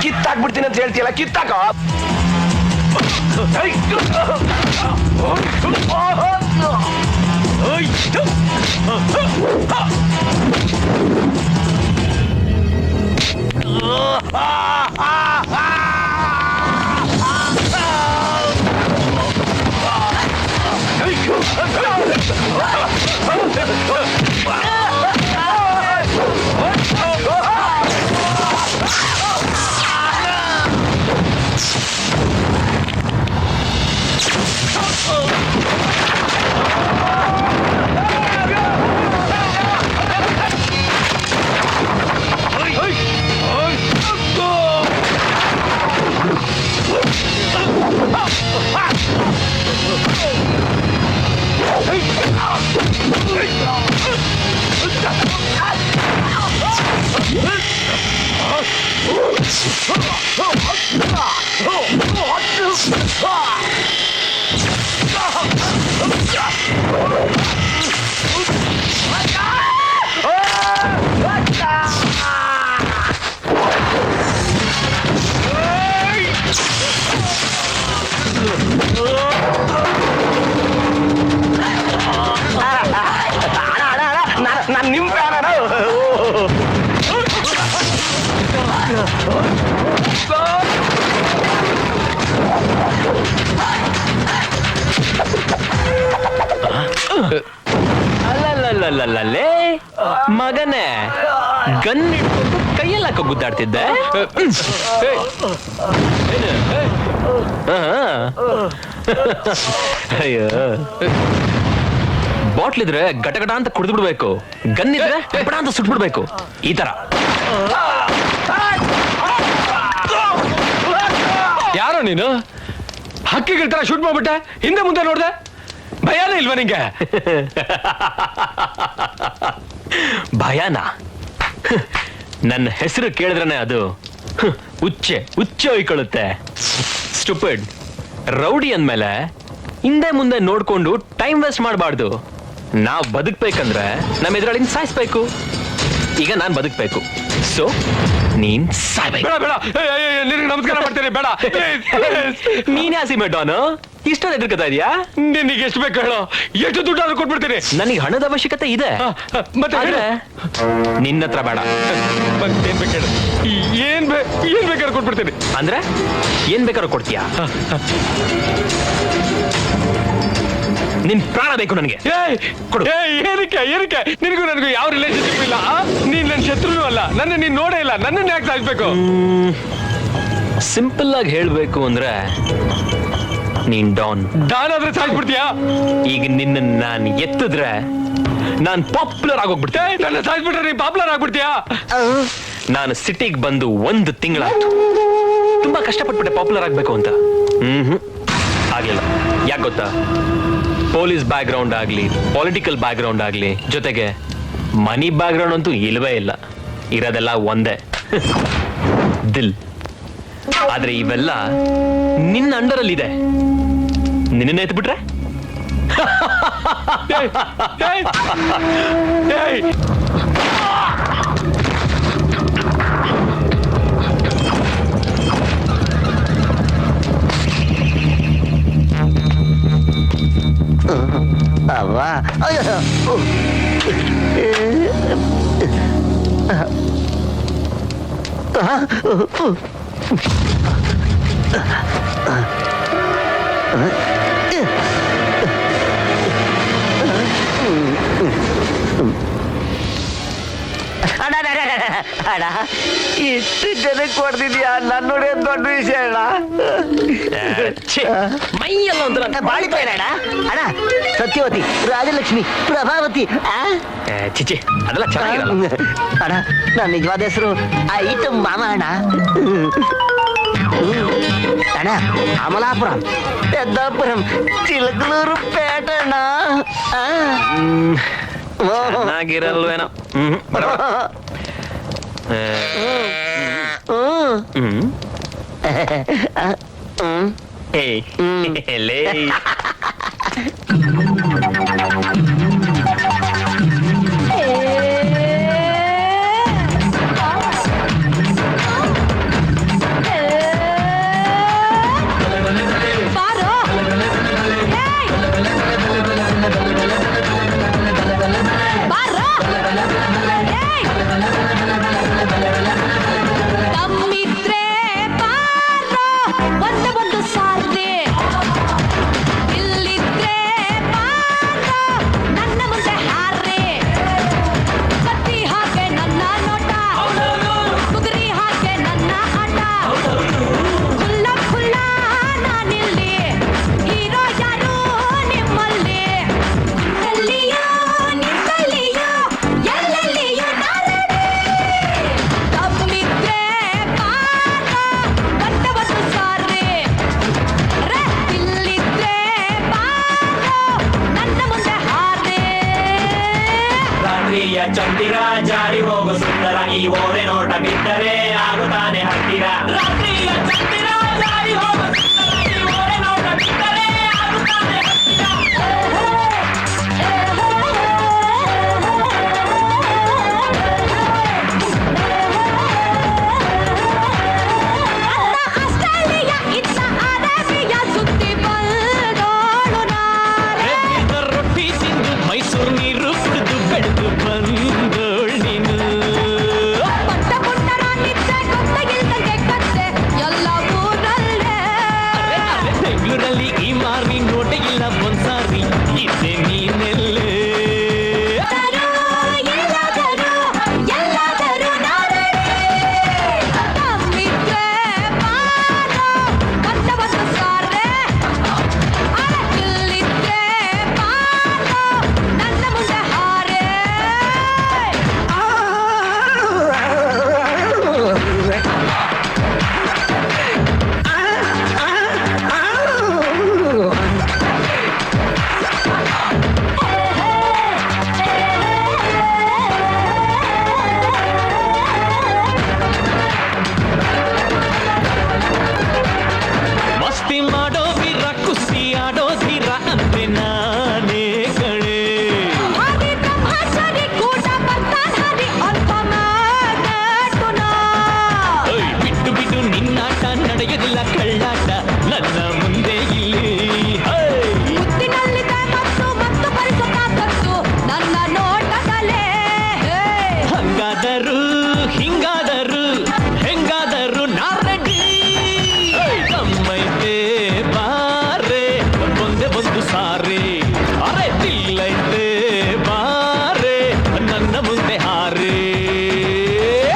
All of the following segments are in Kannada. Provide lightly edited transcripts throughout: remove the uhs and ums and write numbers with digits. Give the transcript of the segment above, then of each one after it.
ಕಿತ್ತಾಕ್ಬಿಡ್ತೀನಿ ಅಂತ ಹೇಳ್ತೀಯಲ್ಲ, ಕಿತ್ತಾಕ. ನಾನು ನಿಮ್ ಫ್ಯಾನ್ ಅಣ್ಣ. ಅಲ್ಲೇ ಮಗನೇ, ಗನ್ ಇಟ್ಕೊಂಡು ಕೈಯಲ್ಲಿ ಹಾಕೋ ಗುದ್ದಾಡ್ತಿದ್ದೆ. ಅಯ್ಯೋ, ಬಾಟ್ಲಿದ್ರೆ ಗಟಗಟ ಅಂತ ಕುಡಿದು ಬಿಡ್ಬೇಕು, ಗನ್ ಇದ್ರೆ ಗಟಗಟ ಅಂತ ಸುಟ್ಬಿಡ್ಬೇಕು. ಈ ತರ ಯಾರೋ ನೀನು ಹಕ್ಕಿಗಳ ತರ ಶೂಟ್ ಮಾಡ್ಬಿಟ್ಟೆ, ಹಿಂದೆ ಮುಂದೆ ನೋಡ್ದೆ, ಭಯನೇ ಇಲ್ವಾ ನಿಂಗೆ? ಭಯನ? ನನ್ನ ಹೆಸರು ಕೇಳಿದ್ರನೆ ಅದು ಉಚ್ಚೆ ಹೊಯ್ಕೊಳ್ಳುತ್ತೆ. ಸ್ಟುಪಿಡ್. ರೌಡಿ ಅಂದ್ಮೇಲೆ ಹಿಂದೆ ಮುಂದೆ ನೋಡ್ಕೊಂಡು ಟೈಮ್ ವೇಸ್ಟ್ ಮಾಡಬಾರ್ದು. ನಾವ್ ಬದುಕ್ಬೇಕಂದ್ರೆ ನಮ್ಮ ಎದುರಳಿಂದ ಸಾಯಿಸ್ಬೇಕು. ಈಗ ನಾನ್ ಬದುಕ್ಬೇಕು, ಸೊ ನೀನ್ ಸಾಯ್ಬೇಕು. ನಿನಗೆ ನಮಸ್ಕಾರ ಮಾಡ್ತೇನೆ, ಬೇಡ. ನೀನ್ ಯಾಸಿ ಮೇಡೋನು ಇಷ್ಟೊಂದು ಎದುರ್ಕತಾ ಇದೆಯಾ? ನಿನಗೆ ಎಷ್ಟು ಬೇಕು ಹೇಳೋ, ಎಷ್ಟು ದುಡ್ಡಾದ್ರೂ ಕೊಟ್ಬಿಡ್ತೀನಿ. ನನಗೆ ಹಣದ ಅವಶ್ಯಕತೆ ಇದೆ, ಮತ್ತೆ ನಿನ್ನ ಹತ್ರ ಬೇಡ. ಏನ್ ಬೇಕು ಹೇಳು, ಏನ್ ಬೇಕಾದ್ರೂ ಕೊಟ್ಬಿಡ್ತೀನಿ. ಅಂದ್ರೆ ಏನ್ ಬೇಕಾದ್ರೂ ಕೊಡ್ತೀಯಾ? ನಿನ್ ಪ್ರಾಣ ಬೇಕು ನನಗೆ. ಏನಕ್ಕೆ ನಿನಗೂ ನನಗೂ ಯಾವ ರಿಲೇಶನ್ಶಿಪ್ ಇಲ್ಲ. ನೀನ್ ನನ್ನ ಶತ್ರುನೂ ಅಲ್ಲ, ನನ್ನ ನೀನ್ ನೋಡೇ ಇಲ್ಲ, ನನ್ನನ್ನು ಯಾಕೆ ಸಾಯಿಸ್ಬೇಕು? ಸಿಂಪಲ್ ಆಗಿ ಹೇಳ್ಬೇಕು ಅಂದ್ರೆ ನೀನ್ ಡಾನ್ ಆದ್ರೆ ಸಾಯಿಸ್ಬಿಡ್ತೀಯಾ? ಈಗ ನಿನ್ನ ನಾನು ಎತ್ತಿದ್ರೆ ನಾನ್ ಪಾಪ್ಯುಲರ್ ಆಗೋಗ್ಬಿಡ್ತೆ. ನನ್ನ ಸಾಯಿಸ್ಬಿಟ್ರೆ ನೀನ್ ಪಾಪ್ಯುಲರ್ ಆಗ್ಬಿಡ್ತೀಯಾ? ನಾನು ಸಿಟಿಗೆ ಬಂದು 1 ತಿಂಗಳಾಯ್ತು. ತುಂಬಾ ಕಷ್ಟಪಟ್ಬಿಟ್ಟೆ ಪಾಪ್ಯುಲರ್ ಆಗ್ಬೇಕು ಅಂತ. ಆಗ್ಲಿಲ್ಲ. ಯಾಕೆ ಗೊತ್ತಾ? ಪೊಲೀಸ್ ಬ್ಯಾಕ್ ಗ್ರೌಂಡ್ ಆಗ್ಲಿ, ಪೊಲಿಟಿಕಲ್ ಬ್ಯಾಕ್ ಗ್ರೌಂಡ್ ಆಗ್ಲಿ, ಜೊತೆಗೆ ಮನಿ ಬ್ಯಾಕ್ ಗ್ರೌಂಡ್ ಅಂತೂ ಇಲ್ವೇ ಇಲ್ಲ. ಇರೋದೆಲ್ಲ ಒಂದೇ, ದಿಲ್. ಆದ್ರೆ ಇವೆಲ್ಲ ನಿನ್ನ ಅಂಡರಲ್ಲಿ ಇದೆ. ನಿನ್ನ ಎತ್ಬಿಟ್ರೆ ಅವ್ವ, ಅಣ್ಣ ಇಷ್ಟು ಜನಕ್ಕೆ ಕೊಡ್ತಿದ್ಯಾ? ನನ್ನ ನೋಡಿ ದೊಡ್ಡ ವಿಷಯ ಅಣ್ಣ. ಮೈಯೆಲ್ಲ ಒಂಥರ ಬಾಳಿపోయినా ಅಣ್ಣ. ಸತ್ಯವತಿ, ರಾಜಲಕ್ಷ್ಮಿ, ಪ್ರಭಾವತಿ. ಚಿಚಿ, ಅದೆಲ್ಲ ಚೆನ್ನಾಗಿರಲ್ಲ ಅಣ್ಣ. ನನ್ನ ನಿಜವಾದ ಹೆಸರು ಐಟಮ್ ಮಾಮ ಅಣ್ಣ. ಅಣ್ಣ, ಅಮಲಾಪುರಂ, ಪೆದ್ದಾಪುರಂ, ಚಿಲಕಲೂರು ಪೇಟಣ್ಣ. ಚೆನ್ನಾಗಿರಲ್ವೇನೋ. ಚಂದಿರ ಜಾರಿ ಹೋಗು ಸುಂದರ ಈ ಓರೆ ನೋಟ ಬಿದ್ದರೆ ಆಗುತ್ತಾನೆ ಹತ್ತಿರ ರಾತ್ರಿಯ ಚಂದಿರ ಜಾರಿ ಹೋಗು ಸುಂದರ ಈ ಓರೆ ನೋಟ ಬಿದ್ದರೆ ಆಗುತ್ತಾನೆ ರೊಟ್ಟಿ ತಿಂದು ಮೈಸೂರು ನೀರು ಕುಡಿದು ಬೆಳೆದು ಬಂದೋಳ್ ನೀನು ಬೆಂಗಳೂರಲ್ಲಿ ಈ ಮಾರಿ ನೋಟೆ ಇಲ್ಲ ಒಂದ್ಸಾರಿ ಇದ್ದೆ ನೀನೆಲ್ಲೇ ಮಸ್ತಿ ಮಾಡೋ ವೀರ ಕುಸ್ತಿ ಆಡೋ ಧೀರ ಅಂದ್ರೆ ನಾನೇ ಕಣೆ ಓಯ್, ಬಿಟ್ಟು ಬಿಟ್ಟು ನಿನ್ನಾಟ ನಡೆಯೋದಿಲ್ಲ ಕಳ್ಳಾಟ ನನ್ನ ಮುಂದೆ ಇಲ್ಲಿ ಹೈ. ನನ್ನ ನೋಟದಲ್ಲೇ ಹಂಗಾದರು ಹಿಂಗಾದರು ಹೆಂಗಾದರು ನಾರಡಿ ತಮ್ಮೈತೆ ಬಾರೆ ಒಂದೇ ಒಂದು ಸಾರೆ ಅರೆ ತಿಲ್ಲೈತೆ ಬಾರೆ ನನ್ನ ಮುಂದೆ ಹಾರೆ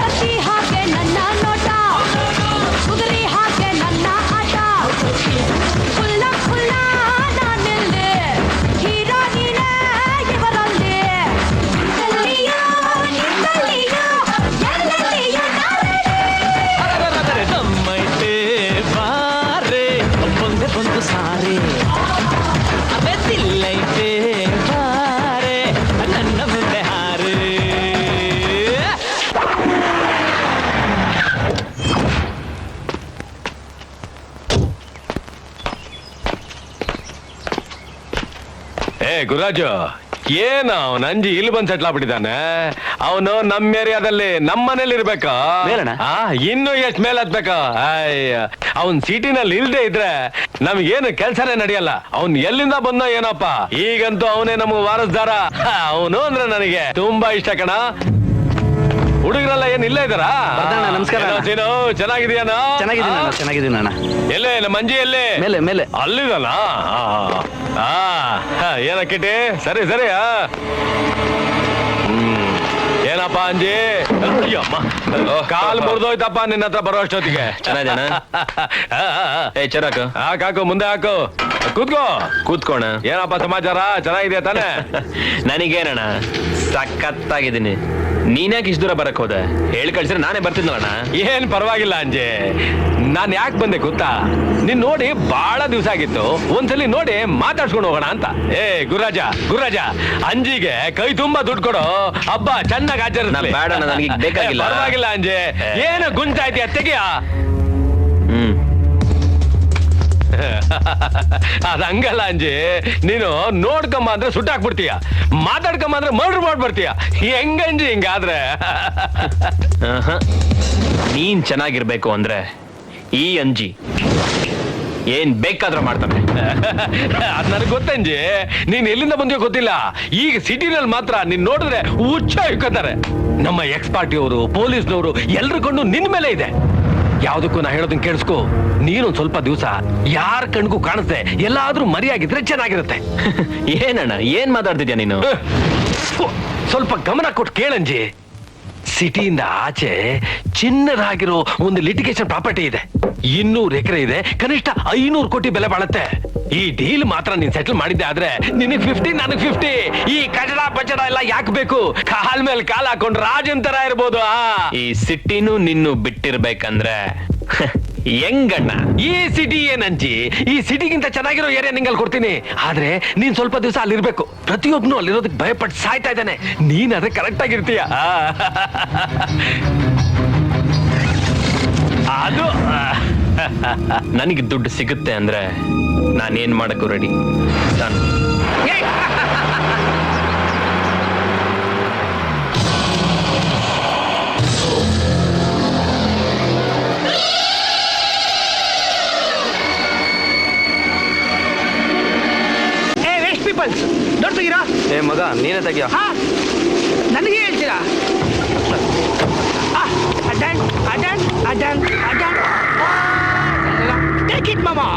ಹಸಿ ಹಾಗೆ ನನ್ನ ನೋಟ ಕುದುರೆ ಹಾಗೆ ನನ್ನ ಆಟ ಫುಲ್ಲ ಫುಲ್ಲ ನಾನಿಲ್ಲಿ ಹೀರೋ ನೀನೇ ಇವರಲ್ಲಿ ಎಲ್ಲಿಯೋ ನಿನ್ನಲ್ಲಿಯೋ ಎಲ್ಲೆಲ್ಲಿಯೋ ಅರೆ ತಮ್ಮೈತೆ ಬಾರೆ ಒಂದೇ ಒಂದು ಸಾರೆ ಅರೆ ತಿಲ್ಲೈತೆ ಬಾರೆ ನನ್ನ ಮುಂದೆ ಹಾರೆ ಏ ಗುರಾಜು ಏನ ಅವನ ಅಂಜಿ ಇಲ್ಲಿ ಬಂದ್ ಸೆಟ್ಲ್ ಆಗ್ಬಿಟ್ಟಿದ್ದಾನೆ. ಅವನು ನಮ್ಮ ಏರಿಯಾದಲ್ಲಿ ನಮ್ಮ ಮನೇಲಿ ಇರ್ಬೇಕಾ ಮೇಲಣ್ಣ? ಇನ್ನು ಎಷ್ಟ್ ಮೇಲ್ ಹತ್ಬೇಕಾ? ಅಯ್ಯ ಅವನ್ ಸಿಟಿನಲ್ಲಿ ಇಲ್ದೇ ಇದ್ರೆ ನಮ್ಗೇನು ಕೆಲ್ಸನೇ ನಡೆಯಲ್ಲ. ಅವ್ನ್ ಎಲ್ಲಿಂದ ಬಂದ ಏನಪ್ಪ, ಈಗಂತೂ ಅವನೇ ನಮ್ಗೆ ವಾರಸ್ದಾರ. ಅವನು ಅಂದ್ರೆ ನನಗೆ ತುಂಬಾ ಇಷ್ಟ ಕಣ. ಹುಡುಗರೆಲ್ಲ ಏನ್ ಇಲ್ಲೇ ಇದ್ದಾರಾ? ಬರ್ತಾನ, ನಮಸ್ಕಾರ ಅಣ್ಣ. ಏನೋ ಸೀನು, ಚೆನ್ನಾಗಿದ್ಯಾನ? ಚೆನ್ನಾಗಿದ್ದೀನಿ ಅಣ್ಣ. ಎಲ್ಲೇ ನಮ್ಮ ಮಂಜಿ ಎಲ್ಲೇ? ಮೇಲೆ ಅಲ್ಲಿದಲ್ಲ. ಏನ ಕಿಟಿ? ಸರಿ ಸರಿ. ಏನಪ್ಪ ಅಂಜಿ? ಅಯ್ಯಮ್ಮ, ಕಾಲ್ ಮುರಿದೋಯ್ತಪ್ಪ ನಿನ್ನ ಹತ್ರ ಬರೋ ಅಷ್ಟೊತ್ತಿಗೆ. ಚೆನ್ನಾಗಿದ್ದಾನ? ಏ ಚರಾಕ ಹಾಕು, ಮುಂದೆ ಹಾಕು. ಕೂತ್ಕೋ. ಕೂತ್ಕೋಣ. ಏನಪ್ಪ ಸಮಾಚಾರ? ಚೆನ್ನಾಗಿದ್ಯಾ ತಾನೆ? ನನಗೇನಣ್ಣ ಸಖತ್ತಾಗಿದ್ದೀನಿ. ನೀನ್ಯಾಕೆ ಇಷ್ಟು ದೂರ ಬರಕ್ ಹೋದೆ? ಹೇಳಿ ಕಳ್ಸಿದ್ರೆ ನಾನೇ ಬರ್ತಿದ್ನಲ್ಲಣ್ಣ. ಏನ್ ಪರವಾಗಿಲ್ಲ ಅಂಜೆ. ನಾನ್ ಯಾಕೆ ಬಂದೆ ಗೊತ್ತಾ? ನೀನ್ ನೋಡಿ ಬಹಳ ದಿವಸ ಆಗಿತ್ತು. ಒಂದ್ಸಲಿ ನೋಡಿ ಮಾತಾಡ್ಸ್ಕೊಂಡು ಹೋಗೋಣ ಅಂತ. ಏ ಗುರಾಜ ಅಂಜಿಗೆ ಕೈ ತುಂಬಾ ದುಡ್ಡು ಕೊಡು, ಹಬ್ಬ ಚೆನ್ನಾಗಿ ಆಚರಿಸ್ಲಿ. ಬೇಡ ಅಣ್ಣ, ನನಗೆ ಈಗ ಬೇಕಾಗಿಲ್ಲ. ಪರವಾಗಿಲ್ಲ ಅಂಜೆ. ಏನು ಗುಂಟಾಯ್ತೀಯ? ತೆಗಿಯ. ಅದ ಹಂಗಲ್ಲ ಅಂಜಿ. ನೀನು ನೋಡ್ಕೊಂಬ ಅಂದ್ರೆ ಸುಟ್ಟಾಕ್ಬಿಡ್ತೀಯ, ಮಾತಾಡ್ಕೊಂಬ ಅಂದ್ರೆ ಮರ್ಡರ್ ಮಾಡ್ಬಿಡ್ತೀಯ. ಹೆಂಗಂಜಿ ಹಿಂಗಾದ್ರೆ? ನೀನ್ ಚೆನ್ನಾಗಿರ್ಬೇಕು ಅಂದ್ರೆ ಈ ಅಂಜಿ ಏನ್ ಬೇಕಾದ್ರೂ ಮಾಡ್ತಾನೆ. ಅದ್ ನನಗೆ ಗೊತ್ತಂಜಿ. ನೀನ್ ಎಲ್ಲಿಂದ ಬಂದಿಯೋ ಗೊತ್ತಿಲ್ಲ, ಈಗ ಸಿಟಿನಲ್ಲಿ ಮಾತ್ರ ನೀನ್ ನೋಡಿದ್ರೆ ಹುಚ್ಚ ಇಕ್ಕೋತಾರೆ. ನಮ್ಮ ಎಕ್ಸ್ ಪಾರ್ಟಿಯವರು, ಪೊಲೀಸ್ನವರು ಎಲ್ರು ಕೊಂಡು ನಿನ್ ಮೇಲೆ ಇದೆ. ಯಾವ್ದಕ್ಕೂ ನಾ ಹೇಳೋದನ್ನ ಕೇಳಿಸ್ಕೊ. ನೀನೊಂದ್ ಸ್ವಲ್ಪ ದಿವಸ ಯಾರ ಕಣ್ಗೂ ಕಾಣಿಸ್ದೆ ಎಲ್ಲಾದ್ರೂ ಮರಿಯಾಗಿದ್ರೆ ಚೆನ್ನಾಗಿರುತ್ತೆ. ಏನಣ್ಣ ಏನ್ ಮಾತಾಡ್ತಿದ್ಯಾ ನೀನು? ಸ್ವಲ್ಪ ಗಮನ ಕೊಟ್ಟು ಕೇಳಂಜಿ. ಸಿಟಿಯಿಂದ ಆಚೆ ಚಿನ್ನದಾಗಿರೋ ಒಂದು ಲಿಟಿಗೇಷನ್ ಪ್ರಾಪರ್ಟಿ ಇದೆ. 200 ಎಕರೆ ಇದೆ. ಕನಿಷ್ಠ 500 ಕೋಟಿ ಬೆಲೆ ಬಾಳುತ್ತೆ. ಈ ಡೀಲ್ ಮಾತ್ರ ನೀನ್ ಸೆಟಲ್ ಮಾಡಿದ್ದೆ ಆದ್ರೆ ನಿನಗ್ 50, ನನಗ್ 50. ಈ ಕಚಡ ಪಚಡ ಎಲ್ಲ ಯಾಕೆ ಬೇಕು? ಕಾಲ್ ಮೇಲೆ ಕಾಲ್ ಹಾಕೊಂಡ್ ರಾಜನ್ ತರ ಇರ್ಬೋದು. ಈ ಸಿಟಿನೂ ನಿನ್ನು ಬಿಟ್ಟಿರ್ಬೇಕಂದ್ರೆ ಹೆಂಗಣ್ಣ? ಈ ಸಿಟಿ ಏನಂಜಿ, ಈ ಸಿಟಿಗಿಂತ ಚೆನ್ನಾಗಿರೋ ಏರಿಯಾ ನಿಂಗಲ್ಲಿ ಕೊಡ್ತೀನಿ. ಆದ್ರೆ ನೀನ್ ಸ್ವಲ್ಪ ದಿವಸ ಅಲ್ಲಿರ್ಬೇಕು. ಪ್ರತಿಯೊಬ್ನು ಅಲ್ಲಿರೋದಕ್ಕೆ ಭಯಪಟ್ಟು ಸಾಯ್ತಾ ಇದ್ದಾನೆ. ನೀನ್ ಅದೇ ಕರೆಕ್ಟ್ ಆಗಿರ್ತೀಯ. ಅದು ನನಗೆ ದುಡ್ಡು ಸಿಗುತ್ತೆ ಅಂದ್ರೆ ನಾನೇನ್ ಮಾಡಕ್ಕೂ ರೆಡಿ. ನಾನು ನೋಡ್ತೀರಾ? ಏ ಮಗ, ನೀನೇ ತೆಗಿಯೋ. ನನಗೆ ಹೇಳ್ತೀರಾ? ಅಡ್ಡನ್ ಅಡ್ಡನ್ ಅಡ್ಡನ್ ಅಡ್ಡನ್ ಟೇಕ್ ಇಟ್ ಮಾಮಾ.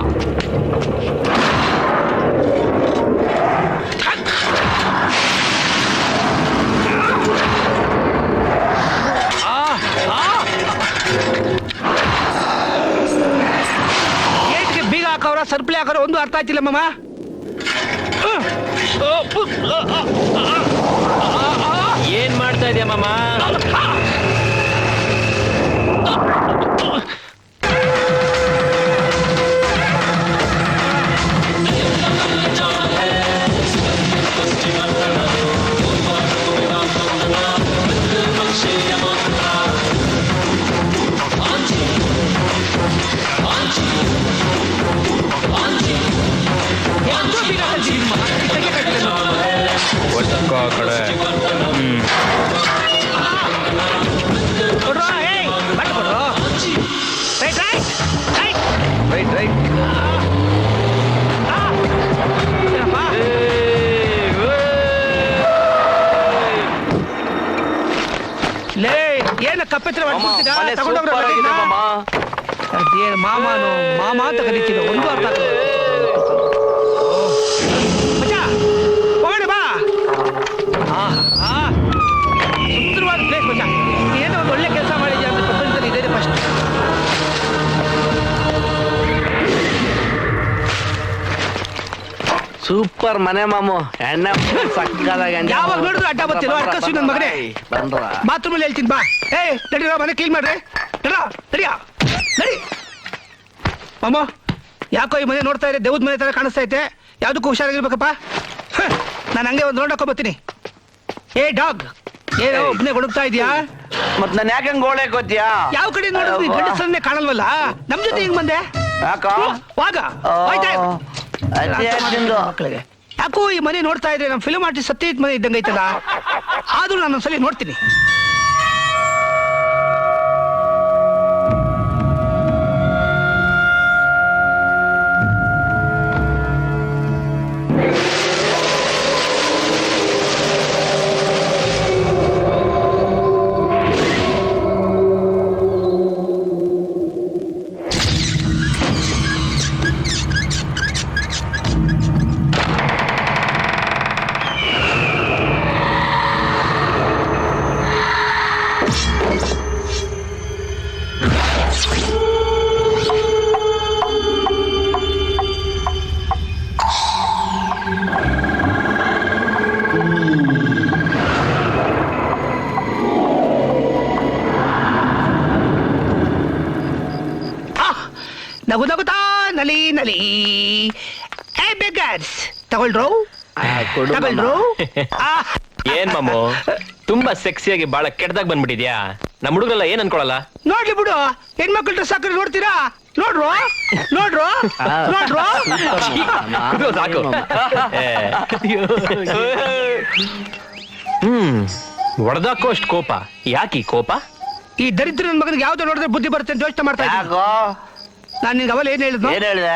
ಏಕೆ ಬೀಗ ಹಾಕವ್ರ ಸರ್ಪ್ಲೆ ಹಾಕೋರ ಒಂದು ಅರ್ಥ ಆಯ್ತಿಲ್ಲ ಮಾಮ. ಏನ್ ಮಾಡ್ತಾ ಇದೀಯ ಮಾಮ? ಕಡೆ ರೈಟ್ ರೈಟ್ ಲೇ ಏನ ಕಪ್ಪೆತ್ರ ಏನ್ ಮಾಮಾನು ಮಾಮ ಅಂತ ಕರೀತೀವಿ. ಒಂದು ಅರ್ಥ ಹೋಗೋಣ ಬಾ. ಸುಂದರವಾದ ಪ್ಲೇಸ್ ಮಚ್ಚ. ಏನೋ ಒಂದು ಒಳ್ಳೆ ಕೆಲಸ ಮಾಡಿದ್ಯಾ ಅಂತ ಪ್ರಪಂಚದಲ್ಲಿ ಇದೆ ಫಸ್ಟ್. ಸೂಪರ್ ಮನೆ ಮಾಮು. ಎಣ್ಣೆ ಯಾವಾಗ ನೋಡಿದ್ರು ಅಡ್ಡ ಬರ್ತಿಲ್ವ? ಅಡ್ಕಸು ನನ್ನ ಮಗನೇ. ಬಾತ್ರೂಮ್ ಅಲ್ಲಿ ಹೇಳ್ತೀನಿ ಬಾ. ಏ ನಡಿರೋ, ಮನೆ ಕ್ಲೀನ್ ಮಾಡ್ರಿ. ನಡಿಯಾ ನಡಿ ಮಾಮ. ಯಾಕೋ ಈ ಮನೆ ನೋಡ್ತಾ ಇದೆ ದೇವ್ದ ಮನೆ ತರ ಕಾಣಿಸ್ತಾ ಐತೆ. ಯಾವ್ದಕ್ಕೂ ಹುಷಾರಾಗಿರ್ಬೇಕಪ್ಪ. ನಾನು ಹಂಗೆ ಒಂದು ನೋಡಕ್ ಬರ್ತೀನಿ. ಏ ಡಾಗ್, ಏನೋ ಒಬ್ಬನೇ ಹುಡುಕ್ತಾ ಇದೀಯಾ? ಮತ್ ನಾನು ಯಾಕೆ ಗೋಳೆ ಗೊತ್ತೀಯಾ? ಯಾವ ಕಡೆ ನೋಡಿದ್ರು ಗಂಡಸನ್ನೇ ಕಾಣಲ್ವಲ್ಲ. ನಮ್ ಜೊತೆ ಹಿಂಗ್ ಬಂದೆ ಯಾಕೋ ವಾಗ ಹೋಯ್ತಾ ಇರು. ಮಕ್ಕಳಿಗೆ ಯಾಕೋ ಈ ಮನೆ ನೋಡ್ತಾ ಇದ್ರೆ ನಮ್ಮ ಫಿಲ್ಮ್ ಆರ್ಟಿಸ್ಟ್ ಸತ್ಯಜಿತ್ ಮನೆ ಇದ್ದಂಗೆ ಐತಲ್ಲ. ಆದ್ರೂ ನಾನು ಒಂದ್ಸಲಿ ನೋಡ್ತೀನಿ. ನಗು ನಗುತ್ತಾ ನಲಿ ನಲಿ. ಏ ಬೆಗರ್ಸ್ ತಗೊಳ್ರು ತಗೊಳ್ರು. ಏನ್ ಮಾಮು, ತುಂಬಾ ಸೆಕ್ಸಿಯಾಗಿ ಬಹಳ ಕೆಟ್ಟದಾಗ ಬಂದ್ಬಿಟ್ಟಿದ್ಯಾ? ನಮ್ಮ ಹುಡುಗರೆಲ್ಲ ಏನ್ ಅನ್ಕೊಳಲ್ಲ? ನೋಡ್ಲಿ ಬಿಡು, ಹೆಣ್ಮಕ್ಳು ಡ್ರೆಸ್ ಹಾಕಿದ್ರೆ ನೋಡ್ತೀರಾ? ನೋಡ್ರು ನೋಡ್ರು ನೋಡ್ರು. ಇದು ಸಾಕು. ಹೊಡೆದಾಕೋ ಅಷ್ಟು ಕೋಪ. ಯಾಕಿ ಕೋಪ? ಈ ದರಿದ್ರ ನನ್ನ ಮಗನಿಗೆ ಯಾವ್ದು ನೋಡಿದ್ರೆ ಬುದ್ಧಿ ಬರುತ್ತೆ ಅಂತ ಯೋಚನೆ ಮಾಡ್ತಾ ಇದ್ದೀನಿ. ಯಾಕೋ? ನಾನು ನಿನ್ಗೆ ಅವಲ್ಲ ಏನ್ ಹೇಳಿದ್ನು? ಏನ್ ಹೇಳಿದೆ?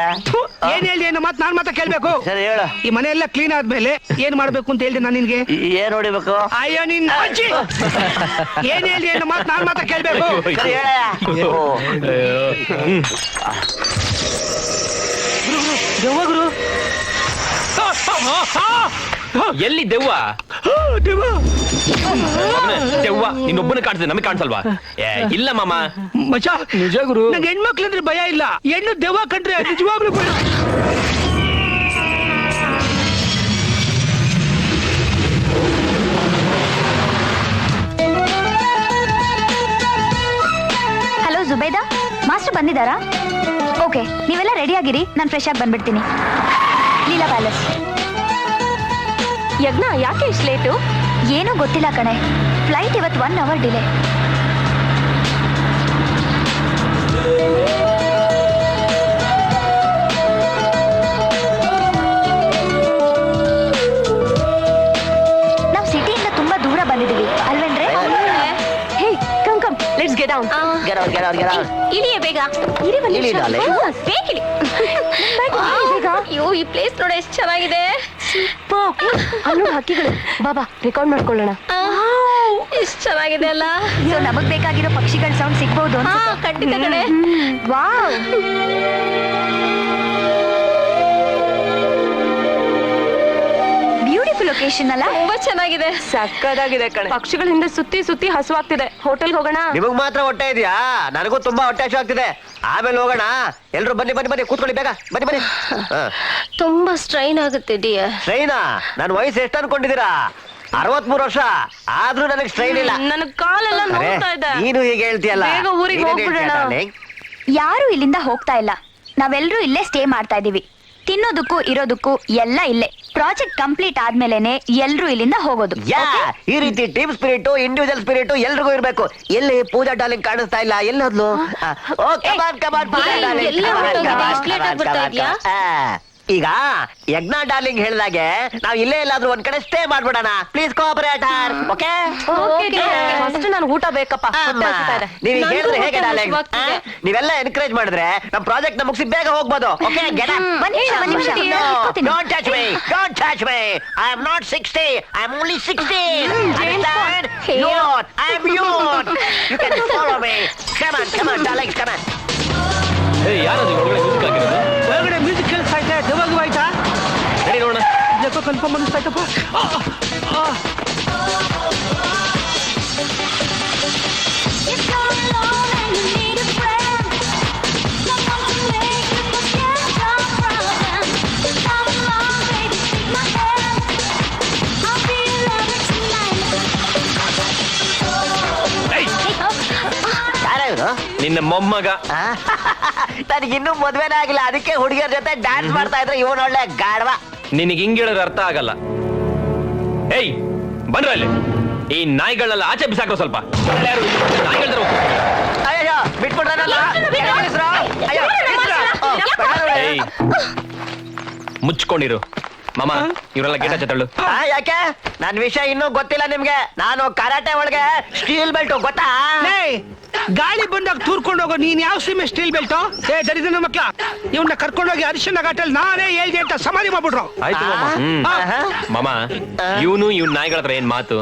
ಏನ್ ಹೇಳಿ ಅನ್ನೋ ಮಾತು ನಾನ್ ಮಾತ್ರ ಕೇಳ್ಬೇಕು. ಸರಿ ಹೇಳು. ಈ ಮನೆಯೆಲ್ಲ ಕ್ಲೀನ್ ಆದ್ಮೇಲೆ ಏನ್ ಮಾಡ್ಬೇಕು ಅಂತ ಹೇಳಿದೆ ನಾನು ನಿನ್ಗೆ. ಏನ್ ಹೊಡಿಬೇಕು? ಅಯ್ಯೋ ನಿನ್ ಅಜ್ಜಿ. ಏನ್ ಹೇಳಿ ಅನ್ನೋ ಮಾತು ನಾನ್ ಮಾತ್ರ ಕೇಳ್ಬೇಕು. ಸರಿ ಹೇಳ. ದೇವಗುರು ಎಲ್ಲಿ ದೆವ್ವ? ದೆವ್ವ ನಿನ್ನೊಬ್ಬನ ಕಾಣಿಸ್ತದೆ, ನಮಗೆ ಕಾಣಿಸಲ್ವಾ? ಇಲ್ಲ ಮಾಮ. ಮಚ ನಿಜ ಗುರು, ನಂಗೆ ಹೆಣ್ಮಕ್ಳು ಅಂದ್ರೆ ಭಯ ಇಲ್ಲ. ಹೆಣ್ಣು ದೆವ್ವ ಕಂಡ್ರೆ ನಿಜವಾಗ್ಲೂ ಭಯ. ಹಲೋ ಜುಬೈದಾ, ಮಾಸ್ಟರ್ ಬಂದಿದ್ದಾರಾ? ಓಕೆ, ನೀವೆಲ್ಲ ರೆಡಿ ಆಗಿರಿ, ನಾನು ಫ್ರೆಶ್ ಆಗಿ ಬಂದ್ಬಿಡ್ತೀನಿ. ಲೀಲಾ ಪ್ಯಾಲೇಸ್. ಯಜ್ಞ, ಯಾಕೆ ಇಷ್ಟು ಲೇಟು? ಏನೂ ಗೊತ್ತಿಲ್ಲ ಕಣೆ, ಫ್ಲೈಟ್ ಇವತ್ತು 1 hour ಡಿಲೇ. ನಾವು ಸಿಟಿಯಿಂದ ತುಂಬಾ ದೂರ ಬಂದಿದ್ದೀವಿ ಅಲ್ವೇನ್ರೆ? Hey, come come, let's get down. Get out. ಇಳಿಯೇ ಬೇಗ. ಇರಿ ಬನ್ನಿ. ಇಳಿ, darling. ಬೇಗ ಇಳಿ. ಬೇಗ. ಅಯ್ಯೋ, ಈ ಪ್ಲೇಸ್ ನೋಡಿ ಎಷ್ಟು ಚೆನ್ನಾಗಿದೆ. ಅಲ್ಲೂ ಹಕ್ಕಿಗಳು. ಬಾಬಾ, ರೆಕಾರ್ಡ್ ಮಾಡ್ಕೊಳ್ಳೋಣ. ಎಷ್ಟು ಚೆನ್ನಾಗಿದೆ ಅಲ್ಲ. ಸೊ ನಮಗ್ ಬೇಕಾಗಿರೋ ಪಕ್ಷಿಗಳ ಸೌಂಡ್ ಸಿಗ್ಬಹುದು ಅಂತ. ಖಂಡಿತ ಕಡೆ. ವಾವ್, ಬ್ಯೂಟಿಫುಲ್ ಲೊಕೇಶನ್ ಅಲ್ಲ? ತುಂಬಾ ಚೆನ್ನಾಗಿದೆ. ಸಕ್ಕದಾಗಿದೆ ಕಣೆ. ಪಕ್ಷಿಗಳಿಂದ ಸುತ್ತಿ ಸುತ್ತಿ ಹಸುವಾಗ್ತಿದೆ. ಹೋಟೆಲ್ ಹೋಗೋಣ? ನಿಮಗ್ ಮಾತ್ರ ಹೊಟ್ಟೆ ಇದೆಯಾ? ನನಗೂ ತುಂಬಾ ಹೊಟ್ಟೆ ಹಸಿವು ಆಗ್ತಿದೆ. ಆಮೇಲೆ ಹೋಗೋಣ. ಎಲ್ರು ಬನ್ನಿ ಕೂತ್ಕೊಳ್ಳಿ, ಬೇಗ ಬನ್ನಿ. ತುಂಬಾ ಸ್ಟ್ರೈನ್ ಆಗುತ್ತೆ ಡಿಯರ್. ಸ್ಟ್ರೈನಾ? ನನ್ನ ವಯಸ್ಸು ಎಷ್ಟು ಅನ್ಕೊಂಡಿದ್ದೀರಾ? 63 ವರ್ಷ ಆದ್ರೂ ನನಗೆ ಸ್ಟ್ರೈನ್ ಇಲ್ಲ. ನನ್ನ ಕಾಲೆಲ್ಲ ಅರೆ, ನೋವ್ತಾ ಇದೆ. ನೀನು ಹೀಗೆ ಹೇಳ್ತೀಯಲ್ಲ. ಬೇಗ ಊರಿಗೆ ನೀನೇನ್ ಹೋಗ್ಬಿಡೋಣ. ಹೇಳ್ತೀಯ, darling? ಯಾರು ಇಲ್ಲಿಂದ ಹೋಗ್ತಾ ಇಲ್ಲ. ನಾವೆಲ್ಲರೂ ಇಲ್ಲೇ ಸ್ಟೇ ಮಾಡ್ತಾ ಇದೀವಿ. ತಿನ್ನೋದಕ್ಕೂ ಇರೋದಕ್ಕೂ ಎಲ್ಲ ಇಲ್ಲೇ. ಪ್ರಾಜೆಕ್ಟ್ ಕಂಪ್ಲೀಟ್ ಆದ್ಮೇಲೆನೆ ಎಲ್ರೂ ಇಲ್ಲಿಂದ ಹೋಗೋದು. ಯಾ, ಈ ರೀತಿ ಟೀಮ್ ಸ್ಪಿರಿಟ್, ಇಂಡಿವಿಜುವಲ್ ಸ್ಪಿರಿಟ್ ಎಲ್ರಿಗೂ ಇರ್ಬೇಕು. ಎಲ್ಲಿ ಪೂಜಾ ಡಾರ್ಲಿಂಗ್ ಕಾಣಿಸ್ತಾ ಇಲ್ಲ, ಎಲ್ಲೋದ್ಲು? ಕಮಾನ್ ಪೂಜಾ ಡಾರ್ಲಿಂಗ್. ಎಲ್ಲ ಹೊರಟೋಗಿದೆ. ಇಷ್ಟ್ late ಆಗಿ ಬರ್ತಾ ಇದ್ಯಾ? ಈಗ ಯಜ್ಞ ಡಾರ್ಲಿಂಗ್ ಹೇಳ್ದಾಗೆ ನಾವ್ ಇಲ್ಲೇ ಎಲ್ಲಾದ್ರೂ ಒಂದ್ ಕಡೆ ಸ್ಟೇ ಮಾಡ್ಬಿಡೋಣ. ಪ್ಲೀಸ್ ಕೋಆಪರೇಟರ್. ಓಕೆ? ಫಸ್ಟ್ ನಾನು ಊಟ ಬೇಕಪ್ಪ. ಹೊಟ್ಟೆ ಹಸಿತಾ ಇದೆ. ನೀವ್ ನನ್ಗೂ ಹೇಳಿದ್ರೆ ಹೇಗೆ ಹೊಟ್ಟೆ ಡಾರ್ಲಿಂಗ್? ಹಸಿವಾಗ್ತಿದೆ. ನೀವೆಲ್ಲ ಎನ್ಕರೇಜ್ ಮಾಡಿದ್ರೆ ನಮ್ ಪ್ರಾಜೆಕ್ಟ್ ನ ಮುಗಿಸಿ ಬೇಗ ಹೋಗ್ಬೋದು. ಓಕೆ? ಒಂದ್ ನಿಮಿಷ. Don't touch me. Don't touch me. I am not 60. I am only 16. Understand? Youth. I am youth. You can follow me. Come on, darlings, come on. ಯಾರದು ಒಳಗಡೆ ಮ್ಯೂಸಿಕ್ ಆಗಿರೋದು? ಒಳಗಡೆ ಮ್ಯೂಸಿಕ್ ಕೇಳಿಸ್ತಾ ಇದೆ. ದೆವ್ವಗೂ ಆಯ್ತಾ? ನಡಿ ನೋಡೋಣ. ಯಾಕೋ ಕನ್ಫರ್ಮ್ ಅನಿಸ್ತಾ ಇತ್ತಪ್ಪ. ಯಾರು? ನಿನ್ನ ಮೊಮ್ಮಗ. ನನಗಿನ್ನೂ ಮದ್ವೆನೇ ಆಗಿಲ್ಲ, ಅದಕ್ಕೆ ಹುಡುಗಿಯರ ಜೊತೆ ಡ್ಯಾನ್ಸ್ ಮಾಡ್ತಾ ಇದ್ರೆ ಇವನ್ ಒಳ್ಳೆ ಗಾಡ್ವ. ನಿನಗೆ ಹಿಂಗ್ ಹೇಳಿದ್ರೆ ಅರ್ಥ ಆಗಲ್ಲ. ಏಯ್, ಬಂದ್ರ ಅಲ್ಲಿ. ಈ ನಾಯಿಗಳನ್ನೆಲ್ಲ ಆಚೆ ಬಿಸಾಕೋ ಸ್ವಲ್ಪ. ಯಾರು ನಾಯಿಗಳ ತರ ಹೋಗು. ಅಯ್ಯೋ, ಬಿಟ್ಬಿಡ್ರಲ್ಲ. ಅಯ್ಯೋ, ಏಯ್, ಮುಚ್ಕೊಂಡಿರು. ಮಾಮ, ಇವರೆಲ್ಲ ಗೆಟ ಚತಳು. ಯಾಕೆ? ನನ್ ವಿಷಯ ಇನ್ನೂ ಗೊತ್ತಿಲ್ಲ ನಿಮ್ಗೆ. ನಾನು ಕರಾಟೆ ಒಳಗೆ ಸ್ಟೀಲ್ ಬೆಲ್ಟ್ ಗೊತ್ತಾ? ಏಯ್, ಗಾಳಿ ಬಂದಾಗ ತೂರ್ಕೊಂಡು ಹೋಗೋ ನೀನ್ ಯಾವ ಸೀಮೆ ಸ್ಟೀಲ್ ಬೆಲ್ಟು? ಏ ದರಿದ್ರ ಮಕ್ಳ, ಇವನ್ನ ಕರ್ಕೊಂಡೋಗಿ ಅರಿಶಿನ ಘಾಟಲ್ಲಿ ನಾನೇ ಹೇಳ್ದೆ ಅಂತ ಸಮಾಧಿ ಮಾಡ್ಬಿಟ್ರು. ಆಯ್ತು ಮಾಮ. ಇವನು ಇವ್ನ ನಾಯಿಗಳ ಹತ್ರ ಏನ್ ಮಾತು?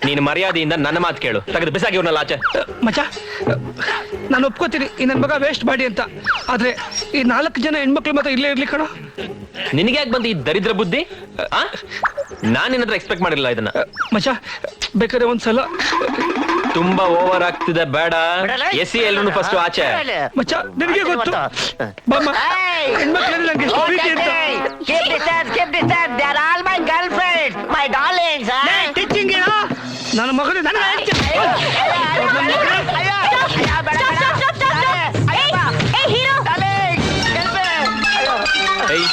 ನೀನು ಮರ್ಯಾದೆಯಿಂದ ನನ್ನ ಮಾತು ಕೇಳು. ತೆಗೆದು ಬಿಸಾಕಿ ಇವ್ರನ್ನೆಲ್ಲ ಆಚೆ. ಮಚ್ಚ, ನಾನು ಒಪ್ಕೋತೀನಿ ಈ ನನ್ ಮಗ ವೇಸ್ಟ್ ಮಾಡಿ ಅಂತ. ಆದ್ರೆ ಈ 4 ಜನ ಹೆಣ್ಮಕ್ಳು ಮಾತ್ರ ಇಲ್ಲೇ ಇರ್ಲಿ ಕಣೋ. ನಿನಗೆ ಯಾಕೆ ಬಂದು ಈ ದರಿದ್ರ ಬುದ್ಧಿ? ನಾನ್ ನಿನ್ನ ಹತ್ರ ಎಕ್ಸ್ಪೆಕ್ಟ್ ಮಾಡಿರಲಿಲ್ಲ ಇದನ್ನ. ಮಚ್ಚ, ಬೇಕಾದ್ರೆ ಒಂದ್ಸಲ. ತುಂಬಾ ಓವರ್ ಆಗ್ತಿದೆ, ಬೇಡ. ಎಸಿ ಎಲ್ಲರೂ ಫಸ್ಟ್ ಆಚೆ. ಮಚ್ಚ, ನಿನಗೆ ಗೊತ್ತು. ಬಾಮ್ಮ, ಹೆಣ್ಮಕ್ಳಲ್ಲಿ ನಂಗೆ ಎಷ್ಟು ಪ್ರೀತಿ ಅಂತ. ಟೀಚಿಂಗ್ ಏನೋ ನನ್ನ ಮಗನ ನನ್ನ ಏಯ್,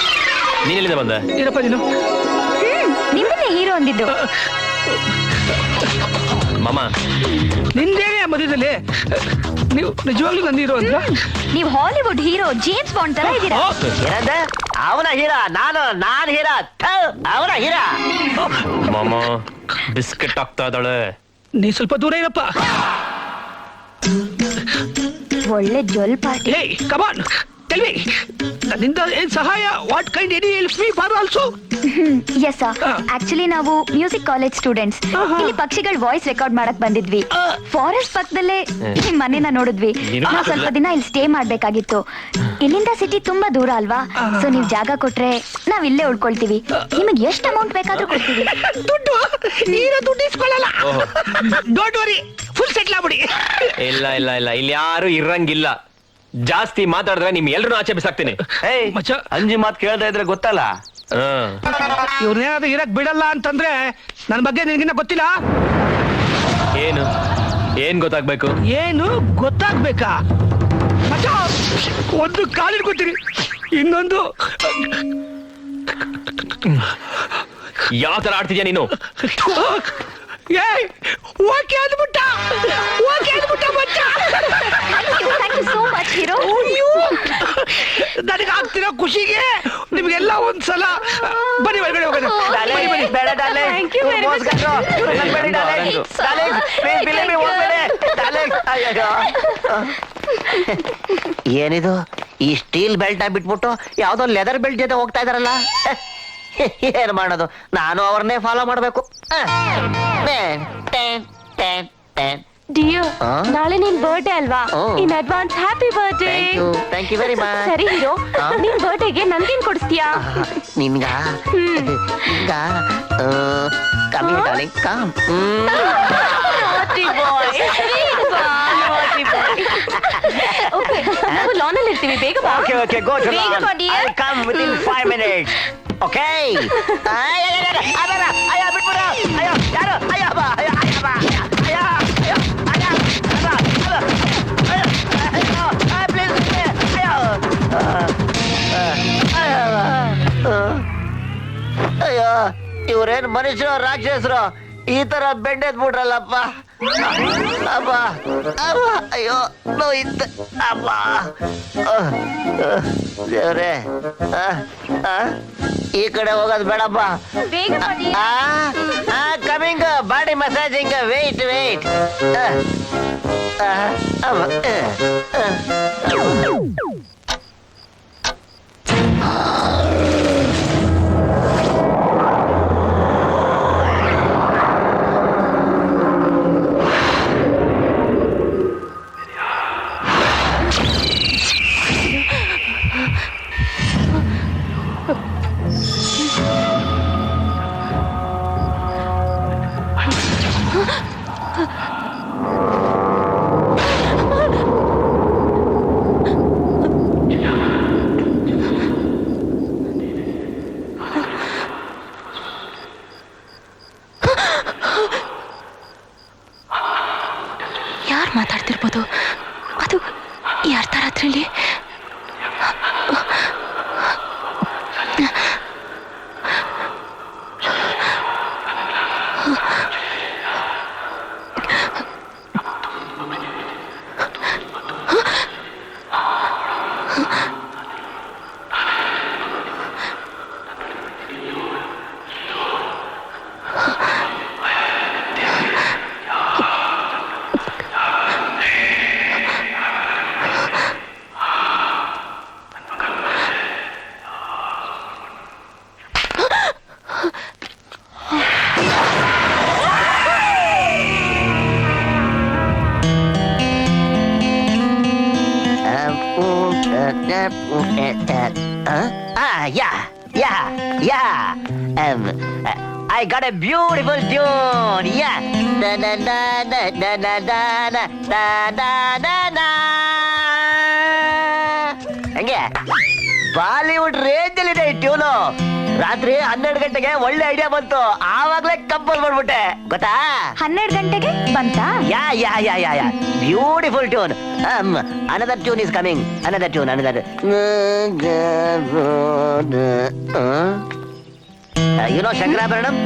ನೀನ್ ಎಲ್ಲಿಂದ ಬಂದ? ಏನಪ್ಪ ನೀನು? ನಿಮ್ಮನ್ನೇ ಹೀರೋ ಅಂದಿದ್ದು. ಮಾಮ, ನಿಂದೇನೆ ಮಧ್ಯದಲ್ಲಿ. ನೀವು ನಿಜವಾಗ್ಲೂ ನನ್ನ ಹೀರೋ ಅಂತ? ನೀವು ಹಾಲಿವುಡ್ ಹೀರೋ ಜೇಮ್ಸ್ ಬಾಂಡ್ ತರ ಇದ್ದೀರಾ. ಏನಂದೆ? ಅವನ ಹೀರಾ? ನಾನ್ ಹೀರಾ? ಅವನ ಹೀರಾ? ಮಾಮ, ಬಿಸ್ಕೆಟ್ ಆಗ್ತಾ ಇದ್ದಾಳೆ. ನೀ ಸ್ವಲ್ಪ ದೂರ ಇರಪ್ಪ. ಒಳ್ಳೆ ಜೊಲ್ ಪಾರ್ಟಿ. ಏಯ್, ಕಮಾನ್, ಟೆಲ್ ಮಿ, ನನ್ನಿಂದ ಏನ್ ಸಹಾಯ? What kind any help me for also? Yes sir, actually ನಾವು ಮ್ಯೂಸಿಕ್ ಕಾಲೇಜ್ ಸ್ಟೂಡೆಂಟ್ಸ್. ಇಲ್ಲಿ ಪಕ್ಷಿಗಳ ವಾಯ್ಸ್ ರೆಕಾರ್ಡ್ ಮಾಡಕ್ ಬಂದಿದ್ವಿ. ಫಾರೆಸ್ಟ್ ಪಕ್ಕದಲ್ಲೇ ನಿಮ್ ಮನೇನ ನೋಡಿದ್ವಿ. ನಾವು ಸ್ವಲ್ಪ ದಿನ ಇಲ್ಲಿ ಸ್ಟೇ ಮಾಡ್ಬೇಕಾಗಿತ್ತು. ಇಲ್ಲಿಂದ ಸಿಟಿ ತುಂಬಾ ದೂರ ಅಲ್ವಾ? ಸೊ ನೀವ್ ಜಾಗ ಕೊಟ್ರೆ ನಾವ್ ಇಲ್ಲೇ ಉಳ್ಕೊಳ್ತೀವಿ. ನಿಮಗೆ ಎಷ್ಟು ಅಮೌಂಟ್ ಬೇಕಾದ್ರೂ ಕೊಡ್ತೀವಿ. ದುಡ್ಡು ನೀನು ದುಡ್ಡು ಇಸ್ಕೊಳ್ಳಲ್ಲ. ಡೋಂಟ್ ವರಿ, ಫುಲ್ ಸೆಟ್ಲ್ ಆಗ್ಬಿಡಿ. ಇಲ್ಲ ಇಲ್ಲ ಇಲ್ಲ, ಇಲ್ಲಿ ಯಾರು ಇರಂಗಿಲ್ಲ. ಜಾಸ್ತಿ ಮಾತಾಡಿದ್ರೆ ನಿಮ್ ಎಲ್ರು ಆಚೆ ಬಿಸಾಕ್ತೀನಿ. ಏಯ್ ಮಚ್ಚ, ಅಂಜಿ ಮಾತು ಕೇಳ್ತಾ ಇದ್ರೆ ಗೊತ್ತಲ್ಲ. ಇವ್ರನ್ನೇನಾದ್ರು ಇರಕ್ ಬಿಡಲ್ಲ ಅಂತಂದ್ರೆ ನನ್ ಬಗ್ಗೆ ನಿನ್ಗಿನ್ನ ಗೊತ್ತಿಲ್ಲ. ಏನ್ ಗೊತ್ತಾಗ್ಬೇಕು? ಏನು ಗೊತ್ತಾಗ್ಬೇಕಾ? ಮಚ್ಚ, ಒಂದು ಕಾಲಿಡ್ಕೊತೀರಿ, ಇನ್ನೊಂದು ಯಾವ ತರ ಆಡ್ತಿದ್ಯಾ ನೀನು? ಏಯ್ ಓಕೆ ಅಂದ್ಬಿಟ್ಟ, ಓಕೆ ಅಂದ್ಬಿಟ್ಟ ಮಚ್ಚ. Thank you so much hero. ನನಗೆ ಆಗ್ತಿರೋ ಖುಷಿಗೆ ನಿಮ್ಗೆಲ್ಲ ಒಂದ್ಸಲ ಬನ್ನಿ ಒಳಗಡೆ ಹೋಗೋಣ. ಬನ್ನಿ, ಬನ್ನಿ. ಬೇಡ darling, Thank you very much. ಬೇಡಿ darling, darling please believe me ಹೋಗ್ಬೇಡಿ ಡಾರ್ಲಿಂಗ್. ಅಯ್ಯೋ ಏನಿದು ಈ ಸ್ಟೀಲ್ ಬೆಲ್ಟ್ ಬಿಟ್ಬಿಟ್ಟು ಯಾವ್ದೋ ಲೆದರ್ ಬೆಲ್ಟ್ ಜೊತೆ ಹೋಗ್ತಾ ಇದಾರಲ್ಲ. ಏನ್ ಮಾಡೋದು, ನಾನು ಅವ್ರನ್ನೇ ಫಾಲೋ ಮಾಡ್ಬೇಕು. ಡಿಯರ್, ಆ? ನಾಳೆ ನಿನ್ ಬರ್ಡೇ ಅಲ್ವಾ? ಓ. In advance happy birthday. Thank you very much. ಸರಿ ಹೀರೋ, ಆ? ನಿನ್ ಬರ್ಡೇಗೆ ನನ್ಗೇನ್ ಕೊಡಿಸ್ತೀಯಾ? ನಿನ್ಗ ಕಮ್ಮಿ darling come. Naughty boy. Naughty boy. Okay, ನಾವು ಲಾನ್ ಅಲ್ಲಿ ಇರ್ತೀವಿ, ಬೇಗ ಬಾ. Okay, okay, go to Wait lawn. for dear. I'll come within 5 minutes. Okay. ಅಯ್ಯ ಬಿಟ್ಬಿಡು. ಅಯ್ಯೋ ಯಾರು? ಅಯ್ಯ ಬಾ. ಅಯ್ಯ ಅಯ್ಯ ಬಾ. ಅಯ್ಯ ಅಯ್ಯೋ ಅಯ್ಯ ಅಯ್ಯ ಪ್ಲೀಸ್ ಅಯ್ಯೋ ಇವ್ರೇನ್ ಮನುಷ್ಯರು ರಾಕ್ಷಸರು ಈ ತರ ಬೆಂಡೆದ್ ಬಿಡ್ರಲ್ಲಪ್ಪ. ಅಪ್ಪ ಅಪ್ಪ ಅಯ್ಯೋ ನೋಯ್ತು ಅಪ್ಪ. ದೇವ್ರೆ ಈ ಕಡೆ ಹೋಗೋದು ಬೇಡಪ್ಪ. ಬೇಗ ಬಾ dear. Coming body massaging wait wait. ಯಾರು ಮಾತಾಡ್ತಿರ್ಬೋದು? ಅದು ಈ ಅರ್ಧ ರಾತ್ರಿಲಿ. I got a beautiful tune. Yeah. Da da da da da da da da da da da. ಹಂಗೆ ಬಾಲಿವುಡ್ ರೇಂಜ್ ಅಲ್ಲಿ ಇದೆ ಈ ಟ್ಯೂನು. ರಾತ್ರಿ 12 ಗಂಟೆಗೆ ಒಳ್ಳೆ ಐಡಿಯಾ ಬಂತು, ಆವಾಗ್ಲೇ ಕಂಪೋಸ್ ಮಾಡ್ಬಿಟ್ಟೆ ಗೊತ್ತಾ. 12 ಗಂಟೆಗೆ ಬಂತಾ? Yeah yeah yeah yeah yeah beautiful tune. Another tune is coming. Another tune. You know Shankarabharanam?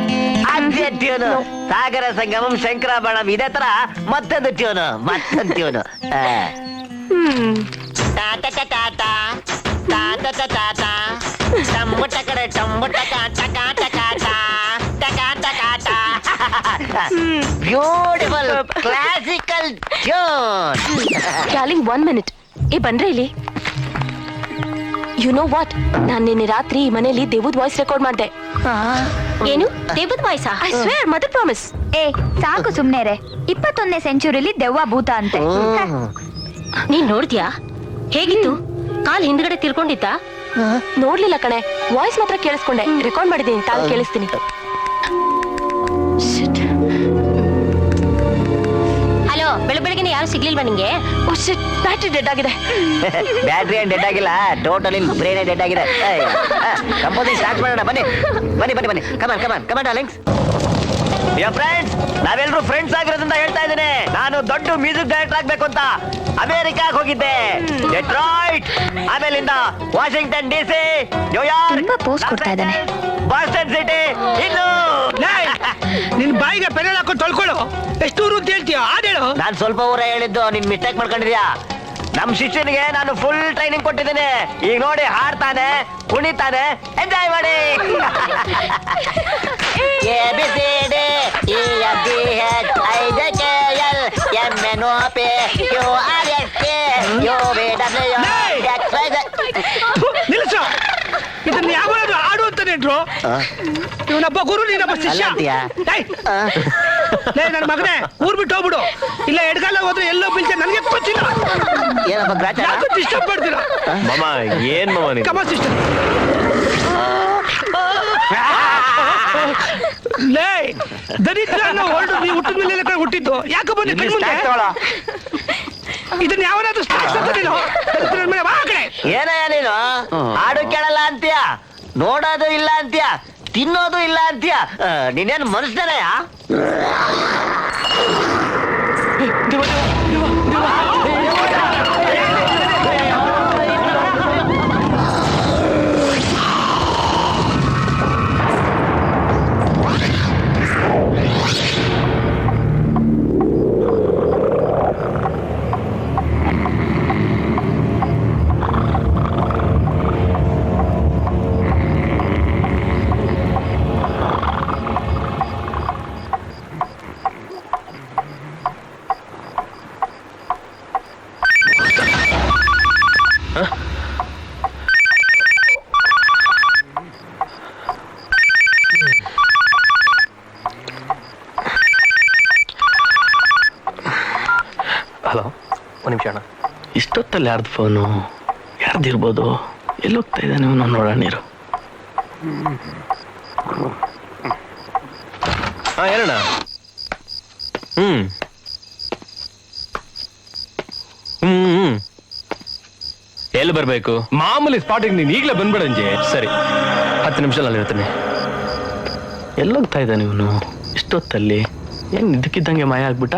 ಅದೇ ಟ್ಯೂನು. ಸಾಗರ ಸಂಗಮಂ ಶಂಕರಾಭರಣಂ ಇದೇ ತರ ಮತ್ತೊಂದು tune. Beautiful classical tune. Darling 1 minute. ಬಂದ್ರೆ ಇಲ್ಲಿ. ಯು ನೋ ವಾಟ್, ನಾನು ನಿನ್ನೆ ರಾತ್ರಿ ಈ ಮನೆಯಲ್ಲಿ ದೇವದ್ ವಾಯ್ಸ್ ರೆಕಾರ್ಡ್ ಮಾಡಿದೆ. ಏನು ದೇವದ್ voice? I swear, mother promise. ಸಾಕು ಸುಮ್ನೆ ರೇ. 21ನೇ ಸೆಂಚುರಿಲಿ ದೆವ್ವ ಭೂತ ಅಂತೆ. ನೀನ್ ನೋಡ್ದ್ಯಾ ಹೇಗಿತ್ತು? ಕಾಲ್ ಹಿಂದ್ಗಡೆ ತಿರ್ಕೊಂಡಿದ್ದ? ನೋಡ್ಲಿಲ್ಲ ಕಣೆ, ವಾಯ್ಸ್ ಮಾತ್ರ ಕೇಳಿಸ್ಕೊಂಡೆ. ರೆಕಾರ್ಡ್ ಮಾಡಿದ್ದೀನಿ, ತಾವು ಕೇಳಿಸ್ತೀನಿ. ಹಲೋ, ಬೆಳಗ್ಗೆ ಯಾರು ಸಿಗ್ಲಿಲ್ವಾ ನಿಂಗೆ? ಬ್ಯಾಟ್ರಿ ಡೆಡ್ ಆಗಿದೆ. ಬ್ಯಾಟ್ರಿ ಏನ್ ಡೆಡ್ ಆಗಿಲ್ಲ, ಟೋಟಲಿ ಬ್ರೇನ್ ಡೆಡ್ ಆಗಿದೆ. ಕಂಪೋಸಿಂಗ್ ಸ್ಟಾರ್ಟ್ ಮಾಡೋಣ. ಬನ್ನಿ ಕಮಾನ್ ಡಾರ್ಲಿಂಗ್ಸ್. ಫ್ರೆಂಡ್ಸ್, ನಾವೆಲ್ಲರೂ ಫ್ರೆಂಡ್ಸ್ ಆಗಿರೋದ್ರಿಂದ ಹೇಳ್ತಾ ಇದ್ದೇನೆ, ನಾನು ದೊಡ್ಡ ಮ್ಯೂಸಿಕ್ ಡೈರೆಕ್ಟರ್ ಆಗ್ಬೇಕು ಅಂತ ಅಮೆರಿಕಾಗ್ ಹೋಗಿದ್ದೆ, ಡೆಟ್ರಾಯ್ಟ್, ಆಮೇಲಿಂದ ವಾಷಿಂಗ್ಟನ್ DC, ನ್ಯೂಯಾರ್ಕ್, ತುಂಬಾ pose ಕೊಡ್ತಾ ಇದ್ದಾನೆ. ಬಾಸ್ಟನ್ ಸಿಟಿ, ಇನ್ನು ನಿನ್ ಬಾಯಿಗೆ ಪೆನ್ನೆಲ್ ಹಾಕೊಂಡು ತೊಳ್ಕೊಳ್ಳು. ಎಷ್ಟು ಊರು ಅಂತ ಹೇಳ್ತೀಯ ಹಾಡೇಳು. ನಾನ್ ಸ್ವಲ್ಪ ಊರ ಹೇಳಿದ್ದು ನೀನ್ ಮಿಸ್ಟೇಕ್ ಮಾಡ್ಕೊಂಡಿದ್ಯಾ. ನಮ್ ಶಿಷ್ಯನಿಗೆ ನಾನು ಫುಲ್ ಟ್ರೈನಿಂಗ್ ಕೊಟ್ಟಿದ್ದೀನಿ. ಈಗ ನೋಡಿ ಹಾಡ್ತಾನೆ, ಕುಣಿತಾನೆ, ಎಂಜಾಯ್ ಮಾಡಿ. ನಿಲ್ಸು, ಇದನ್ನ ಯಾವಾಗ ಹಾಡು ಅಂತ ನೆಂಟ್ರು. ಇವನೊಬ್ಬ ಗುರು, ನೀನೊಬ್ಬ ಶಿಷ್ಯ. ಅಲ್ಲಂತೀಯ? ಏಯ್, ಲೇ ನನ್ನ ಮಗನೇ, ಊರ್ ಬಿಟ್ಟು ಹೋಗ್ಬಿಡು. ಇಲ್ಲ ಎಡ್ಗಾಲ ಹೋದ್ರೆ ಎಲ್ಲೋ ಬೀಳ್ತೆ, ನನಗೆ ಗೊತ್ತಿಲ್ಲ. ಏನಪ್ಪ ಗ್ರಾಚಾರ? ಯಾಕೆ ಡಿಸ್ಟರ್ಬ್ ಮಾಡ್ತೀರಾ? ಮಾಮ ಏನ್ ಮಾಮ ನೀನು? ಕಮ ಸಿಸ್ಟರ್. ಲೇ ದರಿದ್ರ ಹೊರಡು, ನೀವು ಹುಟ್ಟಿದ ಮೇಲೆ ಹುಟ್ಟಿದ್ದು ಯಾಕೆ ಬಂದು ಇದನ್ನ ಯಾವನಾದ್ರೂ ಸ್ಟಾರ್ಟ್ ನೀನು ದರಿದ್ರ ಮೇಲೆ ಬಾ ಆ ಕಡೆ. ಏನಯ್ಯ ನೀನು ಹಾಡು ಕೇಳಲ್ಲ ಅಂತೀಯ, ನೋಡೋದು ಇಲ್ಲ ಅಂತೀಯ, ತಿನ್ನೋದು ಇಲ್ಲ ಅಂತೀಯ. ನೀನೇನು ಮನುಷ್ಯನಯ್ಯ? ಹಲೋ, ಒಂದು ನಿಮಿಷ ಅಣ್ಣ. ಇಷ್ಟೊತ್ತಲ್ಲಿ ಯಾರ್ದು ಫೋನು? ಯಾರ್ದಿರ್ಬೋದು? ಎಲ್ಲಿ ಹೋಗ್ತಾ ಇದ್ದಾನೆ ಇವನು? ನೋಡೋಣ ನೀರು. ಹಾ ಹೇಳಣ್ಣ. ಹ್ಮ್ ಎಲ್ಲಿ ಬರ್ಬೇಕು? ಮಾಮೂಲಿ ಸ್ಪಾಟಿಗೆ ನೀನ್ ಈಗಲೇ ಬಂದ್ಬಿಡಂಜಿ. ಸರಿ, 10 ನಿಮಿಷದಲ್ಲಿ ಇರ್ತೀನಿ. ಎಲ್ಲೋಗ್ತಾ ಇದ್ದಾನೆ ಇವನು ಇಷ್ಟೊತ್ತಲ್ಲಿ? ಏನ್ ಇದಕ್ಕಿದ್ದಂಗೆ ಮಾಯ ಆಗ್ಬಿಟ್ಟ?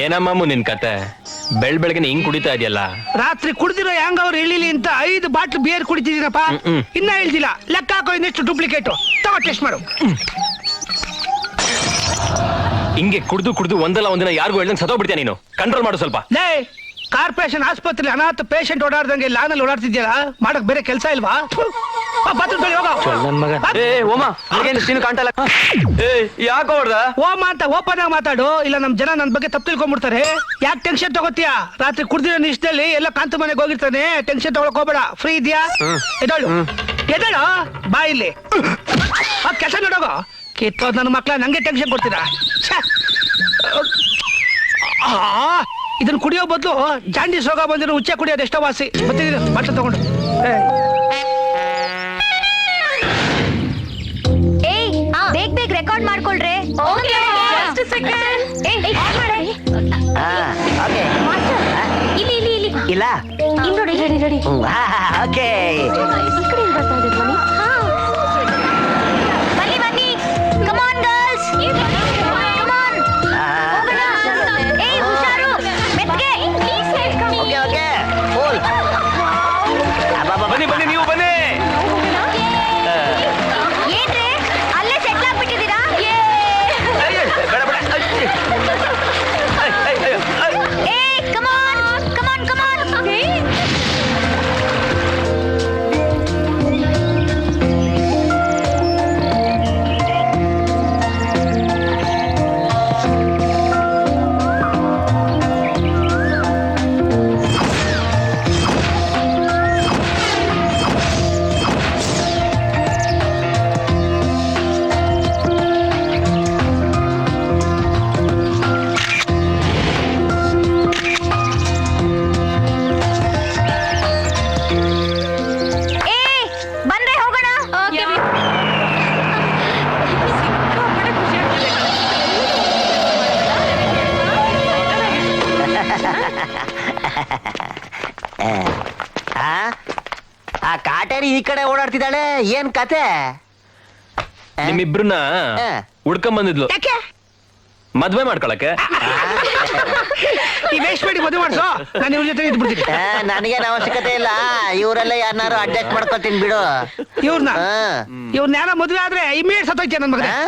ಏನಮ್ಮ ನಿನ್ ಕತೆ? ಬೆಳಗ್ಗೆ ಹಿಂಗ್ ಕುಡಿತಾ ಇದೆಯಲ್ಲ? ರಾತ್ರಿ ಕುಡ್ದಿರೋ ಹೆಂಗ ಅವ್ರು ಹೇಳಿಲಿ ಅಂತ 5 ಬಾಟ್ಲ್ ಬಿಯರ್ ಕುಡಿತಿದ್ದೀರಪ್ಪ. ಇನ್ನ ಹೇಳ್ತಿಲ್ಲ, ಲೆಕ್ಕ ಹಾಕೋ ಇನ್ನೆಷ್ಟು ಡೂಪ್ಲಿಕೇಟ್. ತಗೋ ಟೆಸ್ಟ್ ಮಾಡು. ಹಿಂಗೆ ಕುಡ್ದು ಒಂದಲ್ಲ ಒಂದಿನ ಯಾರಿಗೂ ಹೇಳ್ದಂಗೆ ಸತ್ತೋಗ್ಬಿಡ್ತೀಯ ನೀನು. ಕಂಟ್ರೋಲ್ ಮಾಡು ಸ್ವಲ್ಪ. ಲೇ, ಕಾರ್ಪೊರೇಷನ್ ಆಸ್ಪತ್ರೆ ಅನಾಥ ಪೇಷಂಟ್ ಓಡಾಡ್ದಂಗೆ ಲಾನಲ್ಲಿ ಓಡಾಡ್ತಿದ್ಯಲ್ಲ, ಮಾಡಕ್ ಬೇರೆ ಕೆಲಸ ಇಲ್ವಾ? ನನ್ ಮಗ. ಏ ಓಮ, ನೀನು ಕಾಣ್ತಲ್ಲ. ಏ ಯಾಕೆ ಹೊಡ್ದ? ಓಮ ಅಂತ ಓಪನ್ ಆಗಿ ಮಾತಾಡು, ಇಲ್ಲ ನಮ್ ಜನ ನನ್ ಬಗ್ಗೆ ತಪ್ಪು ತಿಳ್ಕೊಂಡ್ಬಿಡ್ತಾರೆ. ಯಾಕೆ ಟೆನ್ಷನ್ ತಗೋತೀಯ? ರಾತ್ರಿ ಕುಡ್ದಿರೋ ನಿಷ್ಠದಲ್ಲಿ ಎಲ್ಲ ಕಾಂತ ಮನೆಗೆ ಹೋಗಿರ್ತಾನೆ. ಟೆನ್ಷನ್ ತಗೊಳಕ್ ಹೋಗ್ಬೇಡ. ಫ್ರೀ ಇದೆಯಾ? ಎದಳು ಬಾ ಇಲ್ಲಿ. ಆ ಕೆಲಸ ನೋಡೋಗ ಕಿತ್ತೋದ್ ನನ್ನ ಮಕ್ಳ ನಂಗೆ ಟೆನ್ಷನ್ ಕೊಡ್ತೀರಾ? ಇದನ್ನ ಕುಡಿಯೋ ಬದಲು ಜಾಂಡೀಸ್ ರೋಗ ಬಂದಿರೋ ಉಚ್ಚ ಕುಡಿಯೋದು ಎಷ್ಟೋ ವಾಸಿ. ಬರ್ತಿದ್ದೀರ ಬಾಟ್ಲ ತಗೊಂಡು. ಬೇಗ ರೆಕಾರ್ಡ್ ಮಾಡ್ಕೊಳ್ರೆ. ಇಲ್ಲ ರೆಡಿ. ಓಕೆ. ಬನ್ನಿ ಬನ್ನಿ, come on girls, come on. ಏಯ್ ಹುಷಾರು, ಮೆತ್ಗೆ. Okay okay cool. ಬನ್ನಿ ನೀವು ಬನ್ನಿ. ಏನ್ರಿ ಅಲ್ಲೇ ಸೆಟ್ಲ್ ಆಗ್ಬಿಟ್ಟಿದ್ದೀರಾ? ಏಯ್ come on, come on, come on. ಈ ಕಡೆ ಓಡಾಡ್ತಿದ್ದಾಳೆ ಏನ್ ಕತೆ ನಿಮ್ಮಿಬ್ರನ್ನ ಹುಡ್ಕೊಂಡ್ ಬಂದಿದ್ಲು ಯಾಕೆ ಮದ್ವೆ ಮಾಡ್ಕೊಳಕ್ಕೆ. ಈ ವೇಸ್ಟ್ ಮಾಡಿ ಮದುವೆ ಮಾಡ್ಸೋ, ನಾನು ಇವ್ರ ಜೊತೆ ಇದ್ಬಿಡ್ತೀನಿ. ನನಗೇನು ಅವಶ್ಯಕತೆ ಇಲ್ಲ, ಇವರೆಲ್ಲ ಯಾರನ್ನಾರು ಅಡ್ಜಸ್ಟ್ ಮಾಡ್ಕೊತೀನಿ ಬಿಡು. ಇವ್ರನ್ನ ಹಾ. ಇವ್ರನ್ನ ಯಾರ ಮದುವೆ ಆದ್ರೆ ಇಮಿಡಿಯೇಟ್ ಸತ್ತೋಯ್ತೆ ನನ್ ಮಗ. ಹಾ?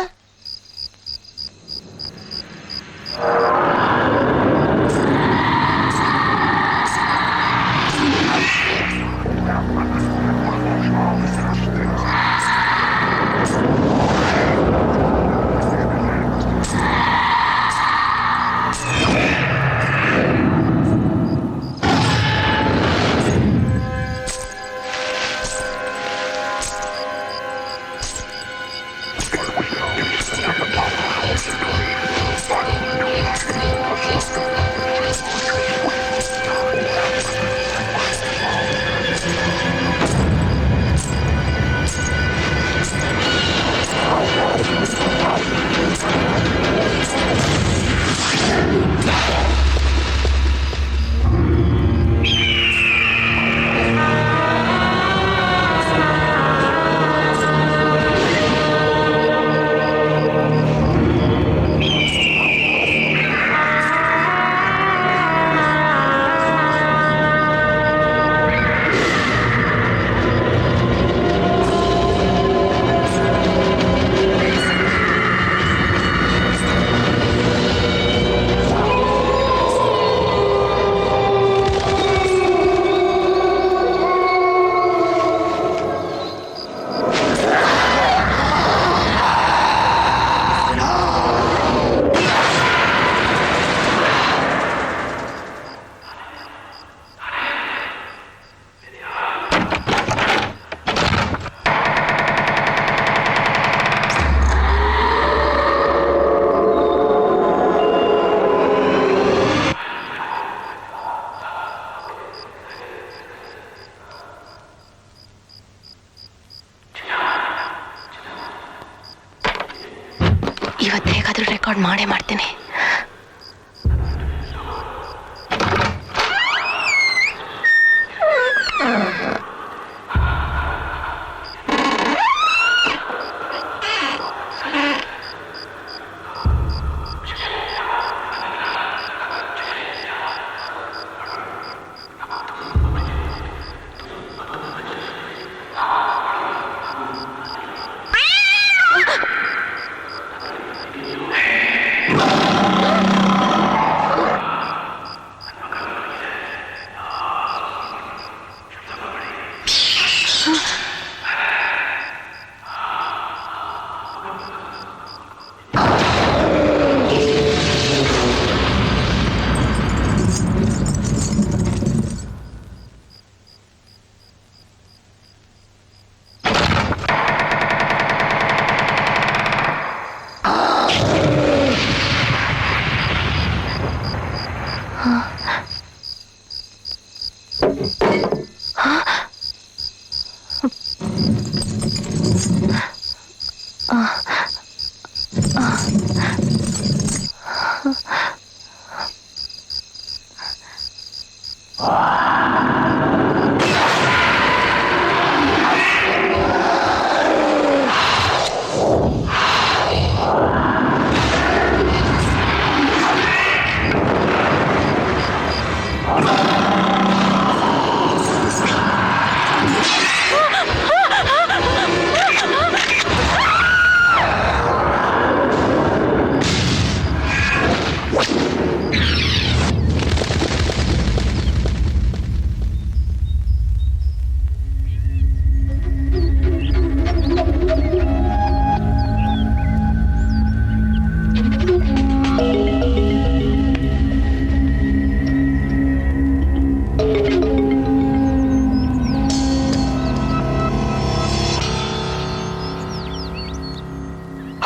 ಇವತ್ತು ಹೇಗಾದ್ರೂ ರೆಕಾರ್ಡ್ ಮಾಡೇ ಮಾಡ್ತೀನಿ.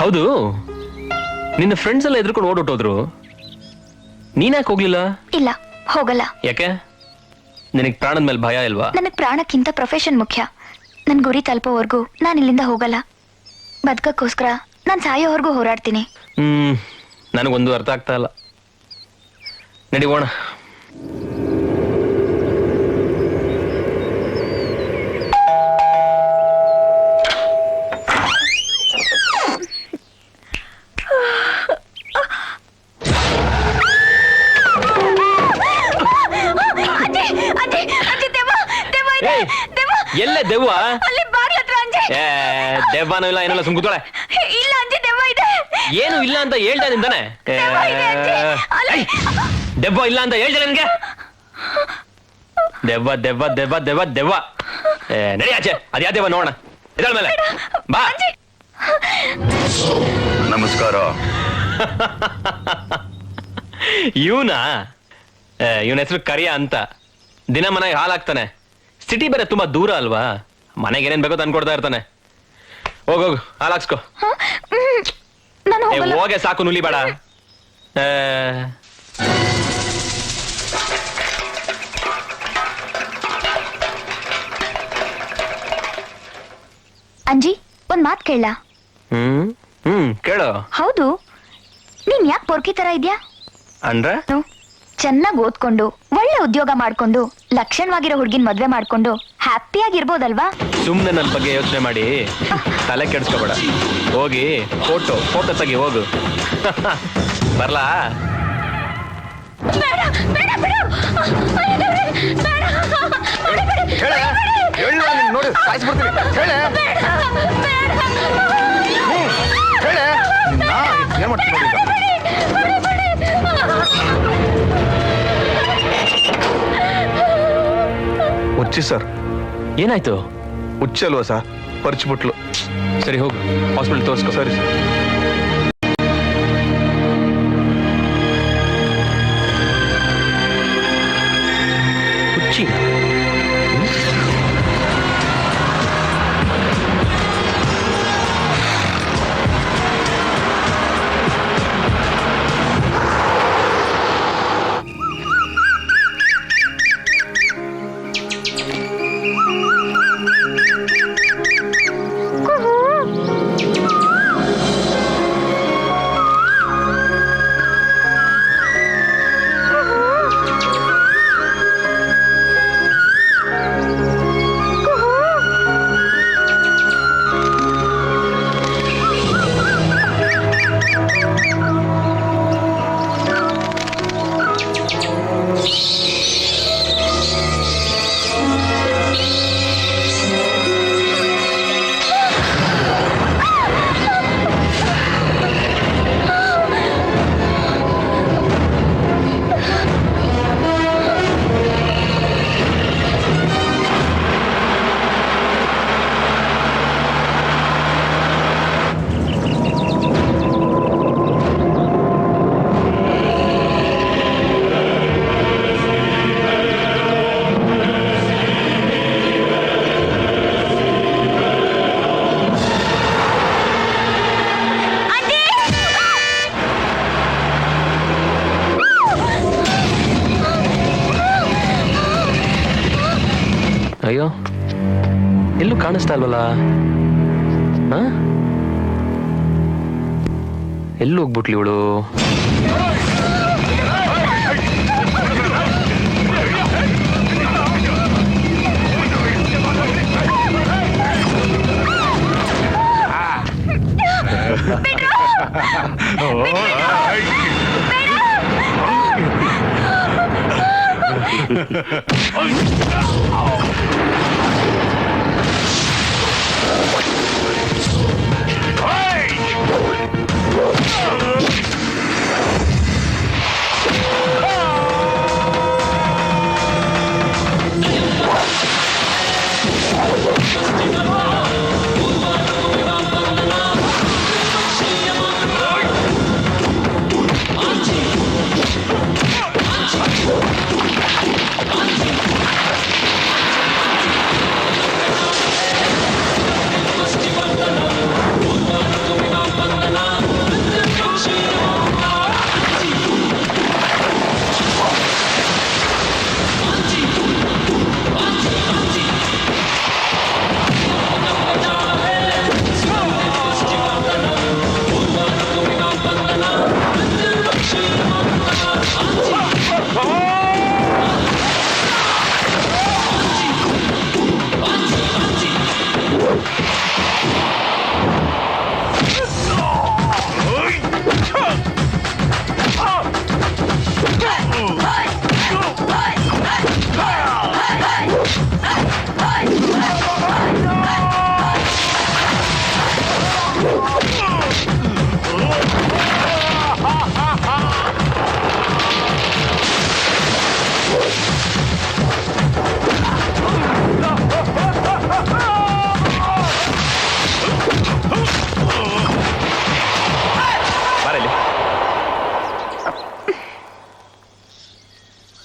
ಹೌದು, ನಿನ್ನ ಫ್ರೆಂಡ್ಸ್ ಎಲ್ಲ ಎದ್ರುಕೊಂಡು ಓಡೋಟೋದ್ರು, ನೀನ್ಯಾಕೆ ಹೋಗ್ಲಿಲ್ಲ? ಇಲ್ಲ, ಹೋಗಲ್ಲ. ಯಾಕೆ? ನಿನಗೆ ಪ್ರಾಣದ ಮೇಲೆ ಭಯ ಇಲ್ವಾ? ನನಗ್ ಪ್ರಾಣಕ್ಕಿಂತ ಪ್ರೊಫೆಷನ್ ಮುಖ್ಯ. ನನ್ ಗುರಿ ತಲುಪೋವರೆಗೂ ನಾನು ಇಲ್ಲಿಂದ ಹೋಗಲ್ಲ. ಬದುಕಕ್ಕೋಸ್ಕರ ನಾನ್ ಸಾಯೋವರೆಗೂ ಹೋರಾಡ್ತೀನಿ. ನನಗೊಂದು ಅರ್ಥ ಆಗ್ತಾ ಇಲ್ಲ. ನಡಿಗೋಣ. ಎಲ್ಲೇ ದೆವ್ವ ಅಲ್ಲಿ ಬಾಗ್ಲ ಹತ್ರ ಅಂಜಿ. ಏ ದೆವ್ವನೂ ಇಲ್ಲ ಏನಿಲ್ಲ ಸುಮ್ ಕೂತ್ಕೊಳ್ಳೆ. ಇಲ್ಲ ಅಂಜಿ, ದೆವ್ವ ಇದೆ. ಏನು ಇಲ್ಲ ಅಂತ ಹೇಳ್ದೆ ನಿಂದಾನೆ. ದೆವ್ವ ಇದೆ ಅಂಜಿ. ಅಲ್ಲಿ. ದೆವ್ವ ಇಲ್ಲ ಅಂತ ಹೇಳ್ದೆ ನಿನ್ಗೆ. ದೆವ್ವ ದೆವ್ವ ದೆವ್ವ ದೆವ್ವ ದೆವ್ವ. ನಡಿ ಆಚೆ, ಅದ್ಯಾ ದೆವ್ವ ನೋಡೋಣ. ಇದಳ ಮೇಲೆ ಬಾ. ನಮಸ್ಕಾರ. ಇವನ ಇವನ ಹೆಸರು ಕರಿಯ ಅಂತ. ದಿನ ಮನೆಗೆ ಹಾಲಾಗ್ತಾನೆ. ಸಿಟಿ ಬೇರೆ ತುಂಬಾ ದೂರ ಅಲ್ವಾ, ಮನೆಗೆ ಏನೇನ್ ಬೇಕೋ ತಂದ್ಕೊಡ್ತಾ ಇರ್ತಾನೆ. ಹೋಗೋಗು ಹಾಲಾಕ್ಸ್ಕೊ. ನಾನು ಹೋಗಲ್ಲ. ಹೋಗೆ ಸಾಕು, ನುಲಿ ಬೇಡ. ಅಂಜಿ, ಒಂದ್ ಮಾತ್ ಕೇಳ. ಕೇಳು. ಹೌದು, ನೀನ್ ಯಾಕೆ ಪೊರ್ಕಿ ತರ ಇದ್ಯಾ? ಅಂದ್ರೆ ಚೆನ್ನಾಗಿ ಓದ್ಕೊಂಡು ಒಳ್ಳೆ ಉದ್ಯೋಗ ಮಾಡ್ಕೊಂಡು ಲಕ್ಷಣವಾಗಿರೋ ಹುಡ್ಗಿನ್ ಮದ್ವೆ ಮಾಡ್ಕೊಂಡು ಹ್ಯಾಪಿಯಾಗಿರ್ಬೋದಲ್ವಾ? ಸುಮ್ನೆ ನನ್ ಬಗ್ಗೆ ಯೋಚನೆ ಮಾಡಿ ತಲೆ ಕೆಡ್ಸ್ಕೊಬೇಡ. ಹೋಗಿ ಫೋಟೋ ತೆಗಿ ಹೋಗು. ಬರ್ಲಾ? ಬೇಡ, ಬೇಡ, ಬಿಡು. ಅಯ್ಯೋ ದೇವ್ರೇ, ಬೇಡ. ನೋಡಿ ಸಾಯಿಸ್ಬಿಡ್ತೀನಿ. ಹೇಳೆ ಬೇಡ, ಬೇಡ. ಹೇಳೆ ಏನ್ ಮಾಡ್ತೀನಿ ನೋಡಿ ಈಗ. ಹುಚ್ಚಿ ಸರ್. ಏನಾಯ್ತು? ಹುಚ್ಚಲ್ವಾ ಸರ್, ಪರಿಚ್ಬಿಟ್ಲು. ಸರಿ ಹೋಗು, ಹಾಸ್ಪಿಟಲ್ ತೋರಿಸ್ಕೊ. ಸರಿ ಸರ್. ಹುಚ್ಚಿ? ಅಯ್ಯೋ, ಎಲ್ಲೂ ಕಾಣಿಸ್ತಾ ಇಲ್ವಲ್ಲ. ಎಲ್ಲೂ ಹೋಗ್ಬಿಟ್ಲಿ ಇವಳು.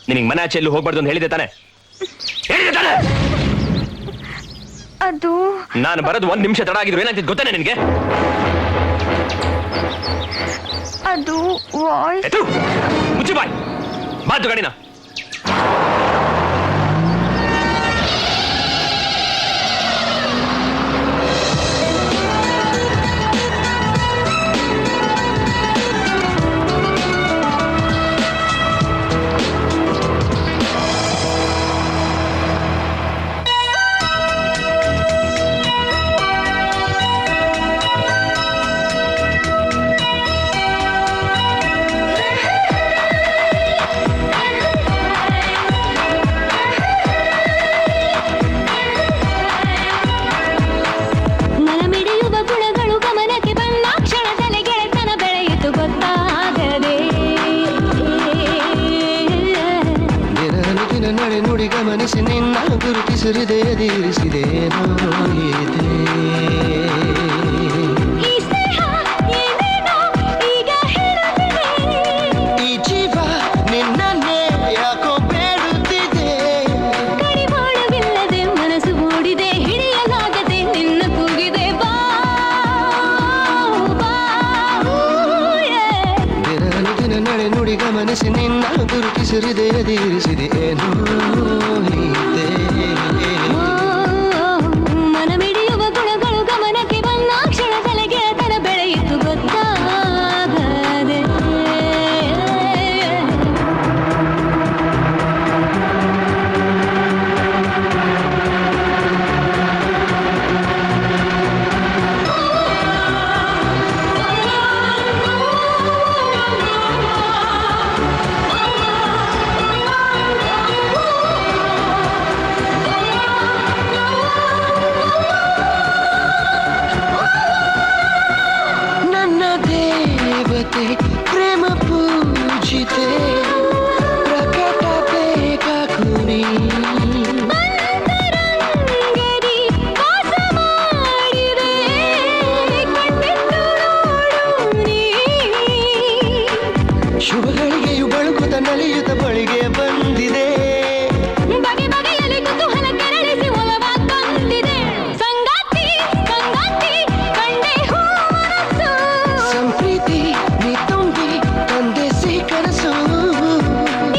ನಿನಗೆ ಮನೆ ಆಚೆ ಎಲ್ಲೂ ಹೋಗ್ಬಾರ್ದು ಅಂತ ಹೇಳಿದೆ ತಾನೆ? ಹೇಳಿದೆ ತಾನೆ? ಅದು ನಾನು ಬರೋದು 1 ನಿಮಿಷ ತಡ ಆಗಿದ್ರು ಏನಾಗ್ತಿತ್ತು ಗೊತ್ತಾನೆ ನಿನಗೆ? ಅದು ವಾಯ್ಸ್. ಎತ್ತು ಮುಚ್ಚಿ ಬಾಯ್, ಬಾತು ಗಾಡಿನ. ಮನಮಿಡಿಯುವ ಗುಣಗಳು ಗಮನಕ್ಕೆ ಬಂದ ಕ್ಷಣದಲ್ಲಿ ಗೆಳೆತನ ಬೆಳೆಯಿತು ಗೊತ್ತಾಗದೆ. ದಿನ ನಡೆ ನುಡಿ ಗಮನಿಸಿ ನಿನ್ನ ಗುರುತಿಸಿರಿದೆ ಎದಿರಿಸಿದೆ ನೋಯಿದೆ. ಈ ಸ್ನೇಹ ಏನೇನೋ ಈಗ ಹೇಳುತ್ತಿದೆ. ಈ ಜೀವ ನಿನ್ನನ್ನೇ ಯಾಕೋ ಬೇಡುತ್ತಿದೆ. ಕಡಿವಾಣವಿಲ್ಲದೆ ಮನಸ್ಸು ಮೂಡಿದೆ, ಹಿಡಿಯಲಾಗದೆ ನಿನ್ನ ಕೂಗಿದೆ ಬಾ ಬಾ. ದಿನ ನಡೆ ನುಡಿ ಗಮನಿಸಿ ನಿನ್ನ ಗುರುತಿಸಿರಿದೆ ಎದಿರಿಸಿದೆ ನೋಯಿದೆ. ಮನಮಿಡಿಯುವ ಗುಣಗಳು ಗಮನಕ್ಕೆ ಬಂದ ಕ್ಷಣದಲ್ಲಿ ಗೆಳೆತನ ಬೆಳೆಯಿತು ಗೊತ್ತಾಗದೆ. ನನ್ನ ದೇವತೆ ಪ್ರೇಮ ಪೂಜಿತೆ ಪ್ರಕಟ ಬೇಕಾಗುನಿ. ಅಂತರಂಗದಿ ವಾಸ ಮಾಡಿದೆ, ಕಣ್ಣಿಟ್ಟು ನೋಡು ನೀ. ಶುಭಗಳಿಗೆಯು ಬಳುಕುತ ನಲಿಯುತ್ತ ಬಳಿಗೆ ಬಂದಿದೆ. ಬಗೆ ಬಗೆಯಲ್ಲಿ ಕುತೂಹಲ ಕೆರಳಿಸಿ ಒಲವ ತಂದಿದೆ. ಸಂಗಾತಿ ಸಂಗಾತಿ ಕಂಡೆ ಹೂವನಸು. ಸಂಪ್ರೀತಿ ನೀ ತುಂಬಿ ತಂದೆಸಿ ಕನಸು.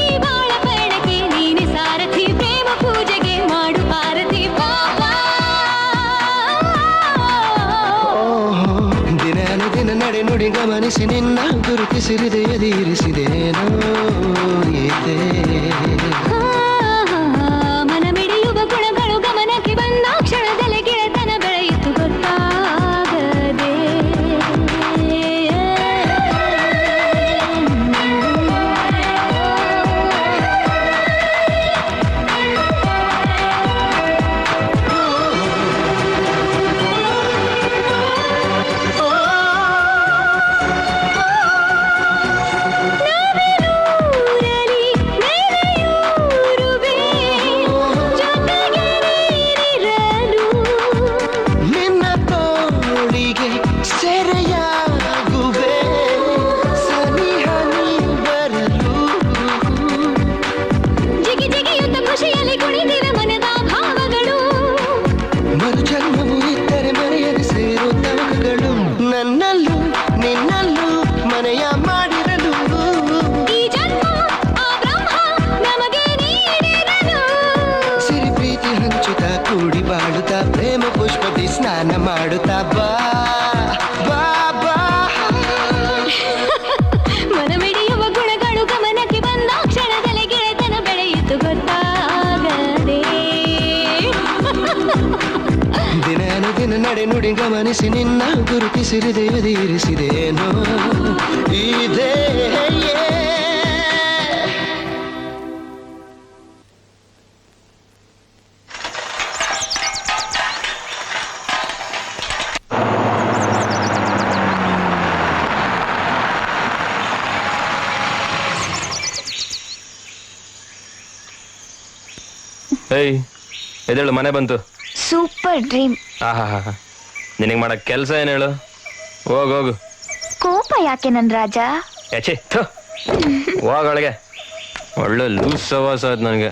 ಈ ಬಾಳ ಪಯಣಕ್ಕೆ ನೀನೆ ಸಾರಥಿ, ಪ್ರೇಮ ಪೂಜೆಗೆ ಮಾಡು ಆರತಿ ಬಾಬಾ. ದಿನ ನಡೆ ನುಡಿ ಗಮನಿಸಿ ನಿನ್ನ ಗುರುತಿಸಿರಿದೆ ಎದಿರಿಸಿದೆ ನೋಯಿದೆ. ಮನಮಿಡಿಯುವ ಗುಣಗಳು ಗಮನಕ್ಕೆ ಬಂದ ಕ್ಷಣದಲ್ಲಿ ಗೆಳೆತನ ಬೆಳೆಯಿತು ಗೊತ್ತಾಗದೆ. ನವಿಲೂರಲಿ ನೆರೆಯೂರುವೆ, ಜೊತೆಗೆ ನೀನಿರಲು. ನಿನ್ನ ತೋಳಿಗೆ ಸೆರೆಯಾಗುವೆ ಸನಿಹ ನೀ ಬರಲು. ಜಿಗಿ ಜಿಗಿಯುತ್ತ ಖುಷಿಯಲ್ಲಿ ಕುಣಿದಿವೆ ಮನದ ಭಾವಗಳು. ಮರುಜನ್ಮವು ಇದ್ದರೆ ಮರೆಯದೆ ಸೇರೋ ತವಕಗಳು. ನನ್ನಲ್ಲೂ ನಿನ್ನಲ್ಲೂ ಮನೆಯ ಮಾಡಿರಲು. ಈ ಜನ್ಮ ಆ ಬ್ರಹ್ಮ ನಮಗೆ ನೀಡಿರಲು. ಸಿರಿ ಪ್ರೀತಿ ಹಂಚುತ್ತಾ ಕೂಡಿ ಬಾಳುತ್ತಾ ಪ್ರೇಮ ಪುಷ್ಪದಿ ಸ್ನಾನ ಮಾಡುತ್ತಾ ಬಾ ಬಾ ಬಾ. ಮನಮಿಡಿಯುವ ಗುಣಗಳು ಗಮನಕ್ಕೆ ಬಂದ ಕ್ಷಣದಲ್ಲಿ ಗೆಳೆತನ ಬೆಳೆಯಿತು ಗೊತ್ತಾಗದೆ. ದಿನ ನಡೆ ನುಡಿ ಗಮನಿಸಿ ನಿನ್ನ ಗುರುತಿಸಿರಿದೆ ಎದಿರಿಸಿದೆ ಇದೆ. ಏಯ್ ಎದೇಳು, ಮನೆ ಬಂತು. Super dream. ಆಹಾ, ನಿನಗೆ ಮಾಡಕ್ ಕೆಲಸ ಏನ್ ಹೇಳು? ಹೋಗು. ಕೋಪ ಯಾಕೆ ನನ್ ರಾಜ? ಯಾಚೆ ಹೋಗೊಳಗೆ. ಒಳ್ಳೆ ಲೂಸ್ ಸವಾಸ ಅದು ನನಗೆ.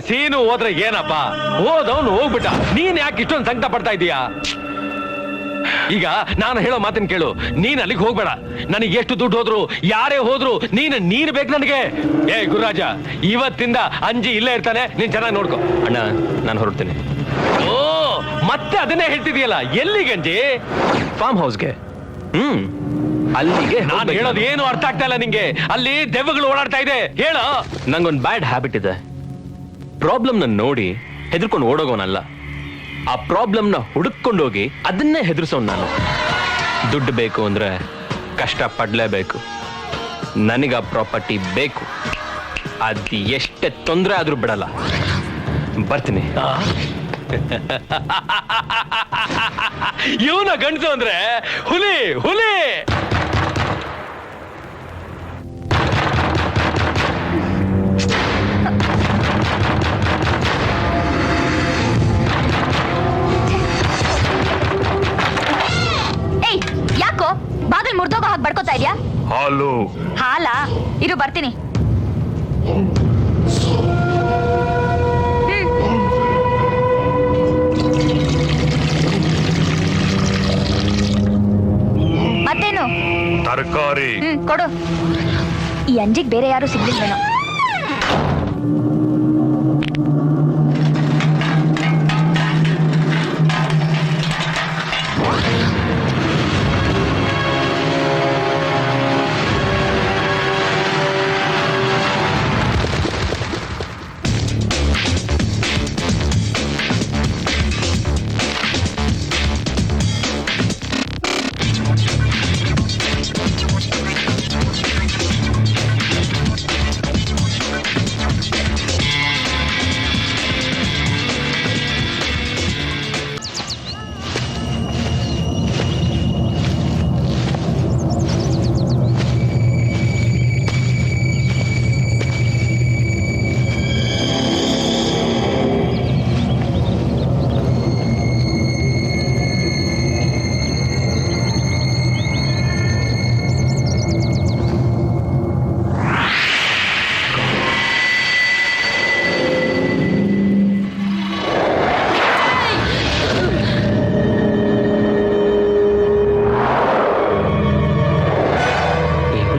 ಸೀನು ಹೋದ್ರೆ ಏನಪ್ಪ, ಹೋದವನು ಹೋಗ್ಬಿಟ್ಟ, ನೀನ್ ಯಾಕೆ ಇಷ್ಟೊಂದು ಸಂಕಟ ಪಡ್ತಾ ಇದೀಯಾ? ಈಗ ನಾನು ಹೇಳೋ ಮಾತನ್ನ ಕೇಳು, ನೀನ್ ಅಲ್ಲಿಗೆ ಹೋಗ್ಬೇಡ. ನನಗೆ ಎಷ್ಟು ದುಡ್ಡು ಹೋದ್ರು ಯಾರೇ ಹೋದ್ರು ನೀನ್ ಬೇಕು ನನಗೆ. ಏ ಗುರುರಾಜ, ಇವತ್ತಿಂದ ಅಂಜಿ ಇಲ್ಲೇ ಇರ್ತಾನೆ, ನೀನ್ ಚೆನ್ನಾಗಿ ನೋಡ್ಕೊ. ಅಣ್ಣ ನಾನು ಹೊರಡ್ತೀನಿ. ಓ ಮತ್ತೆ ಅದನ್ನೇ ಹೇಳ್ತಿದೀಯಲ್ಲ, ಎಲ್ಲಿಗೆ ಅಂಜಿ? ಫಾರ್ಮ್ ಹೌಸ್ಗೆ. ಅಲ್ಲಿಗೆ ನಾನು ಹೇಳೋದು ಏನು ಅರ್ಥ ಆಗ್ತಾ ಇಲ್ಲ ನಿಂಗೆ. ಅಲ್ಲಿ ದೆವ್ವಗಳು ಓಡಾಡ್ತಾ ಇದೆ, ಹೇಳ. ನಂಗೊಂದು ಬ್ಯಾಡ್ ಹ್ಯಾಬಿಟ್ ಇದೆ. ಪ್ರಾಬ್ಲಮ್ ನ ನೋಡಿ ಹೆದರ್ಕೊಂಡು ಓಡೋಗೋನಲ್ಲ, ಆ ಪ್ರಾಬ್ಲಮ್ ನ ಹುಡುಕೊಂಡೋಗಿ ಅದನ್ನೇ ಹೆದರ್ಸೋನ್ ನಾನು. ದುಡ್ಡು ಬೇಕು ಅಂದ್ರೆ ಕಷ್ಟ ಪಡ್ಲೇಬೇಕು. ನನಗ ಪ್ರಾಪರ್ಟಿ ಬೇಕು, ಅದ್ ಎಷ್ಟೇ ತೊಂದರೆ ಆದ್ರೂ ಬಿಡಲ್ಲ. ಬರ್ತೀನಿ. ಇವನ ಗಂಡಸು ಅಂದ್ರೆ ಹುಲಿ ಹುಲಿ. ಏಯ್, ಯಾಕೋ ಬಾಗಿಲು ಮುರಿದೋಗೋ ಹಾಗೆ ಬಡ್ಕೋತಾ ಇದ್ಯಾ? ಹಾಲು. ಹಾಲಾ? ಇರು ಬರ್ತೀನಿ. ಮತ್ತೇನು? ತರಕಾರಿ. ಕೊಡು. ಈ ಅಂಜಿಗೆ ಬೇರೆ ಯಾರು ಸಿಗ್ಲಿಲ್ವೇನೋ.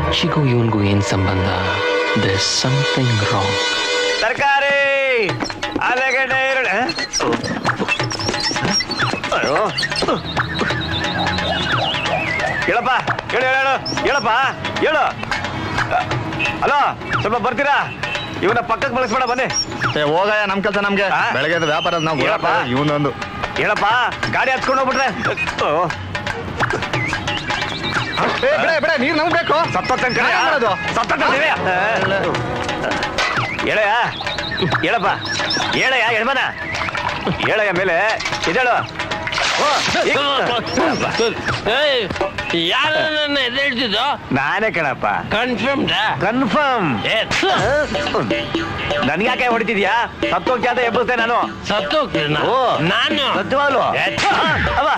ಹುಚ್ಚಿಗೂ ಇವನ್ಗೂ ಏನ್ ಸಂಬಂಧ? There's something wrong. ತರಕಾರಿ ಆಲೂಗಡ್ಡೆ ಈರುಳ್ಳಿ ಅಯ್ಯೋ ಹೇಳಪ್ಪ ಹೇಳಪ್ಪ ಹೇಳು. ಹಲೋ ಸ್ವಲ್ಪ ಬರ್ತೀರಾ? ಇವನ ಪಕ್ಕಕ್ಕೆ ಬಳಸ್ಬೇಡ ಬನ್ನಿ. ಹೋಗಯ್ಯ, ನಮ್ ಕೆಲಸ ನಮ್ಗೆ. ಆ? ಬೆಳಗ್ಗೆ ವ್ಯಾಪಾರ ನಾವು ಹೇಳಪ್ಪ. ಇವನೊಂದು ಹೇಳಪ್ಪ ಗಾಡಿ ಹಚ್ಕೊಂಡು ಹೋಗ್ಬಿಟ್ರೆ ಬಿಡ ನೀರ್ ನಮ್ಗೆ ಬೇಕು. ಹೇಳಯ್ಯ ಹೇಳಪ್ಪ ಹೇಳಯ್ಯ ಎಡ್ಮನ ಹೇಳಯ್ಯ ಮೇಲೆ ಇದೇಳು. ಯಾರು ನನ್ನ ಎದ್ದೇಳ್ತಿದ್ದು? ನಾನೇ ಕಣಪ್ಪ. Confirm confirm. ನನ್ಗ್ಯಾಕೆ ಹೊಡಿತಿದ್ಯಾ? ಸತ್ತೋಗ್ತಿ ಅಂತ ಎಬ್ಬುತ್ತೆ ನಾನು. ಸತ್ತೋಗ್ತೀನಿ ಓ ನಾನು. ಸತ್ಯವಾಗ್ಲು ಅವ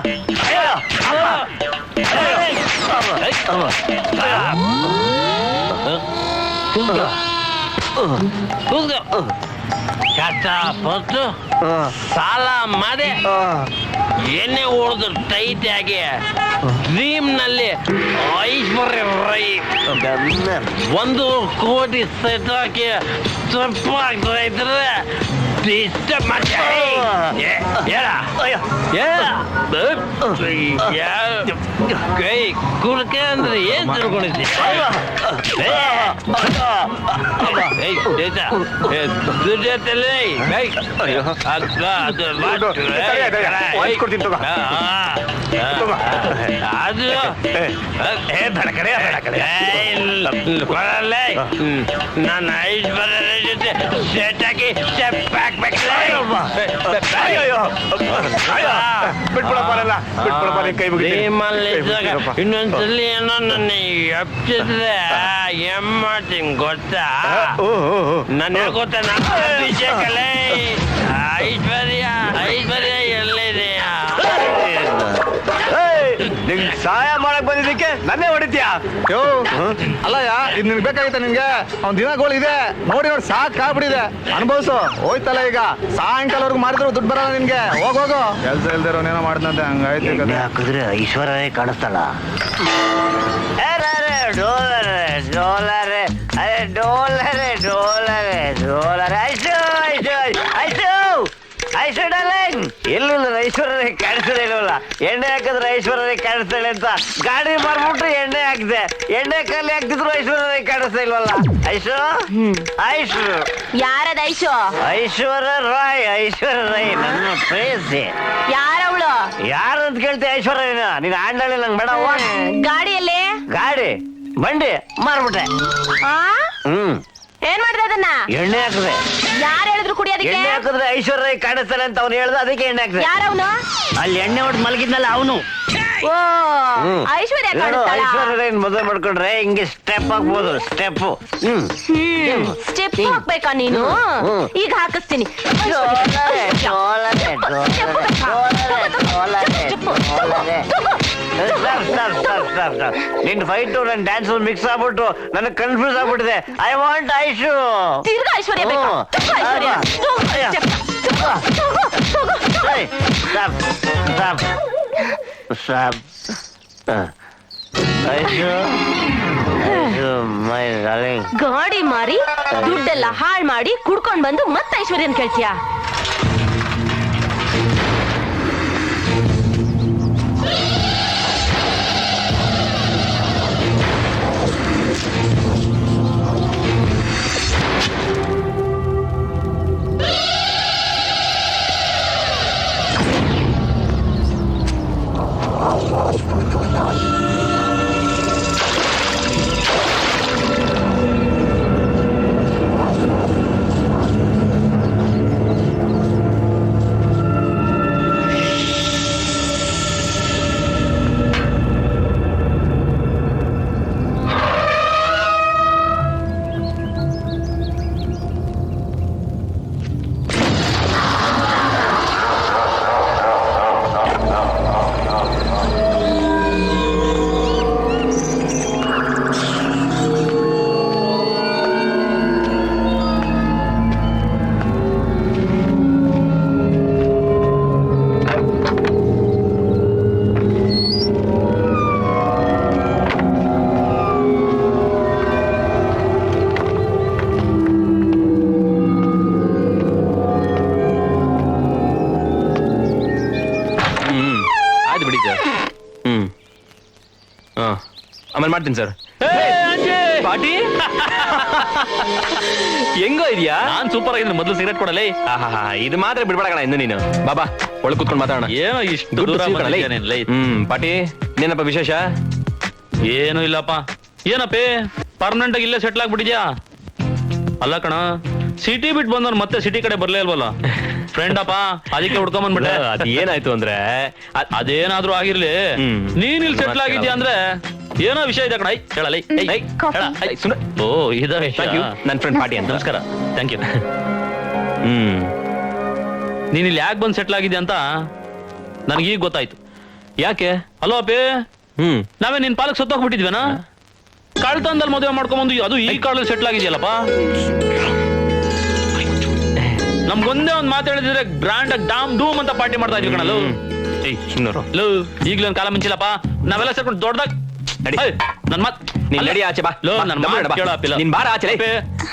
ಹೇಳು. ಕಷ್ಟಪಟ್ಟು ಸಾಲ ಮಾಡಿ ಎಣ್ಣೆ ಹೊಡೆದು ಟೈಟ್ ಆಗಿ ಡ್ರೀಮ್ ನಲ್ಲಿ ಐಶ್ವರ್ಯ ರೈ 1 ಕೋಟಿ ಸೆಟ್ ಹಾಕಿ ತಪ್ಪಾಗ್ತಾ ಇದ್ರೆ ಡಿಸ್ಟರ್ಬ್ ಮಾಡಿ ಕೈ ಕುಡ್ಕ ಅಂದ್ರೆ ಏನ್ ತಿಳ್ಕೊಂಡಿದ್ದಿ? ಅದು ನನ್ನ ಐಶ್ವರ್ಯ ಜೊತೆ ಸೆಟ್ ಹಾಕಿ ಸ್ಟೆಪ್ ಹಾಕ್ಬೇಕಲ್ಲ. ಇನ್ನೊಂದ್ಸಲಿ ಏನೋ ನನ್ನ ಎಪ್ಸಿದ್ರೆ ಏನ್ ಮಾಡ್ತೀನಿ ಗೊತ್ತಾ? ನನ್ನ ಗೊತ್ತಾ? ನನ್ನ ಅಭಿಷೇಕಲೇ ಐಶ್ವರ್ಯ ಎಲ್ಲಿದೆಯಾ? ನಿಂಗ್ ಸಹಾಯ ಮಾಡಕ್ ಬಂದಿದ್ದಕ್ಕೆ ನನ್ನೇ ಹೊಡಿತೀಯ? ಅಲ್ಲಯ್ಯ, ಇದು ನಿನ್ಗೆ ಬೇಕಾಗಿತ್ತ? ನಿನ್ಗೆ ಅವ್ನ ದಿನಗಳು ಇದೆ ನೋಡಿ ಸಾಕಾಗ್ಬಿಟ್ಟಿದೆ. ಅನುಭವಿಸು. ಹೋಯ್ತಲ್ಲ ಈಗ, ಸಾಯಂಕಾಲವರೆಗೂ ಮಾಡಿದ್ರು ದುಡ್ಡು ಬರಲ್ಲ ನಿನ್ಗೆ. ಹೋಗು. ಕೆಲ್ಸ ಇಲ್ದಿರೋನೇನೋ ಮಾಡ್ದಂತೆ ಹಂಗಾಯ್ತು. ಹಾಕಿದ್ರೆ ಐಶ್ವರ್ಯ ಕಾಣಿಸ್ತಲ್ಲ. ಡೋಲರೆ ಐಶ್ವರ್ಯ ಡಾರ್ಲಿಂಗ್, ಎಲ್ಲೂ ಐಶ್ವರ್ಯ ಕಾಣಿಸ್ತದೆ ಇಲ್ವಲ್ಲ? ಎಣ್ಣೆ ಹಾಕಿದ್ರೆ ಐಶ್ವರ್ಯ ಕಾಣಿಸ್ತಾಳೆ ಅಂತ ಗಾಡಿ ಮಾರ್ಬಿಟ್ರು ಎಣ್ಣೆ ಹಾಕಿದೆ. ಎಣ್ಣೆ ಕಲ್ಲಿ ಹಾಕ್ತಿದ್ರು ಐಶ್ವರ್ಯ ಕಾಣಿಸ್ತಾ ಇಲ್ವಲ್ಲ? ಐಶು ಯಾರದ ಐಶು? ಐಶ್ವರ್ಯ ರಾಯ್ ನನ್ನ ಪ್ರೇಯಸಿ. ಯಾರವಳು? ಯಾರು ಅಂತ ಕೇಳ್ತೀಯ? ಐಶ್ವರ್ಯನ ನೀನ್ ಆಂಡಳಿ ನಂಗೆ ಬೇಡ. ಗಾಡಿಯಲ್ಲಿ ಗಾಡಿ ಬಂಡಿ ಮಾರ್ಬಿಟ್ಟೆ. ಏನ್ ಮಾಡಿದೆ ಅದನ್ನ? ಎಣ್ಣೆ ಹಾಕಿದೆ. ಯಾರು ಹೇಳಿದ್ರು ಕುಡಿಯೋದಕ್ಕೆ? ಎಣ್ಣೆ ಹಾಕಿದ್ರೆ ಐಶ್ವರ್ಯ ಕಾಣಿಸ್ತಾನೆ ಅಂತ ಅವ್ನು ಹೇಳ್ದ, ಅದಕ್ಕೆ ಎಣ್ಣೆ ಹಾಕಿದೆ. ಯಾರವನು? ಅಲ್ಲಿ ಎಣ್ಣೆ ಹೊಡೆದು ಮಲಗಿದ್ನಲ್ಲ ಅವನು. ಓ ಐಶ್ವರ್ಯ ಕಾಣಿಸ್ತಾಳ? ಐಶ್ವರ್ಯ ಮದುವೆ ಮಾಡ್ಕೊಂಡ್ರೆ ಹಿಂಗೆ ಸ್ಟೆಪ್ ಹಾಕ್ಬೋದು. ಸ್ಟೆಪ್ ಸ್ಟೆಪ್ ಹಾಕ್ಬೇಕಾ ನೀನು? ಈಗ ಹಾಕಿಸ್ತೀನಿ. ನಿನ್ ಫೈಟು ನನ್ ಡ್ಯಾನ್ಸ್ ಮಿಕ್ಸ್ ಆಗ್ಬಿಟ್ಟು ನನಗೆ ಕನ್ಫ್ಯೂಸ್ ಆಗ್ಬಿಟ್ಟಿದೆ. I want Aishu. ತಿರ್ಗಾ ಐಶ್ವರ್ಯ ಬೇಕಾ? ಐಶ್ವರ್ಯ ಗಾಡಿ ಮಾರಿ ದುಡ್ಡೆಲ್ಲ ಹಾಳ್ ಮಾಡಿ ಕುಡ್ಕೊಂಡ್ ಬಂದು ಮತ್ತೆ ಐಶ್ವರ್ಯನ್ ಕೇಳ್ತೀಯಾ? ಮಾಡ್ತೀನಿ ಸರ್. ಪಾಟಿ ಹೆಂಗೋ ಇದೆಯಾ? ನಾನ್ ಸೂಪರ್ ಆಗಿದ್ದೀನಿ. ಮೊದಲು ಸಿಗರೇಟ್ ಕೊಡಲೇ. ಇದು ಮಾತ್ರ ಬಿಡ್ಬೇಡ ಕಣ ಇನ್ನು ನೀನು. ಬಾಬಾ ಒಳಗೆ ಕೂತ್ಕೊಂಡು ಮಾತಾಡೋಣ. ಏನೋ ಇಷ್ಟು ದುಡ್ಡು ದೂರ ಸಿಗ್ಕಣಲೇ. ಬಂದಿದ್ದೇನೆ. ಪಾಟಿ ಏನಪ್ಪ ವಿಶೇಷ? ಏನು ಇಲ್ಲಪ್ಪ. ಏನಪ್ಪೇ ಪರ್ಮನೆಂಟ್ ಆಗಿ ಇಲ್ಲೇ ಸೆಟ್ಲ್ ಆಗ್ಬಿಟ್ಟಿದ್ಯಾ? ಅಲ್ಲ ಕಣ, ಸಿಟಿ ಬಿಟ್ಟು ಬಂದವ್ರು ಮತ್ತೆ ಸಿಟಿ ಕಡೆ ಬರ್ಲೇ ಇಲ್ವಲ್ಲ. ಫ್ರೆಂಡ್ ಅಪ್ಪ, ಅದಕ್ಕೆ ಹುಡ್ಕೊಂಡ್ ಬಂದ್ಬಿಟ್ಟೆ. ಅದ್ ಏನಾಯ್ತು ಅಂದ್ರೆ ಅದೇನಾದ್ರೂ ಆಗಿರ್ಲಿ, ನೀನ್ ಇಲ್ಲಿ ಸೆಟ್ಲ್ ಆಗಿದ್ಯಾ ಅಂದ್ರೆ ಏನೋ ವಿಷಯ ಇದೆ ಕಣ. ಹೇಳಲ್ಲ. ಓ ಇದ ನನ್ನ ಫ್ರೆಂಡ್ ಪಾಟಿ ಅಂತ. ನಮಸ್ಕಾರ. Thank you. ನೀನ್ ಇಲ್ಲಿ ಯಾಕೆ ಬಂದು ಸೆಟ್ಲ್ ಆಗಿದ್ಯಾ ಅಂತ ನನಗೀಗ ಗೊತ್ತಾಯ್ತು. ಯಾಕೆ? ಅಲೋ ಅಪ್ಪಿ, ನಾವೇ ನಿನ್ ಪಾಲಕ್ ಸತ್ತೋಗ್ಬಿಟ್ಟಿದ್ವೇನಾ? ಕಳ್ತನದಲ್ಲಿ ಮದುವೆ ಮಾಡ್ಕೊಂಬಂದು ಅದು ಈ ಕಾಲದಲ್ಲಿ ಸೆಟ್ಲ್ ಆಗಿದೆಯಲ್ಲಪ್ಪ. ನಮ್ಗೊಂದೇ ಒಂದ್ ಮಾತು ಹೇಳಿದ್ರೆ ಗ್ರ್ಯಾಂಡ್ ಆಗಿ ಡಾಮ್ ಡೂಮ್ ಅಂತ ಪಾರ್ಟಿ ಮಾಡ್ತಾ ಇದ್ವಿ ಕಣಲು. ಲೋ ಈಗ್ಲೇ ಒಂದ್ ಕಾಲ ಮುಂಚಿಲ್ಲಪ್ಪ, ನಾವೆಲ್ಲ ಸೇರ್ಕೊಂಡು ದೊಡ್ಡದಾಗ ನನ್ ಮಾತ್ ನೀನ್ ನಡಿ ಆಚೆ ಬಾ. ಲೋ ನನ್ ಮಾತು ಕೇಳಪ್ಪಿಲ್ಲ. ನೀನ್ ಬಾರ ಆಚೆ.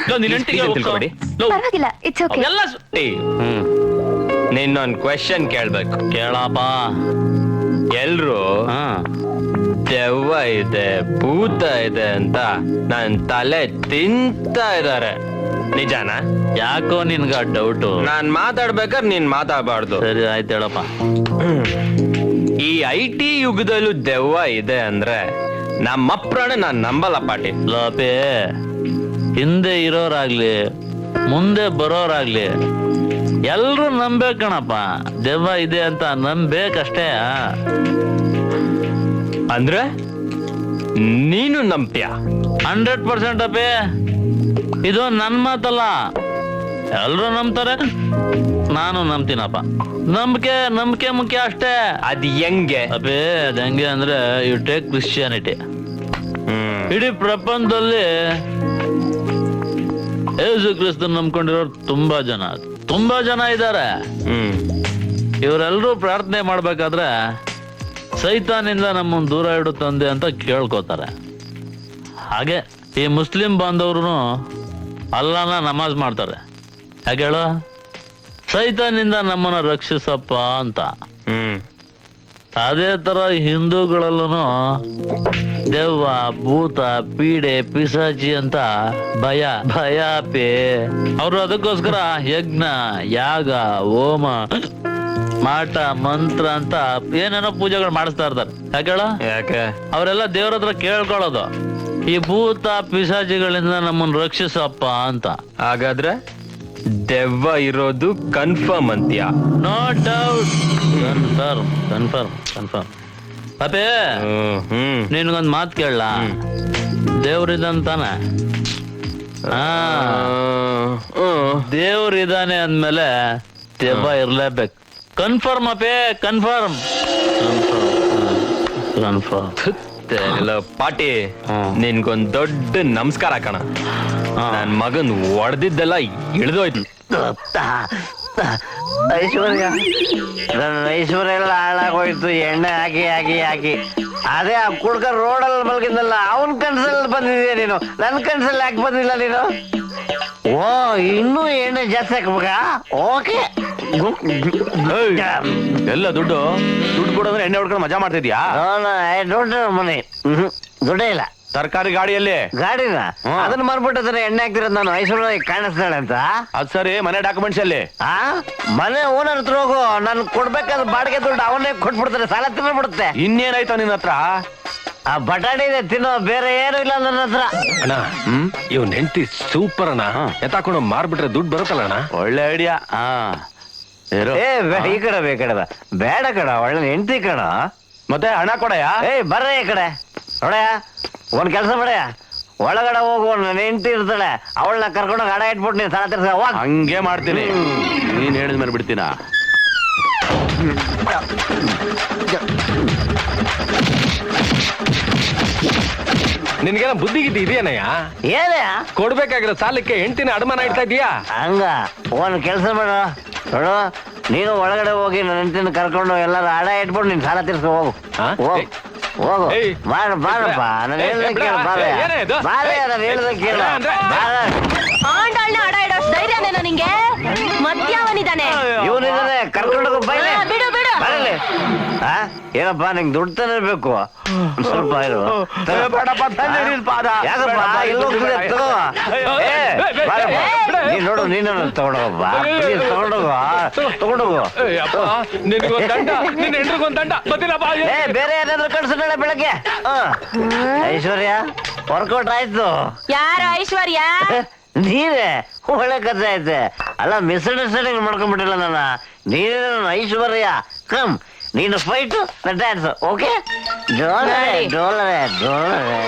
ಲೋ ನಿನ್ ಹೆಂಡತಿಗೆ ತಿಳ್ಕೊಬೇಡಿ. ಪರವಾಗಿಲ್ಲ, ಇಟ್ಸ್ ಓಕೆ. ಎಲ್ಲ ನಿನ್ನೊಂದ್ ಕ್ವೆಶ್ಚನ್ ಕೇಳ್ಬೇಕು. ಕೇಳಪ್ಪ. ಎಲ್ರು ದೆವ್ವ ಇದೆ, ಭೂತ ಇದೆ ಅಂತ ನನ್ ತಲೆ ತಿಂತಾ ಇದಾರೆ. ನಿಜಾನ? ಯಾಕೋ ನಿನ್ಗ ಡೌಟು? ನಾನ್ ಮಾತಾಡ್ಬೇಕಾದ್ರೆ ನೀನ್ ಮಾತಾಡಬಾರ್ದು. ಸರಿ ಆಯ್ತು ಹೇಳಪ್ಪ. ಈ IT ಯುಗದಲ್ಲೂ ದೆವ್ವ ಇದೆ ಅಂದ್ರೆ ನಮ್ಮಪ್ರಾಣ ನಾನ್ ನಂಬಲ್ಲ ಪಾಟಿ. ಲೋಪೆ, ಹಿಂದೆ ಇರೋರಾಗ್ಲಿ ಮುಂದೆ ಬರೋರಾಗ್ಲಿ ಎಲ್ರು ನಂಬೇಕಣಪ್ಪ. ದೆವ್ವ ಇದೆ ಅಂತ ನಂಬೇಕಷ್ಟೇ. ಅಂದ್ರೆ ನೀನು ನಂಬ್ತೀಯ? 100% ಅಪ್ಪೆ. ಇದು ನನ್ ಮಾತಲ್ಲ, ಎಲ್ರು ನಂಬ್ತಾರೆ, ನಾನು ನಂಬ್ತೀನಪ್ಪ. ನಂಬಿಕೆ ಮುಖ್ಯ ಅಷ್ಟೇ. ಅದ್ ಹೆಂಗೆ? ಅಪ್ಪೆ ಅದ್ ಹೆಂಗೆ ಅಂದ್ರೆ, ಯು ಟೇಕ್ ಕ್ರಿಶ್ಚಿಯಾನಿಟಿ. ಇಡೀ ಪ್ರಪಂಚದಲ್ಲಿ ಯೇಸು ಕ್ರಿಸ್ತನ್ ನಂಬ್ಕೊಂಡಿರೋರು ತುಂಬಾ ಜನ ಇದ್ದಾರೆ. ಇವರೆಲ್ಲರೂ ಪ್ರಾರ್ಥನೆ ಮಾಡ್ಬೇಕಾದ್ರೆ ಸೈತಾನಿಂದ ನಮ್ಮನ್ನು ದೂರ ಇಡು ತಂದೆ ಅಂತ ಕೇಳ್ಕೋತಾರೆ. ಹಾಗೆ ಈ ಮುಸ್ಲಿಂ ಬಾಂಧವ್ರು ಅಲ್ಲಾನ ನಮಾಜ್ ಮಾಡ್ತಾರೆ. ಯಾಕೆ ಹೇಳು? ಸೈತಾನಿಂದ ನಮ್ಮನ್ನ ರಕ್ಷಿಸಪ್ಪ ಅಂತ. ಅದೇ ತರ ಹಿಂದೂಗಳಲ್ಲೂ ದೆವ್ವ, ಭೂತ, ಪೀಡೆ, ಪಿಸಾಚಿ ಅಂತ ಭಯ ಪೇ. ಅವರು ಅದಕ್ಕೋಸ್ಕರ ಯಜ್ಞ, ಯಾಗ, ಹೋಮ, ಮಾಟ, ಮಂತ್ರ ಅಂತ ಏನೇನೋ ಪೂಜೆಗಳು ಮಾಡಿಸ್ತಾ ಇರ್ತಾರೆ. ಯಾಕೆ? ಅವರೆಲ್ಲ ದೇವ್ರ ಹತ್ರ ಕೇಳ್ಕೊಳ್ಳೋದು, ಈ ಭೂತ ಪಿಶಾಚಿಗಳಿಂದ ನಮ್ಮನ್ನು ರಕ್ಷಿಸಪ್ಪ ಅಂತ. ಹಾಗಾದ್ರೆ ದೆವ್ವ ಇರೋದು ಕನ್ಫರ್ಮ್ ಅಂತೀಯ? No doubt. ಕನ್ಫರ್ಮ್. ಅಪ್ಪೇ ನಿನ್ಗೊಂದ್ ಮಾತು ಕೇಳಲ್ಲ? ದೇವ್ರಿದಂತಾನೆ. ದೇವ್ರಿದಾನೆ ಅಂದ್ಮೇಲೆ ದೆವ್ವ ಇರ್ಲೇಬೇಕು. ಕನ್ಫರ್ಮ್ ಅಪ್ಪೇ, ಕನ್ಫರ್ಮ್. ಪಾಟಿ, ನಿನ್ಗೊಂದ್ ದೊಡ್ಡ ನಮಸ್ಕಾರ ಕಣ. ನನ್ ಮಗನ್ ಹೊಡೆದಿದ್ದೆಲ್ಲ ಇಳಿದೋಯ್ತು. ಐಶ್ವರ್ಯ, ನನ್ನ ಐಶ್ವರ್ಯ ಎಲ್ಲ ಹಾಳಾಗೋಯ್ತು ಎಣ್ಣೆ ಹಾಕಿ. ಅದೇ ಆ ಕುಡ್ಕ ರೋಡಲ್ಲಿ ಮಲಗಿದ್ನಲ್ಲ, ಅವನ್ ಕನ್ಸಲ್ಲಿ ಬಂದಿದ್ಯಾ ನೀನು? ನನ್ನ ಕನ್ಸಲ್ಲಿ ಯಾಕೆ ಬಂದಿಲ್ಲ ನೀನು? ಓ, ಇನ್ನೂ ಎಣ್ಣೆ ಜಾಸ್ತಿ ಹಾಕ್ಬೇಕಾ? ಓಕೆ. ಎಲ್ಲ ದುಡ್ಡು ಕೊಡೋದ್ರೆ ಎಣ್ಣೆ ಹೊಡ್ಕೊಂಡು ಮಜಾ ಮಾಡ್ತಿದ್ಯಾ? ಮನೆ ದುಡ್ಡೇ ಇಲ್ಲ. ಸರ್ಕಾರಿ ಗಾಡಿಯಲ್ಲಿ ಗಾಡಿನ ಅದನ್ನ ಮಾರ್ಬಿಟ್ಟಿದ್ರೆ ಎಣ್ಣೆ ಹಾಕ್ತಿರೋದು ನಾನು. ಐಶ್ವರ್ಯ ಕಾಣಿಸ್ತಾಳೆ ಅಂತ. ಅದ್ ಸರಿ, ಮನೆ ಡಾಕ್ಯುಮೆಂಟ್ಸ್ ಅಲ್ಲಿ ಮನೆ ಓನರ್ ಹತ್ರ ಹೋಗು. ನಾನು ಕೊಡ್ಬೇಕಾದ್ರೆ ಬಾಡಿಗೆ ದುಡ್ಡು ಅವನ್ನೇ ಕೊಟ್ಬಿಡ್ತಾರೆ, ಸಾಲ ತಿನ್ಬಿಡುತ್ತೆ. ಇನ್ನೇನಾಯ್ತು ನಿನ್ನ ಹತ್ರ? ಆ ಬಟಾಣಿ ಇದೆ ತಿನ್ನೋ, ಬೇರೆ ಏನು ಇಲ್ಲ ನನ್ನ ಹತ್ರ. ಅಣ್ಣ, ಇವ್ನ ಹೆಂಡತಿ ಸೂಪರ್ ಅಣ್ಣ. ಎತ್ತಾಕೊಂಡು ಮಾರ್ಬಿಟ್ರೆ ದುಡ್ಡು ಬರುತ್ತಲ್ಲ ಅಣ್ಣ. ಒಳ್ಳೆ ಐಡಿಯಾ. ಈ ಕಡೆ ಬೇಡ ಕಣ, ಒಳ್ಳೆ ಹೆಂಡತಿ ಕಣ. ಮತ್ತೆ ಹಣ ಕೊಡಯ್ಯ. ಬರ್ರ ಈ ಕಡೆ ನೋಡಯ್ಯ, ಒಂದ್ ಕೆಲಸ ಮಾಡಯ್ಯ, ಒಳಗಡೆ ಹೋಗು. ನನ್ನ ಹೆಂಡತಿ ಇರ್ತಾಳೆ, ಅವಳನ್ನ ಕರ್ಕೊಂಡೋಗಿ ಹಣ ಇಟ್ಬಿಟ್ಟು ನೀನ್ ಸಾಲ ತೀರ್ಸ. ಹಂಗೆ ಮಾಡ್ತೀನಿ. ನೀನ್ ಹೇಳಿದ ಮೇಲೆ ಬಿಡ್ತೀನ. ನಿನ್ಗೇನ ಬುದ್ಧಿಗಿದ್ದಿ ಇದೆಯನಯ್ಯ? ಏನೇ ಕೊಡ್ಬೇಕಾಗಿರೋ ಸಾಲಕ್ಕೆ ಹೆಂಡತಿನ ಅಡಮಾನ ಇಡ್ತಾ ಇದೀಯಾ? ಹಂಗ ಒಂದ್ ಕೆಲಸ ಮಾಡ ನೋಡು, ನೀನು ಒಳಗಡೆ ಹೋಗಿ ನನ್ನ ಹೆಂಡತಿನ ಕರ್ಕೊಂಡು ಎಲ್ಲಾರು ಹಣ ಇಟ್ಬಿಟ್ಟು ನೀನ್ ಸಾಲ ತೀರ್ಸ. ಹೋಗು ಹೋಗು. ಬಾರಪ್ಪ, ನಾನು ಹೇಳ್ದ ಕೇಳ. ನಾನು ಹೇಳ್ದ ಕೇಳ. ಆಂಡಾಳ್ನ ಅಡ ಇಡೋಷ್ಟು ಧೈರ್ಯನೇನೋ ನಿಂಗೆ? ಮದ್ಯಾವನಿದಾನೆ ಇವನಿದಾನೆ, ಕರ್ಕೊಂಡೋಗು. ಬೈಲೆ ಬಿಡು ಬರಲಿ. ಏನಪ್ಪ ನಿಂಗೆ ದುಡ್ಡು ತಾನೇ ಬೇಕು ಸ್ವಲ್ಪ ಇರು ಬೇಡಪ್ಪ, ತಂದೆ ನಿನ್ ಪಾದ. ಯಾಕಪ್ಪ ಬೇಡಪ್ಪ, ಎಲ್ಲ ಹೋಗ್ತದೆ ತಗೋ ನೀನ್ ನೋಡು ನೀನು ತಗೊಂಡೋಗಪ್ಪ ಪ್ಲೀಸ್ ತಗೊಂಡೋಗು ನಿನಗೊಂದ್ ದಂಡ ನಿನ್ನ ಹೆಂಡ್ರಿಗೊಂದ್ ದಂಡ ಬರ್ತೀನಪ್ಪ ಬೇರೆ ಏನಾದ್ರು ಕಳ್ಸು ನಾಳೆ ಬೆಳಗ್ಗೆ ಐಶ್ವರ್ಯ ವರ್ಕೌಟ್ ಆಯ್ತು ಯಾರು ಐಶ್ವರ್ಯ? ನೀನೇ ಒಳ್ಳೆ ಕಥೆ ಐತೆ ಅಲ್ಲ ಮಿಸ್ಅಂಡರ್ಸ್ಟ್ಯಾಂಡಿಂಗ್ ಮಾಡ್ಕೊಂಡ್ಬಿಟ್ಟಿಲ್ಲ ನನ್ನ ನೀನೇ ನನ್ನ ಐಶ್ವರ್ಯ ಕಮ್ ನೀನು ಫೈಟು ಡ್ಯಾನ್ಸ್ ಓಕೆ ಡೋಲರೆ ಡೋಲರೆ ಡೋಲರೆ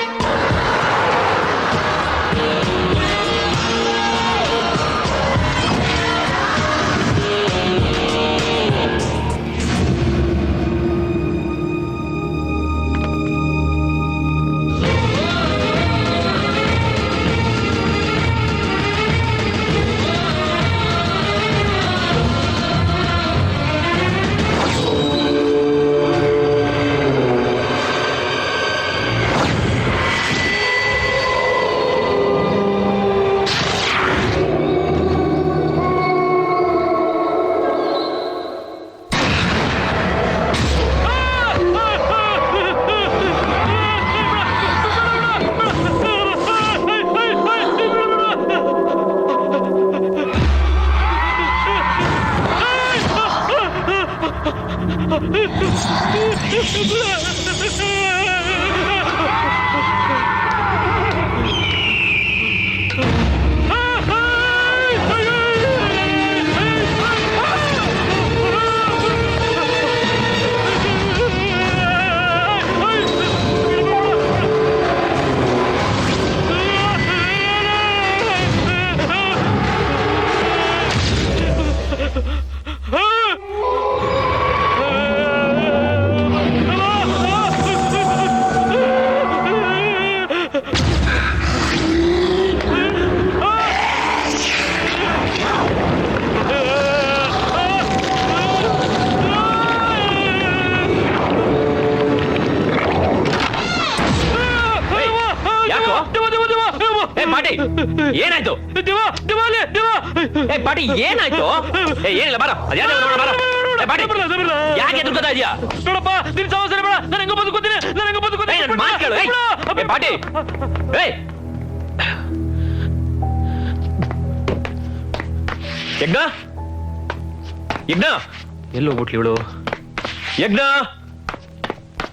ಪಾಟಿ ಏನಾಯ್ತು? ಪಾಟಿ ಏನಾಯ್ತು? ಏನಿಲ್ಲ ಬಾರ ಯಾಕೆ ಎದುರ್ಕೋತಾ ಇದೀಯಾ? ನೋಡಪ್ಪ ನಿನ್ ಸಮಸ್ಯೆ ಬೇಡ ನಾನು ಹೆಂಗ ಬದುಕೋತೀನಿ ನಾನು ಹೆಂಗ ಬದುಕೋತೀನಿ ಪಾಟಿ ಯಜ್ಞ ಯಜ್ಞ ಎಲ್ಲೋ ಬಿಟ್ಲಿ ಇವಳು ಯಜ್ಞ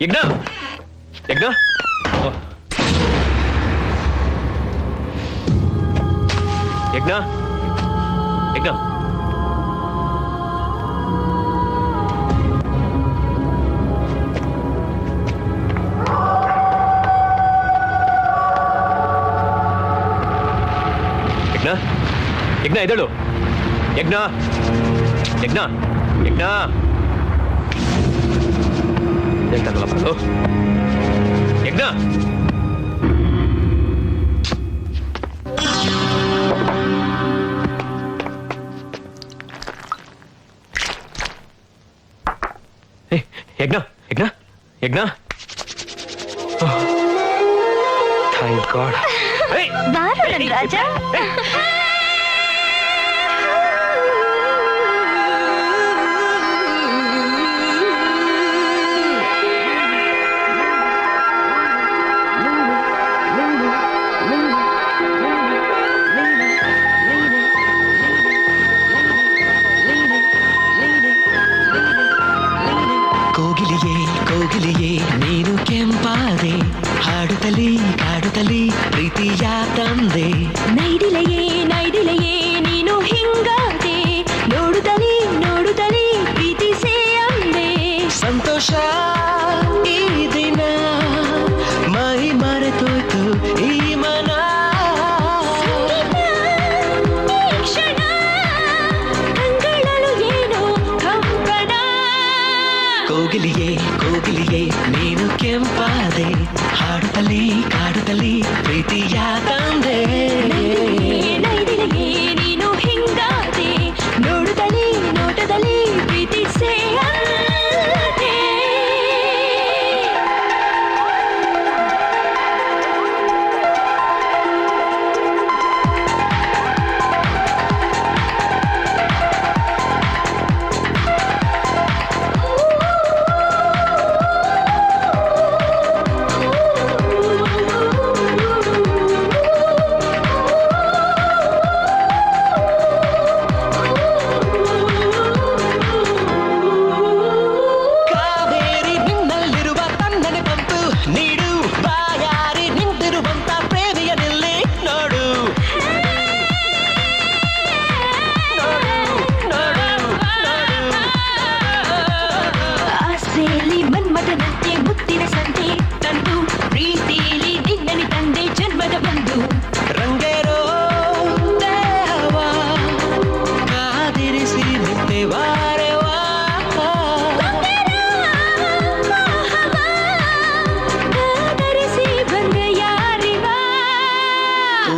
ಯಜ್ಞ ಯಜ್ಞ ಯಜ್ಞ ಯಜ್ಞ ಯಜ್ಞ ಯಜ್ಞ ಎದಳು ಯಜ್ಞ ಯಜ್ಞ ಯಜ್ಞ ಹೇಳ್ತಾನಲ್ಲ ಬಾಳು ಯಜ್ಞ ಯಜ್ಞ ಯಜ್ಞ ಯಜ್ಞ ಥ್ಯಾಂಕ್ ಗಾಡ್ ಬಾರು ನನ್ ರಾಜ. ಕೋಗಿಲಿಯೇ ಕೋಗಿಲಿಯೇ ನೀನು ಕೆಂಪಾದೆ ಹಾಡುತ್ತಲೀ ಕಾಡುತ್ತಲೀ ಪ್ರೀತಿಯ ತಂದೆ ನೈಡಿಲೆಯೇ ನೈಡಿಲೆಯೇ ನೀನು ಹಿಂಗಾದೆ ನೋಡುತ್ತಲೇ ನೋಡುತ್ತಲೇ ಪ್ರೀತಿಸೇ ಅಂದೆ ಸಂತೋಷ ಈ ದಿನ ಮೈ ಮರೆತೋಯ್ತು ಈ ಮನ ಈ ಕ್ಷಣ ಕಂಗಳಲು ಏನೋ ಕಂಪನ ಕೋಗಿಲಿಯೇ ಕೋಗಿಲಿಯೇ ನೀನು ಕೆಂಪಾದೆ ಹಾಡುತ್ತಲೀ ಕಾಡುತ್ತಲೀ ಪ್ರೀತಿಯ ತಂದೆ ನೈಡಿಲೆಯೇ ನೀನು ಹಿಂಗಾದೆ ನೋಡುತ್ತಲೇ ನೋಟದಲ್ಲಿ ಪ್ರೀತಿಸೇ ಅಂದೆ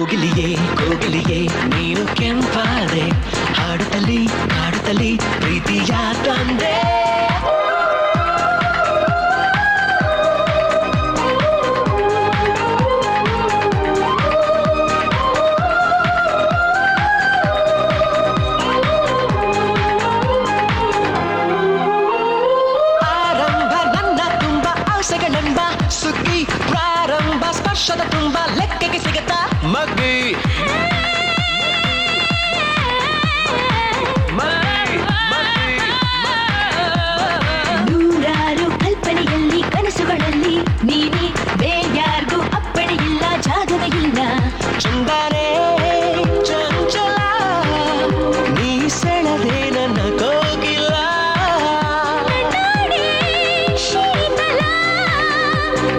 ಕೋಗಿಲಿಯೇ ಕೋಗಿಲಿಯೇ ನೀನು ಕೆಂಪಾದೆ ಹಾಡುತ್ತಲಿ ಹಾಡುತ್ತಲಿ ಪ್ರೀತಿಯ ತಂದೆ ಆರಂಭ ನನ್ನ ತುಂಬ ಆಸೆಗಳೆಂಬ ಸುಗ್ಗಿ ಪ್ರಾರಂಭ ಸ್ಪರ್ಶದ ತುಂಬ ಲೆಕ್ಕಕ್ಕೆ ಸಿಗತ್ತಾ ಮಗ್ಗಿ ನೂರಾರು ಕಲ್ಪನೆಯಲ್ಲಿ ಕನಸುಗಳಲ್ಲಿ ನೀನೆ ಬೇರ್ಯಾರ್ಗೂ ಅಪ್ಪಣೆಯಿಲ್ಲ ಜಾಗವೇ ಇಲ್ಲ ಚಂದನೆ ಚಂಚಲ ನೀ ಸೆಳೆದೆ ನನ್ನ ಕೋಗಿಲ ನಾಡಿ ಶೀತಲ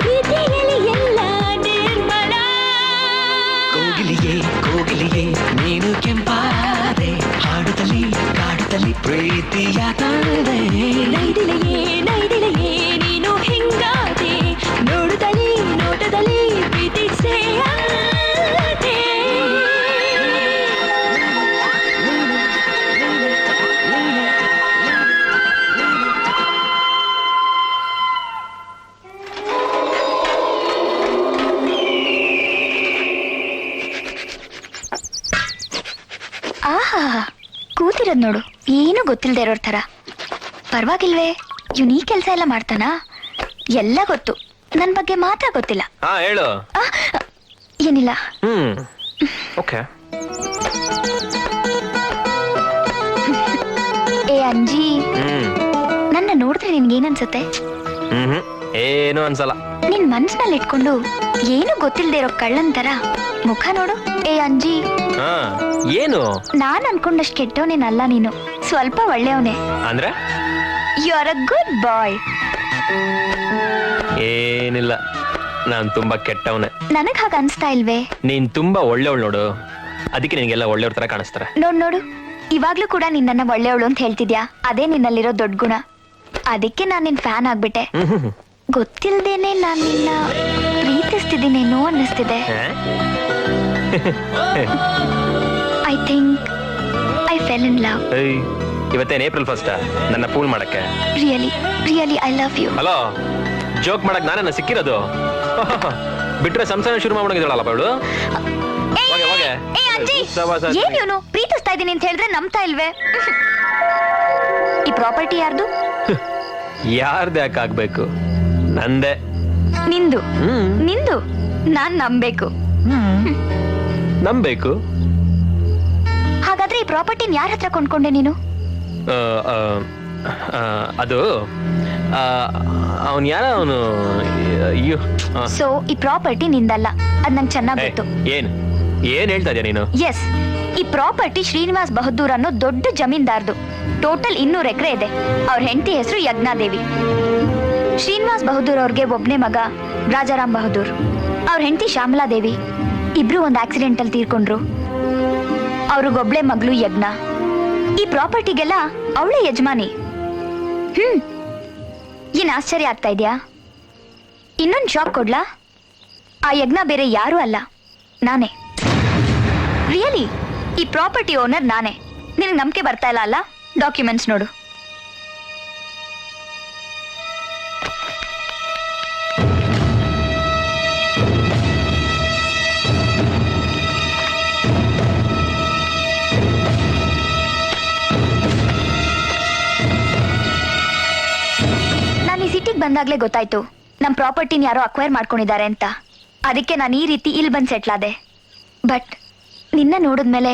ಪ್ರೀತಿಯಲ್ಲಿ ಎಲ್ಲ ನಿರ್ಮಲ ಕೋಗಿಲಿಯೇ ಕೋಗಿಲಿಯೇ ನೀನು ಕೆಂಪಾದೆ ಹಾಡುತ್ತಲಿ ಕಾಡುತ್ತಲಿ ಪ್ರೀತಿಯ ತಂದೆ ನೈದಿಲೆಯೇ ನೈದಿಲೆಯೇ ನೀನು ಹಿಂಗಾದೆ ನೋಡುತ್ತಲೇ ನೋಟದಲ್ಲಿ ಪ್ರೀತಿಸೇ ಆದೆ. ಆಹಾ ಕೂತಿರೋದ್ ನೋಡು, ಏನು ಗೊತ್ತಿಲ್ದೇ ಇರೋರ್ ಥರ. ಪರವಾಗಿಲ್ವೇ, ಇವ್ನು ಈ ಕೆಲಸ ಎಲ್ಲ ಮಾಡ್ತಾನಾ? ಎಲ್ಲ ಗೊತ್ತು, ನನ್ ಬಗ್ಗೆ ಮಾತ್ರ ಗೊತ್ತಿಲ್ಲ. ಹಾ ಹೇಳು. ಆ, ಏನಿಲ್ಲ. ಓಕೆ. ಏ ಅಂಜಿ, ನನ್ನ ನೋಡಿದ್ರೆ ನಿನ್ಗೇನನ್ಸುತ್ತೆ? ಏನು ಅನ್ಸಲ್ಲ. ನಿನ್ ಮನ್ಸ್ನಲ್ಲಿ ಇಟ್ಕೊಂಡು ಏನು ಗೊತ್ತಿಲ್ದೇ ಇರೋ ಕಳ್ಳನ್ ತರ ಮುಖ ನೋಡು. ಏ ಅಂಜಿ, ಹಾ ಏನು ನಾನ್ ಅನ್ಕೊಂಡಷ್ಟು ಕೆಟ್ಟವನೇನಲ್ಲ ನೀನು, ಸ್ವಲ್ಪ ಒಳ್ಳೆಯವನೇ. ಅಂದ್ರೆ ಯು ಆರ್ ಅ ಗುಡ್ ಬಾಯ್. ಏನಿಲ್ಲ, ನಾನ್ ತುಂಬಾ ಕೆಟ್ಟವನೇ. ನನಗ್ ಹಾಗ ಅನ್ಸ್ತಾ ಇಲ್ವೇ? ನೀನ್ ತುಂಬಾ ಒಳ್ಳೆವಳು ನೋಡು, ಅದಕ್ಕೆ ನಿನ್ಗೆಲ್ಲ ಒಳ್ಳೆಯವ್ರ ತರ ಕಾಣಿಸ್ತಾರೆ. ನೋಡು, ಇವಾಗ್ಲೂ ಕೂಡ ನಿನ್ನ ಒಳ್ಳೆಯವಳು ಅಂತ ಹೇಳ್ತಿದ್ಯಾ. ಅದೇ ನಿನ್ನಲ್ಲಿರೋ ದೊಡ್ಡ ಗುಣ. ಅದಕ್ಕೆ ನಾನ್ ನಿನ್ ಫ್ಯಾನ್ ಆಗ್ಬಿಟ್ಟೆ. ಗೊತ್ತಿಲ್ದೇನೆ ನಾನ್ ನಿನ್ನ ಪ್ರೀತಿಸ್ತಿದ್ದೀನೇನೋ ಅನ್ನಿಸ್ತಿದೆ. I think I fell in love. ಇವತ್ತೇನ್ ಏಪ್ರಿಲ್ ಫಸ್ಟ್ ನನ್ನ ಫೂಲ್ ಮಾಡಕ್ಕೆ? Really I love you. Hello, joke ಮಾಡಕ್ ನಾನೇನ ಸಿಕ್ಕಿರೋದು? ಬಿಟ್ರೆ ಸಂಸಾರ ಶುರು ಮಾಡ್ಕೊಂಡಿದ್ದಾಳಲ್ಲಪ್ಪ ಇವಳು. ಏ ಅಂಜಿ, ಏನ್ ಇವನು ಪ್ರೀತಿಸ್ತಾ ಇದೀನಿ ಅಂತ ಹೇಳಿದ್ರೆ ನಂಬ್ತಾ ಇಲ್ವೇ? ಈ ಪ್ರಾಪರ್ಟಿ ಯಾರ್ದು? ಯಾರ್ದು ಯಾಕೆ ಆಗ್ಬೇಕು? ನಂದೇ. ನಿಂದು ನಾನ್ ನಂಬೇಕು. ನಂಬೇಕು. ಹಾಗಾದ್ರೆ ಈ ಪ್ರಾಪರ್ಟಿನ ಯಾರ ಹತ್ರ ಕೊಂಡ್ಕೊಂಡೆ ನೀನು? ಅದು ಅವನ್ ಯಾರ ಅವನು. ಸೊ ಈ ಪ್ರಾಪರ್ಟಿ ನಿಂದಲ್ಲ, ಅದ್ ನಂಗೆ ಚೆನ್ನಾಗ್ ಗೊತ್ತು. ಏನ್ ಹೇಳ್ತಾ ಇದೀಯ ನೀನು? ಎಸ್, ಈ ಪ್ರಾಪರ್ಟಿ ಶ್ರೀನಿವಾಸ್ ಬಹದ್ದೂರ್ ಅನ್ನೋ ದೊಡ್ಡ ಜಮೀನ್ದಾರ್ದು. ಟೋಟಲ್ 200 ಎಕರೆ ಇದೆ. ಅವ್ರ ಹೆಂಡತಿ ಹೆಸರು ಯಜ್ಞಾದೇವಿ. ಶ್ರೀನಿವಾಸ್ ಬಹದ್ದೂರ್ ಅವ್ರಿಗೆ ಒಬ್ನೇ ಮಗ ರಾಜಾರಾಮ್ ಬಹದ್ದೂರ್. ಅವ್ರ ಹೆಂಡತಿ ಶ್ಯಾಮಲಾದೇವಿ. ಇಬ್ರು ಒಂದು ಆಕ್ಸಿಡೆಂಟ್ ಅಲ್ಲಿ ತೀರ್ಕೊಂಡ್ರು. ಅವ್ರಿಗೊಬ್ಳೆ ಮಗಳು ಯಜ್ಞ. ಈ ಪ್ರಾಪರ್ಟಿಗೆಲ್ಲ ಅವಳೇ ಯಜಮಾನಿ. ಏನ್ ಆಶ್ಚರ್ಯ ಆಗ್ತಾ ಇದ್ಯಾ? ಇನ್ನೊಂದು ಶಾಕ್ ಕೊಡ್ಲಾ? ಆ ಯಜ್ಞ ಬೇರೆ ಯಾರು ಅಲ್ಲ, ನಾನೇ. ರಿಯಲಿ, ಈ ಪ್ರಾಪರ್ಟಿ ಓನರ್ ನಾನೇ. ನಿನಗೆ ನಂಬಿಕೆ ಬರ್ತಾ ಇಲ್ಲ ಅಲ್ಲ? ಡಾಕ್ಯುಮೆಂಟ್ಸ್ ನೋಡು. ನಾನು ಈ ಸಿಟಿಗೆ ಬಂದಾಗ್ಲೇ ಗೊತ್ತಾಯ್ತು ನಮ್ ಪ್ರಾಪರ್ಟಿನ ಯಾರೋ ಅಕ್ವೈರ್ ಮಾಡ್ಕೊಂಡಿದ್ದಾರೆ ಅಂತ. ಅದಕ್ಕೆ ನಾನು ಈ ರೀತಿ ಇಲ್ಲಿ ಬಂದು ಸೆಟ್ಲ್ ಆದೆ. ಬಟ್ ನಿನ್ನ ನೋಡಿದ್ಮೇಲೆ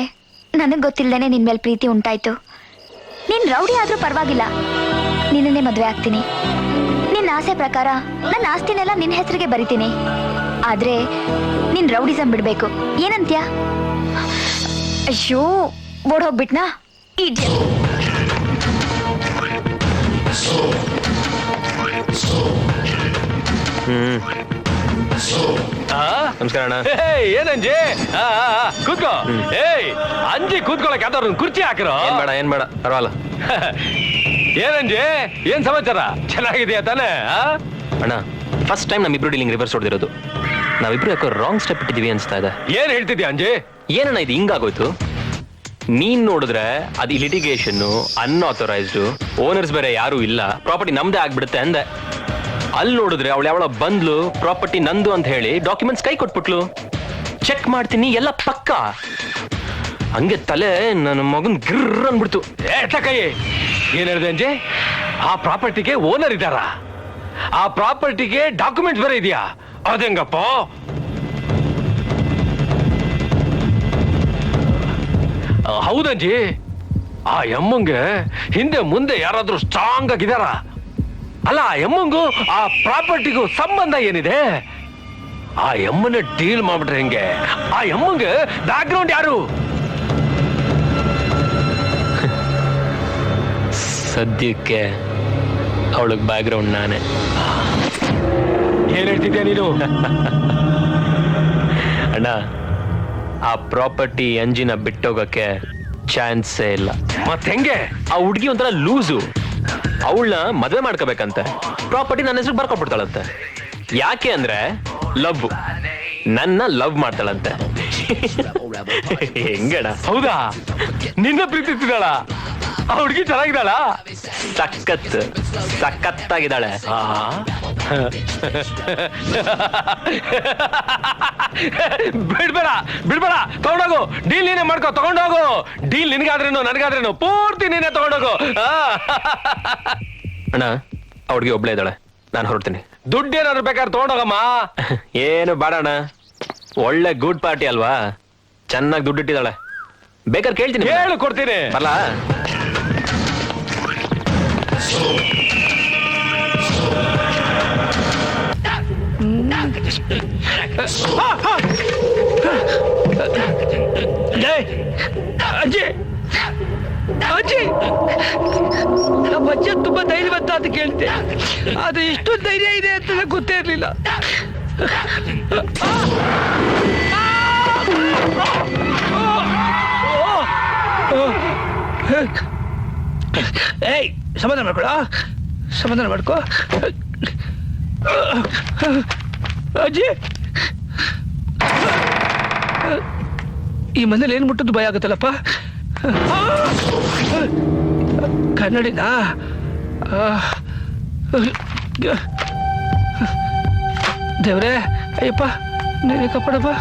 ನನಗ್ ಗೊತ್ತಿಲ್ದೇನೆ ನಿನ್ ಮೇಲೆ ಪ್ರೀತಿ ಉಂಟಾಯ್ತು. ನೀನ್ ರೌಡಿ ಆದ್ರೂ ಪರವಾಗಿಲ್ಲ, ನಿನ್ನನ್ನೇ ಮದ್ವೆ ಆಗ್ತೀನಿ. ನಿನ್ನ ಆಸೆ ಪ್ರಕಾರ ನನ್ನ ಆಸ್ತಿನೆಲ್ಲ ನಿನ್ನ ಹೆಸರಿಗೆ ಬರಿತೀನಿ. ಆದ್ರೆ ನಿನ್ ರೌಡಿಸಂ ಬಿಡ್ಬೇಕು. ಏನಂತ್ಯ? ಅಯ್ಯೋ, ಓಡ್ ಹೋಗ್ಬಿಟ್ನಾ ಇಡಿಯಟ್. ನಮಸ್ಕಾರ ಅಣ್ಣ. ಏನಂಜಿ, ಕೂತ್ಕೋ. ಏಯ್ ಅಂಜಿ ಕೂತ್ಕೊಳಕ್ ಯಾವ್ದಾದ್ರು ಕುರ್ಚಿ ಹಾಕಿರೋ. ಏನ್ ಬೇಡ ಪರವಾಗಿಲ್ಲ. ಏನಂಜಿ, ಏನ್ ಸಮಾಚಾರ? ಚೆನ್ನಾಗಿದೆಯಾ ತಾನೇ? ಅಣ್ಣ, ಫಸ್ಟ್ ಟೈಮ್ ನಮ್ಮಿಬ್ರು ಡೀಲಿಂಗ್ ರಿವರ್ಸ್ ಹೊಡೆದಿರೋದು. ನಾವಿಬ್ರು ಯಾಕೋ ರಾಂಗ್ ಸ್ಟೆಪ್ ಇಟ್ಟಿದೀವಿ ಅನ್ಸ್ತಾ ಇದೆ. ಏನ್ ಹೇಳ್ತಿದ್ಯಾ ಅಂಜಿ? ಏನಣ್ಣ ಇದು ಹಿಂಗಾಗೋಯ್ತು? ನೀನ್ ನೋಡಿದ್ರೆ ಅದು ಲಿಟಿಗೇಷನ್, ಅನ್ಆಥರೈಸ್ಡ್, ಓನರ್ಸ್ ಬೇರೆ ಯಾರು ಇಲ್ಲ, ಪ್ರಾಪರ್ಟಿ ನಮ್ದೇ ಆಗ್ಬಿಡುತ್ತೆ ಅಂದೆ. ಅಲ್ಲಿ ನೋಡಿದ್ರೆ ಅವಳು ಯಾವಳ ಬಂದ್ಲು, ಪ್ರಾಪರ್ಟಿ ನಂದು ಅಂತ ಹೇಳಿ ಡಾಕ್ಯುಮೆಂಟ್ಸ್ ಕೈ ಕೊಟ್ಬಿಟ್ಲು. ಚೆಕ್ ಮಾಡ್ತೀನಿ, ಎಲ್ಲ ಪಕ್ಕ. ಹಂಗೆ ತಲೆ ನನ್ನ ಮಗನ್ ಗಿರ್ರ್ ಅನ್ಬಿಡ್ತು. ಕೈ ಏನ್ ಹೇಳಿದೆ ಅಂಜಿ? ಆ ಪ್ರಾಪರ್ಟಿಗೆ ಓನರ್ ಇದ್ದಾರ, ಆ ಪ್ರಾಪರ್ಟಿಗೆ ಡಾಕ್ಯುಮೆಂಟ್ಸ್ ಬೇರೆ ಇದೆಯಾ? ಅದೇಂಗಪ್ಪ? ಹೌದಂಜಿ, ಆ ಎಮ್ಮಂಗೆ ಹಿಂದೆ ಮುಂದೆ ಯಾರಾದ್ರೂ ಸ್ಟ್ರಾಂಗ್ ಆಗಿದಾರ? ಅಲ್ಲ, ಆ ಎಮ್ಮಂಗೂ ಆ ಪ್ರಾಪರ್ಟಿಗೂ ಸಂಬಂಧ ಏನಿದೆ? ಆ ಎಮ್ಮನ್ನ ಡೀಲ್ ಮಾಡ್ಬಿಟ್ರೆ ಹೆಂಗೆ? ಆ ಎಮ್ಮಂಗೆ ಬ್ಯಾಕ್ ಗ್ರೌಂಡ್ ಯಾರು? ಸದ್ಯಕ್ಕೆ ಅವಳಿಗೆ ಬ್ಯಾಕ್ ಗ್ರೌಂಡ್ ನಾನೇ. ಏನ್ ಹೇಳ್ತಿದ್ಯಾ ನೀನು? ಅಣ್ಣ, ಆ ಪ್ರಾಪರ್ಟಿ ಅಂಜಿನ ಬಿಟ್ಟೋಗಕ್ಕೆ ಚಾನ್ಸೇ ಇಲ್ಲ. ಮತ್ತೆ ಹೆಂಗೆ? ಆ ಹುಡುಗಿ ಒಂಥರ ಲೂಸು. ಅವಳನ್ನ ಮದುವೆ ಮಾಡ್ಕೋಬೇಕಂತೆ, ಪ್ರಾಪರ್ಟಿ ನನ್ನ ಹೆಸರು ಬರ್ಕೊಟ್ಬಿಡ್ತಾಳಂತೆ. ಯಾಕೆ ಅಂದ್ರೆ ಲವ್, ನನ್ನ ಲವ್ ಮಾಡ್ತಾಳಂತೆ. ಹೆಂಗಣ? ಹೌದಾ? ನಿನ್ನ ಪ್ರೀತಿಸಿದಾಳ? ಆ ಹುಡುಗಿ ಚೆನ್ನಾಗಿದ್ದಾಳ? ಸಖತ್ ಸಖತ್ತಾಗಿದ್ದಾಳೆ. ಬಿಡ್ಬೇಡ ಬಿಡ್ಬೇಡ, ತಗೊಂಡೋಗು. ಡೀಲ್ ನೀನೇ ಮಾಡ್ಕೋ, ತಗೊಂಡೋಗು. ಡೀಲ್ ನಿನ್ಗಾದ್ರೇನು ನನಗಾದ್ರೇನು ಪೂರ್ತಿ ನೀನೇ ತಗೊಂಡೋಗು. ಅಣ್ಣ, ಆ ಹುಡುಗಿ ಒಬ್ಳೇ ಇದ್ದಾಳೆ, ನಾನು ಹೊರಡ್ತೀನಿ. ದುಡ್ಡೇನಾದ್ರು ಬೇಕಾದ್ರೆ ತಗೊಂಡೋಗಮ್ಮ. ಏನು ಬೇಡಣ್ಣ, ಒಳ್ಳೆ ಗುಡ್ ಪಾರ್ಟಿ ಅಲ್ವಾ, ಚೆನ್ನಾಗಿ ದುಡ್ಡಿಟ್ಟಿದ್ದಾಳೆ. ಬೇಕಾದ್ರೆ ಕೇಳ್ತೀನಿ, ಹೇಳು ಕೊಡ್ತೀನಿ. ಬರಲ್ಲ? ಅಜ್ಜಿ ಅಜ್ಜಿ, ನಮ್ಮ ಅಜ್ಜ ತುಂಬಾ ಧೈರ್ಯವಂತ ಅಂತ ಕೇಳ್ತೆ, ಅದು ಇಷ್ಟೊಂದು ಧೈರ್ಯ ಇದೆ ಅಂತ ನನಗೆ ಗೊತ್ತೇ ಇರ್ಲಿಲ್ಲ. ಏಯ್, ಸಮಾಧಾನ ಮಾಡ್ಕೊಳ, ಸಮಾಧಾನ ಮಾಡ್ಕೋ. ಅಜ್ಜಿ, ಈ ಮನೇಲಿ ಏನ್ ಮುಟ್ಟದ್ದು ಭಯ ಆಗುತ್ತಲ್ಲಪ್ಪ. ಕನ್ನಡಿನಾ? ದೇವ್ರೆ, ಅಯ್ಯಪ್ಪ ನೀನೇ ಕಾಪಾಡಪ್ಪ.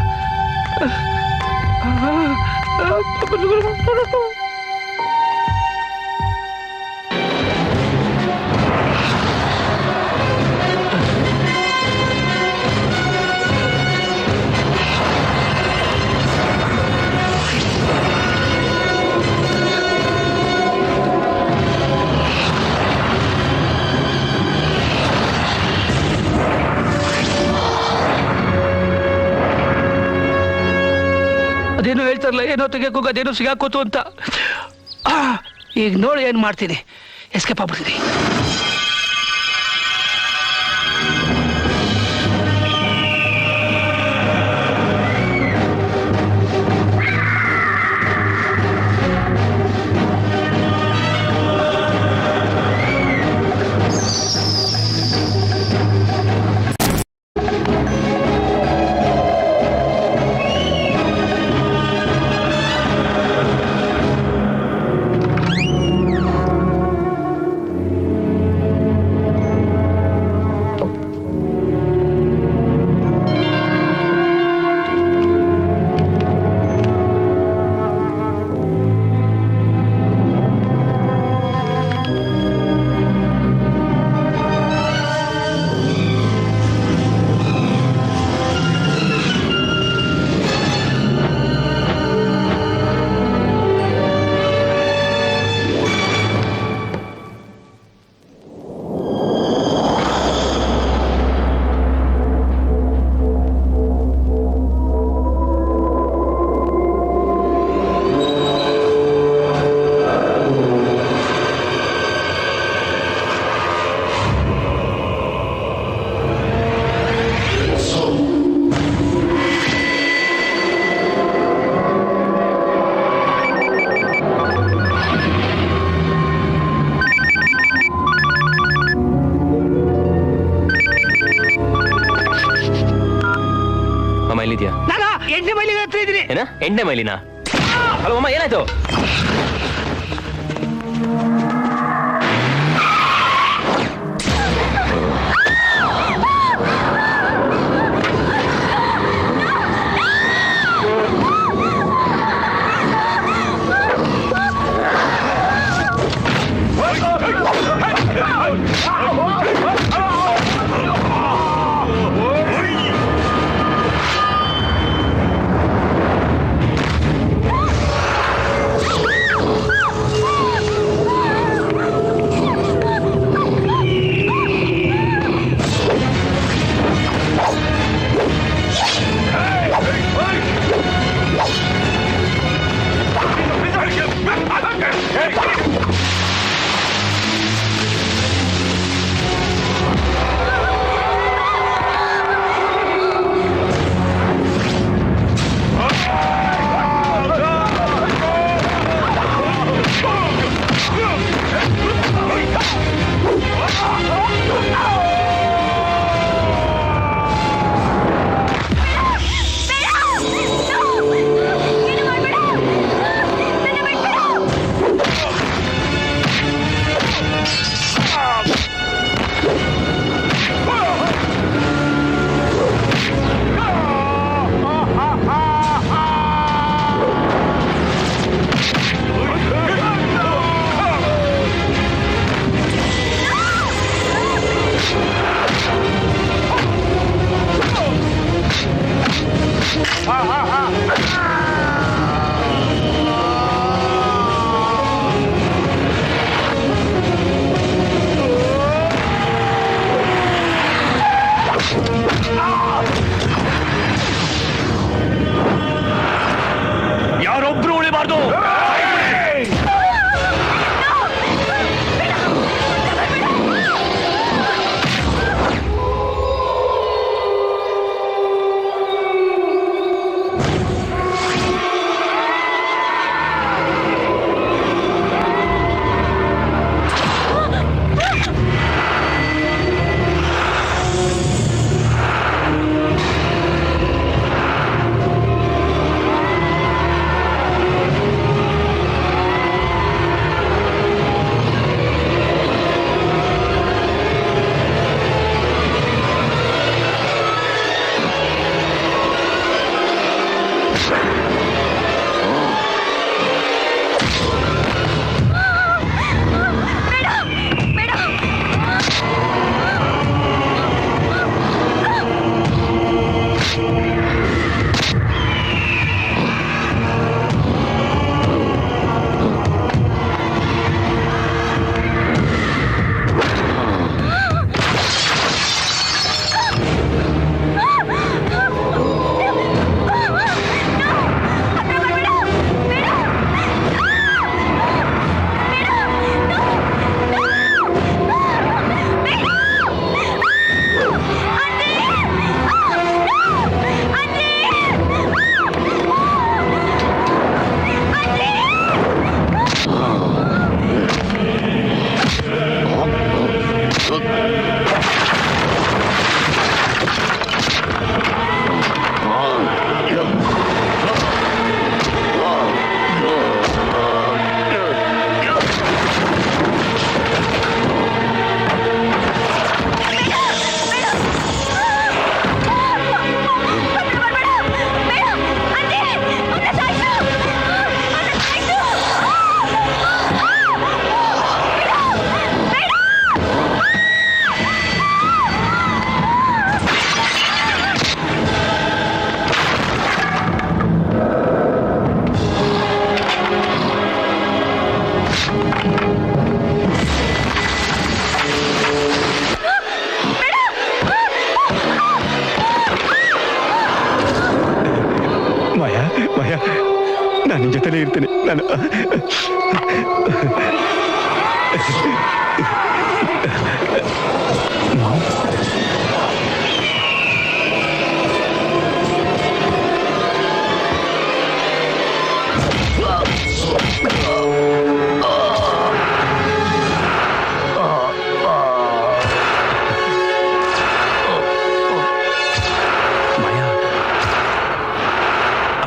ಅದೇನೋ ಹೇಳ್ತಾರಲ್ಲ, ಏನೋ ತೆಗಿಯೋಕೋಗ ಅದೇನೋ ಸಿಗಾಕೋತು ಅಂತ. ಈಗ ನೋಡಿ ಏನ್ ಮಾಡ್ತೀನಿ, ಎಸ್ಕೇಪ್ ಆಗ್ಬಿಡ್ತೀನಿ. ಎಂಟನೇ ಮೈಲಿಗೆ ಹತ್ರ ಇದ್ದೀನಿ. ಏನ 8ನೇ ಮೈಲಿನ? ಹಲೋ ಅಮ್ಮ, ಏನಾಯ್ತು? ಯಾರೊಬ್ರು ಉಳಿಬಾರ್ದು. ನಾನು ನಿನ್ ಜೊತೆಲೇ ಇರ್ತೇನೆ. ನಾನು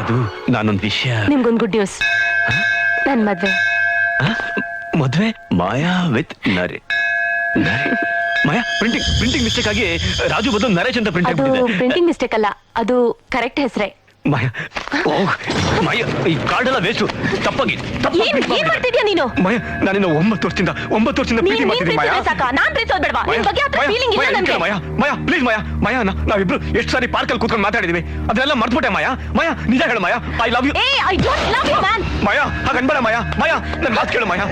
ಅದು ನಾನೊಂದ್ ವಿಷಯ. ನಿಮ್ಗೊಂದು ಗುಡ್ ನ್ಯೂಸ್. ನನ್ ಮದ್ವೆ. ಮದ್ವೆ ಮಾಯಾ ವಿತ್ ನರೆ. ಮಾಯಾ ಪ್ರಿಂಟಿಂಗ್ ಮಿಸ್ಟೇಕ್ ಆಗಿ ರಾಜು ಬದಲು ನರೇಶ್ ಅಂತ ಪ್ರಿಂಟ್ ಅದು ಆಗ್ಬಿಟ್ಟಿದೆ. ಪ್ರಿಂಟಿಂಗ್ ಮಿಸ್ಟೇಕ್ ಅಲ್ಲ, ಅದು ಕರೆಕ್ಟ್ ಹೆಸರೇ. ಮಾಯಾ ಮಾಯಾ ಈ ಕಾರ್ಡ್ ಎಲ್ಲ ವೇಸ್ಟ್. ತಪ್ಪಾಗಿ ಏನ್ ಮಾಡ್ತಿದ್ಯಾ ನೀನು? ಮಾಯಾ ನಾನಿನ್ನು 9 ವರ್ಷದಿಂದ ಪ್ರೀತಿ ಮಾಡ್ತಿದ್ದೀನಿ ಮಾಯಾ. ನಾನ್ ಪ್ರೀತಿಸೋದ್ ಬೇಡವಾ? ನಿನ್ ಬಗ್ಗೆ ಆ ಫೀಲಿಂಗ್ ಇಲ್ಲ ನನ್ಗೆ. ಮಾಯಾ ಪ್ಲೀಸ್ ಮಾಯಾ ನಾವಿಬ್ರು ಎಷ್ಟು ಸಾರಿ ಪಾರ್ಕಲ್ಲಿ ಕೂತ್ಕೊಂಡು ಮಾತಾಡಿದೀವಿ, ಅದೆಲ್ಲ ಮರ್ತ್ಬಿಟ್ಟೆ ಮಾಯಾ. ನಿಜ ಹೇಳು Maya, I love you. I don't love you man. Maya ಹಾಗೆ ಅನ್ಬೇಡ ಮಾಯಾ. ನನ್ ಮಾತು ಕೇಳು ಮಾಯಾ.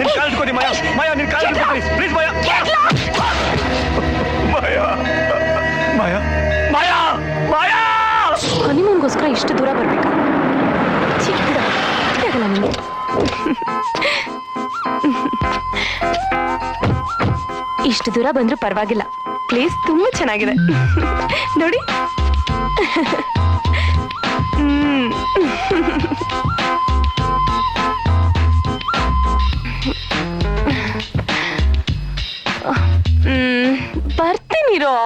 ನಿನ್ ಕಾಲ್ ಹಿಡ್ಕೊತೀನಿ ಮಾಯಾ. ನಿನ್ ಕಾಲ್ ಹಿಡ್ಕೊತೀನಿ ಪ್ಲೀಸ್ ಮಾಯಾ. ಮಾಯಾ ಹನಿಮೂನ್ಗೋಸ್ಕರ ಇಷ್ಟು ದೂರ ಬರ್ಬೇಕಾ? ಆಗಲ್ಲ ನಿಮಗೆ. ಇಷ್ಟು ದೂರ ಬಂದ್ರೂ ಪರವಾಗಿಲ್ಲ, ಪ್ಲೇಸ್ ತುಂಬಾ ಚೆನ್ನಾಗಿದೆ ನೋಡಿ. ಬರ್ತೀನಿರೋ.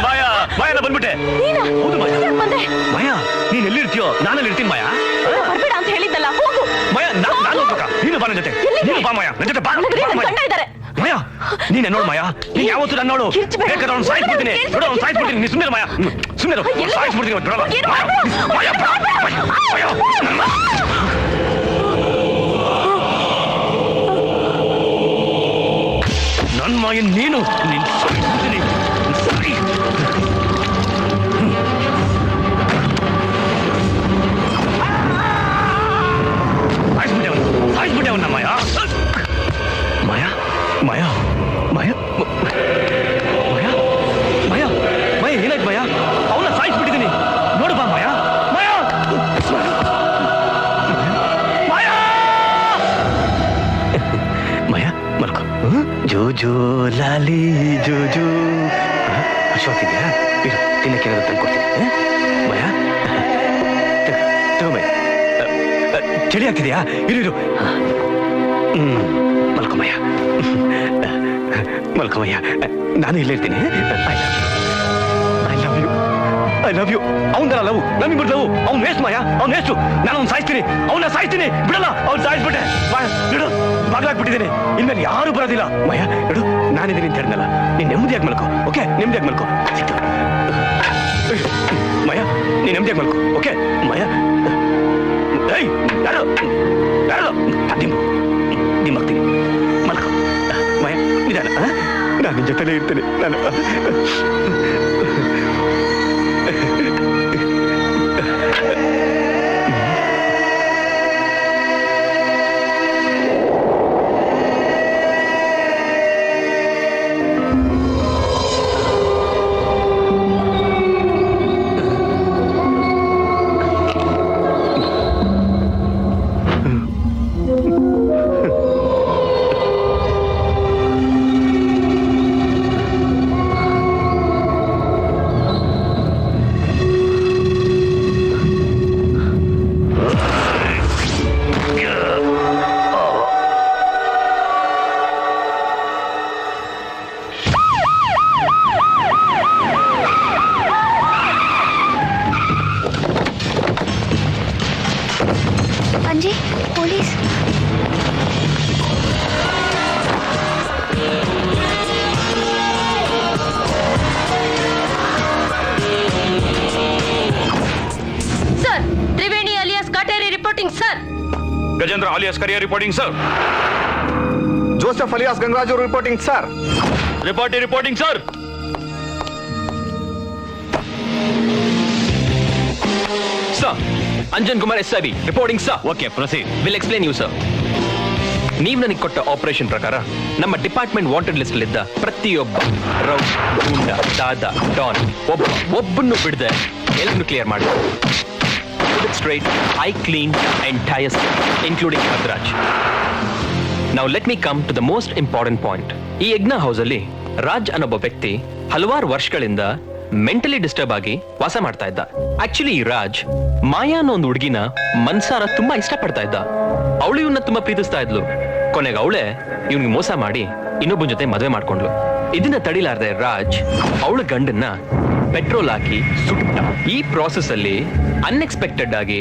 ಮಾಯಾ ಬಂದ್ಬಿಟ್ಟೆ. ಹೌದು ಮಾಯಾ ನೀನ್ ಎಲ್ಲಿರ್ತೀಯೋ ನಾನಲ್ಲಿ ಇರ್ತೀನಿ ಮಾಯಾ. ಬರ್ಬೇಡ ಅಂತ ಹೇಳಿದ್ದಲ್ಲ, ಹೋಗು. ಮಾಯಾ ನಾನು ಹೋಗ್ಬೇಕಾ? ನೀನು ಬಾ ನನ್ನ ಜೊತೆ. ನೀನು ಬಾ ಮಾಯಾ, ನನ್ನ ಜೊತೆ ಬಾ. ಮಾಯಾ ನೀನೆ ನೋಡು ಮಾಯಾ, ನೀನ್ ಯಾವತ್ತೂ ನಾನು ನೋಡು. ಬೇಕಾದ್ರೆ ಅವ್ನು ಸಾಯಿಸ್ಬಿಡ್ತೀನಿ, ಬಿಡು ಅವ್ನು ಸಾಯಿಸ್ಬಿಡ್ತೀನಿ. ನೀನು ಸುಮ್ಮನೆ ಮಾಯಾ, ಸುಮ್ಮನೆ ಸಾಯಿಸ್ಬಿಡ್ತೀನಿ. ಮಾಯಾ ನನ್ ಮಾಯ ನೀನು ಸಾಯಿಸ್ಬಿಡ್ತೀನಿ. ಸಾಯಿಸ್ಬಿಟ್ಟೆ ಅವನ್ನ ಮಾಯಾ. ಮಾಯಾ ಮಾಯಾ ಮಾಯಾ ಮಾಯಾ ಮಾಯಾ ಮಾಯಾ ಏನಾಯ್ತು ಮಾಯಾ? ಅವನ್ನ ಸಾಯಿಸ್ಬಿಟ್ಟಿದ್ದೀನಿ ನೋಡು ಬಾ ಮಾಯಾ. ಮಾಯಾ ಮಾಯಾ ಮಾಯಾ ಮಲ್ಕೋ. ಜೋ ಲಾಲಿ ಜೋ ಅಶ್ವಾಗ್ತಿದ್ಯಾ? ಇರು ತಿನ್ನಕ್ಕೆ ಏನಾದ್ರು ತಂದ್ಕೊಡ್ತೀನಿ. ಮಾಯಾ ತಗೋ ಚಳಿ ಆಗ್ತಿದ್ಯಾ? ಇರು ಮಲ್ಕೊಮಯ್ಯ ಮಲ್ಕೊಮಯ್ಯ, ನಾನು ಇಲ್ಲೇ ಇರ್ತೀನಿ. I love you. ಅವನ ಲವ್ ನಮ್ಮಿಬ್ಬರು ಲವ್. ಅವ್ನು ವೇಸ್ಟ್ ಮಾಯಾ, ಅವ್ನು ವೇಸ್ಟು. ನಾನು ಅವ್ನು ಸಾಯಿಸ್ತೀನಿ, ಅವನ್ನ ಸಾಯಿಸ್ತೀನಿ. ಬಿಡಲ್ಲ, ಅವ್ನು ಸಾಯಿಸ್ಬಿಟ್ಟೆ. ಬಿಡು, ಬಾಗ್ಲಾಕ್ಬಿಟ್ಟಿದ್ದೀನಿ. ಇನ್ಮೇಲೆ ಯಾರು ಬರೋದಿಲ್ಲ ಮಾಯಾ. ಬಿಡು, ನಾನಿದ್ದೀನಿ ಅಂತ ಹೇಳಿದ್ನಲ್ಲ, ನೀನ್ ನೆಮ್ಮದಿಯಾಗಿ ಮಲ್ಕೋ. ಓಕೆ, ನೆಮ್ಮದಿಯಾಗಿ ಮಲ್ಕೋ. ಮಾಯಾ ನೀನ್ ನೆಮ್ಮದಿಯಾಗಿ ಮಲ್ಕೋ. ಓಕೆ ಮಾಯಾ. ನಿಮ್ಮಗ್ತೀನಿ ಮಲ್ಕೋ ಮಾಯ. ನಿಧಾನ, ನಾನು ನಿನ್ ಜೊತೆಲೇ ಇರ್ತೇನೆ. ನಾನು Anji police. Sir, Triveni alias Kateri reporting sir. Gajendra alias Kariya reporting sir. Joseph alias Gangaraju reporting sir. Reporting sir. Sir, Anjan Kumar SIB reporting sir. Okay proceed. Will explain you sir. ನೀವು ನನಗೆ ಕೊಟ್ಟ ಆಪರೇಷನ್ ಪ್ರಕಾರ ನಮ್ಮ ಡಿಪಾರ್ಟ್ಮೆಂಟ್ ವಾಂಟೆಡ್ ಲಿಸ್ಟ್ ಅಲ್ಲಿದ್ದ ಪ್ರತಿಯೊಬ್ಬ ರೌಡ್, ಗೂಂಡ, ದಾದ, ಡಾನ್ ಒಬ್ಬನ್ನು ಬಿಡದೆ ಎಲ್ಲನ್ನು ಕ್ಲಿಯರ್ ಮಾಡಿ straight, I clean entire including Bhadraj. Now let me come to the most important point. ಈ ಯಜ್ಞ ಹೌಸ್ ಅಲ್ಲಿ ರಾಜ್ ಅನ್ನೊಬ್ಬ ವ್ಯಕ್ತಿ ಹಲವಾರು ವರ್ಷಗಳಿಂದ ಮೆಂಟಲಿ ಡಿಸ್ಟರ್ಬ್ ಆಗಿ ವಾಸ ಮಾಡ್ತಾ ಇದ್ದ. ಆಕ್ಚುಲಿ ಈ ರಾಜ್ ಮಾಯಾ ಅನ್ನೋ ಒಂದು ಹುಡುಗಿನ ಮನ್ಸಾರ ತುಂಬಾ ಇಷ್ಟಪಡ್ತಾ ಇದ್ದ. ಅವಳು ಇವನ್ನ ತುಂಬಾ ಪ್ರೀತಿಸ್ತಾ ಇದ್ಲು. ಕೊನೆಗೆ ಅವಳೇ ಇವನಿಗೆ ಮೋಸ ಮಾಡಿ ಇನ್ನೊಬ್ಬನ ಜೊತೆ ಮದುವೆ ಮಾಡ್ಕೊಂಡ್ಲು. ಇದನ್ನ ತಡಿಲಾರ್ದೆ ರಾಜ್ ಅವಳ ಗಂಡನ್ನ ಪೆಟ್ರೋಲ್ ಹಾಕಿ ಸುಟ್ಟ. ಈ ಪ್ರಾಸೆಸ್ ಅಲ್ಲಿ ಅನ್ಎಕ್ಸ್ಪೆಕ್ಟೆಡ್ ಆಗಿ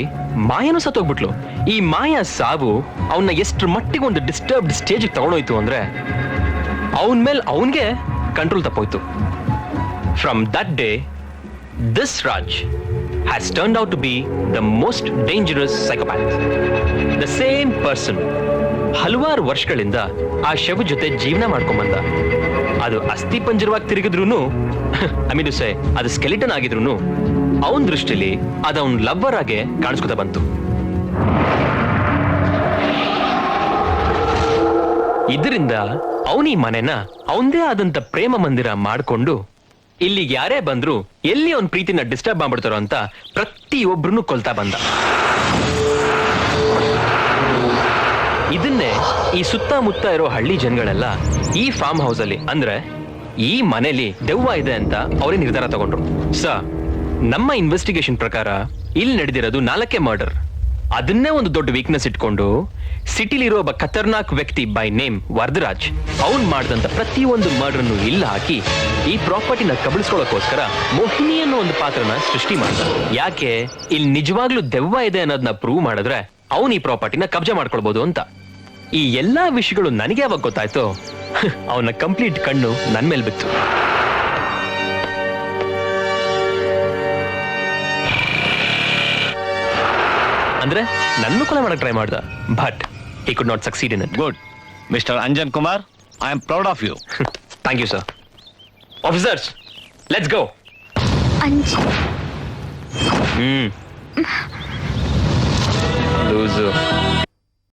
ಮಾಯನು ಸತ್ತೋಗ್ಬಿಟ್ಲು. ಈ ಮಾಯ ಸಾವು ಅವನ್ನ ಎಷ್ಟ್ರ ಮಟ್ಟಿಗೆ ಒಂದು ಡಿಸ್ಟರ್ಬ್ಡ್ ಸ್ಟೇಜ್ ತಗೊಂಡೋಯ್ತು ಅಂದ್ರೆ ಅವನ ಮೇಲೆ ಅವನ್ಗೆ ಕಂಟ್ರೋಲ್ ತಪ್ಪೋಯ್ತು. From that day this Raj has turned out to be the most dangerous psychopath. The same person ಹಲವಾರು ವರ್ಷಗಳಿಂದ ಆ ಶವ ಜೊತೆ ಜೀವನ ಮಾಡ್ಕೊಂಬಂದ. ಅದು ಅಸ್ಥಿ ಪಂಜರವಾಗಿ ತಿರುಗಿದ್ರೂ ಅದು ಸ್ಕೆಲಿಟನ್ ಆಗಿದ್ರು ಅವನ ದೃಷ್ಟಿಲಿ ಅದು ಅವನ್ ಲವ್ವರ್ ಆಗಿ ಕಾಣಿಸ್ಕೊತಾ ಬಂತು. ಇದರಿಂದ ಅವನ ಈ ಮನೆನ ಅವನದೇ ಆದಂತ ಪ್ರೇಮ ಮಂದಿರ ಮಾಡ್ಕೊಂಡು ಇಲ್ಲಿಗೆ ಯಾರೇ ಬಂದ್ರು ಎಲ್ಲಿ ಅವನ್ ಪ್ರೀತಿನ ಡಿಸ್ಟರ್ಬ್ ಮಾಡ್ಬಿಡ್ತಾರೋ ಅಂತ ಪ್ರತಿಯೊಬ್ರು ಕೊಲ್ತಾ ಬಂದ. ಇದನ್ನೇ ಈ ಸುತ್ತಮುತ್ತ ಇರೋ ಹಳ್ಳಿ ಜನಗಳೆಲ್ಲ ಈ ಫಾರ್ಮ್ ಹೌಸ್ ಅಲ್ಲಿ ಅಂದ್ರೆ ಈ ಮನೆಯಲ್ಲಿ ದೆವ್ವ ಇದೆ ಅಂತ ಅವರೇ ನಿರ್ಧಾರ ತಗೊಂಡ್ರು. ನಮ್ಮ ಇನ್ವೆಸ್ಟಿಗೇಷನ್ ಪ್ರಕಾರ ಇಲ್ಲಿ ನಡೆದಿರೋದು 4 ಮರ್ಡರ್. ಅದನ್ನೇ ಒಂದು ದೊಡ್ಡ ವೀಕ್ನೆಸ್ ಇಟ್ಕೊಂಡು ಸಿಟಿಲಿರೋ ಒಬ್ಬ ಖತರ್ನಾಕ್ ವ್ಯಕ್ತಿ ಬೈ ನೇಮ್ ವರದರಾಜ್ ಅವನ್ ಮಾಡಿದಂತ ಪ್ರತಿಯೊಂದು ಮರ್ಡರ್ನು ಇಲ್ಲ ಹಾಕಿ ಈ ಪ್ರಾಪರ್ಟಿನ ಕಬಳಿಸ್ಕೊಳ್ಳೋಕೋಸ್ಕರ ಮೋಹಿನಿ ಅನ್ನೋ ಒಂದು ಪಾತ್ರನ ಸೃಷ್ಟಿ ಮಾಡ್ದ. ಯಾಕೆ ಇಲ್ಲಿ ನಿಜವಾಗ್ಲೂ ದೆವ್ವ ಇದೆ ಅನ್ನೋದನ್ನ ಪ್ರೂವ್ ಮಾಡಿದ್ರೆ ಅವನ್ ಈ ಪ್ರಾಪರ್ಟಿನ ಕಬ್ಜಾ ಮಾಡ್ಕೊಳ್ಬಹುದು ಅಂತ. ಈ ಎಲ್ಲಾ ವಿಷಯಗಳು ನನಗೆ ಯಾವಾಗ ಗೊತ್ತಾಯ್ತೋ ಅವನ ಕಂಪ್ಲೀಟ್ ಕಣ್ಣು ನನ್ ಮೇಲೆ ಬಿತ್ತು. ಅಂದ್ರೆ ನನ್ನ ಕೊಲೆ ಮಾಡಕ್ ಟ್ರೈ ಮಾಡ್ದ, but he could not succeed in it. Good. Mr. Anjan Kumar, I am proud of you. Thank you, sir. Officers, let's go. Anju Loser.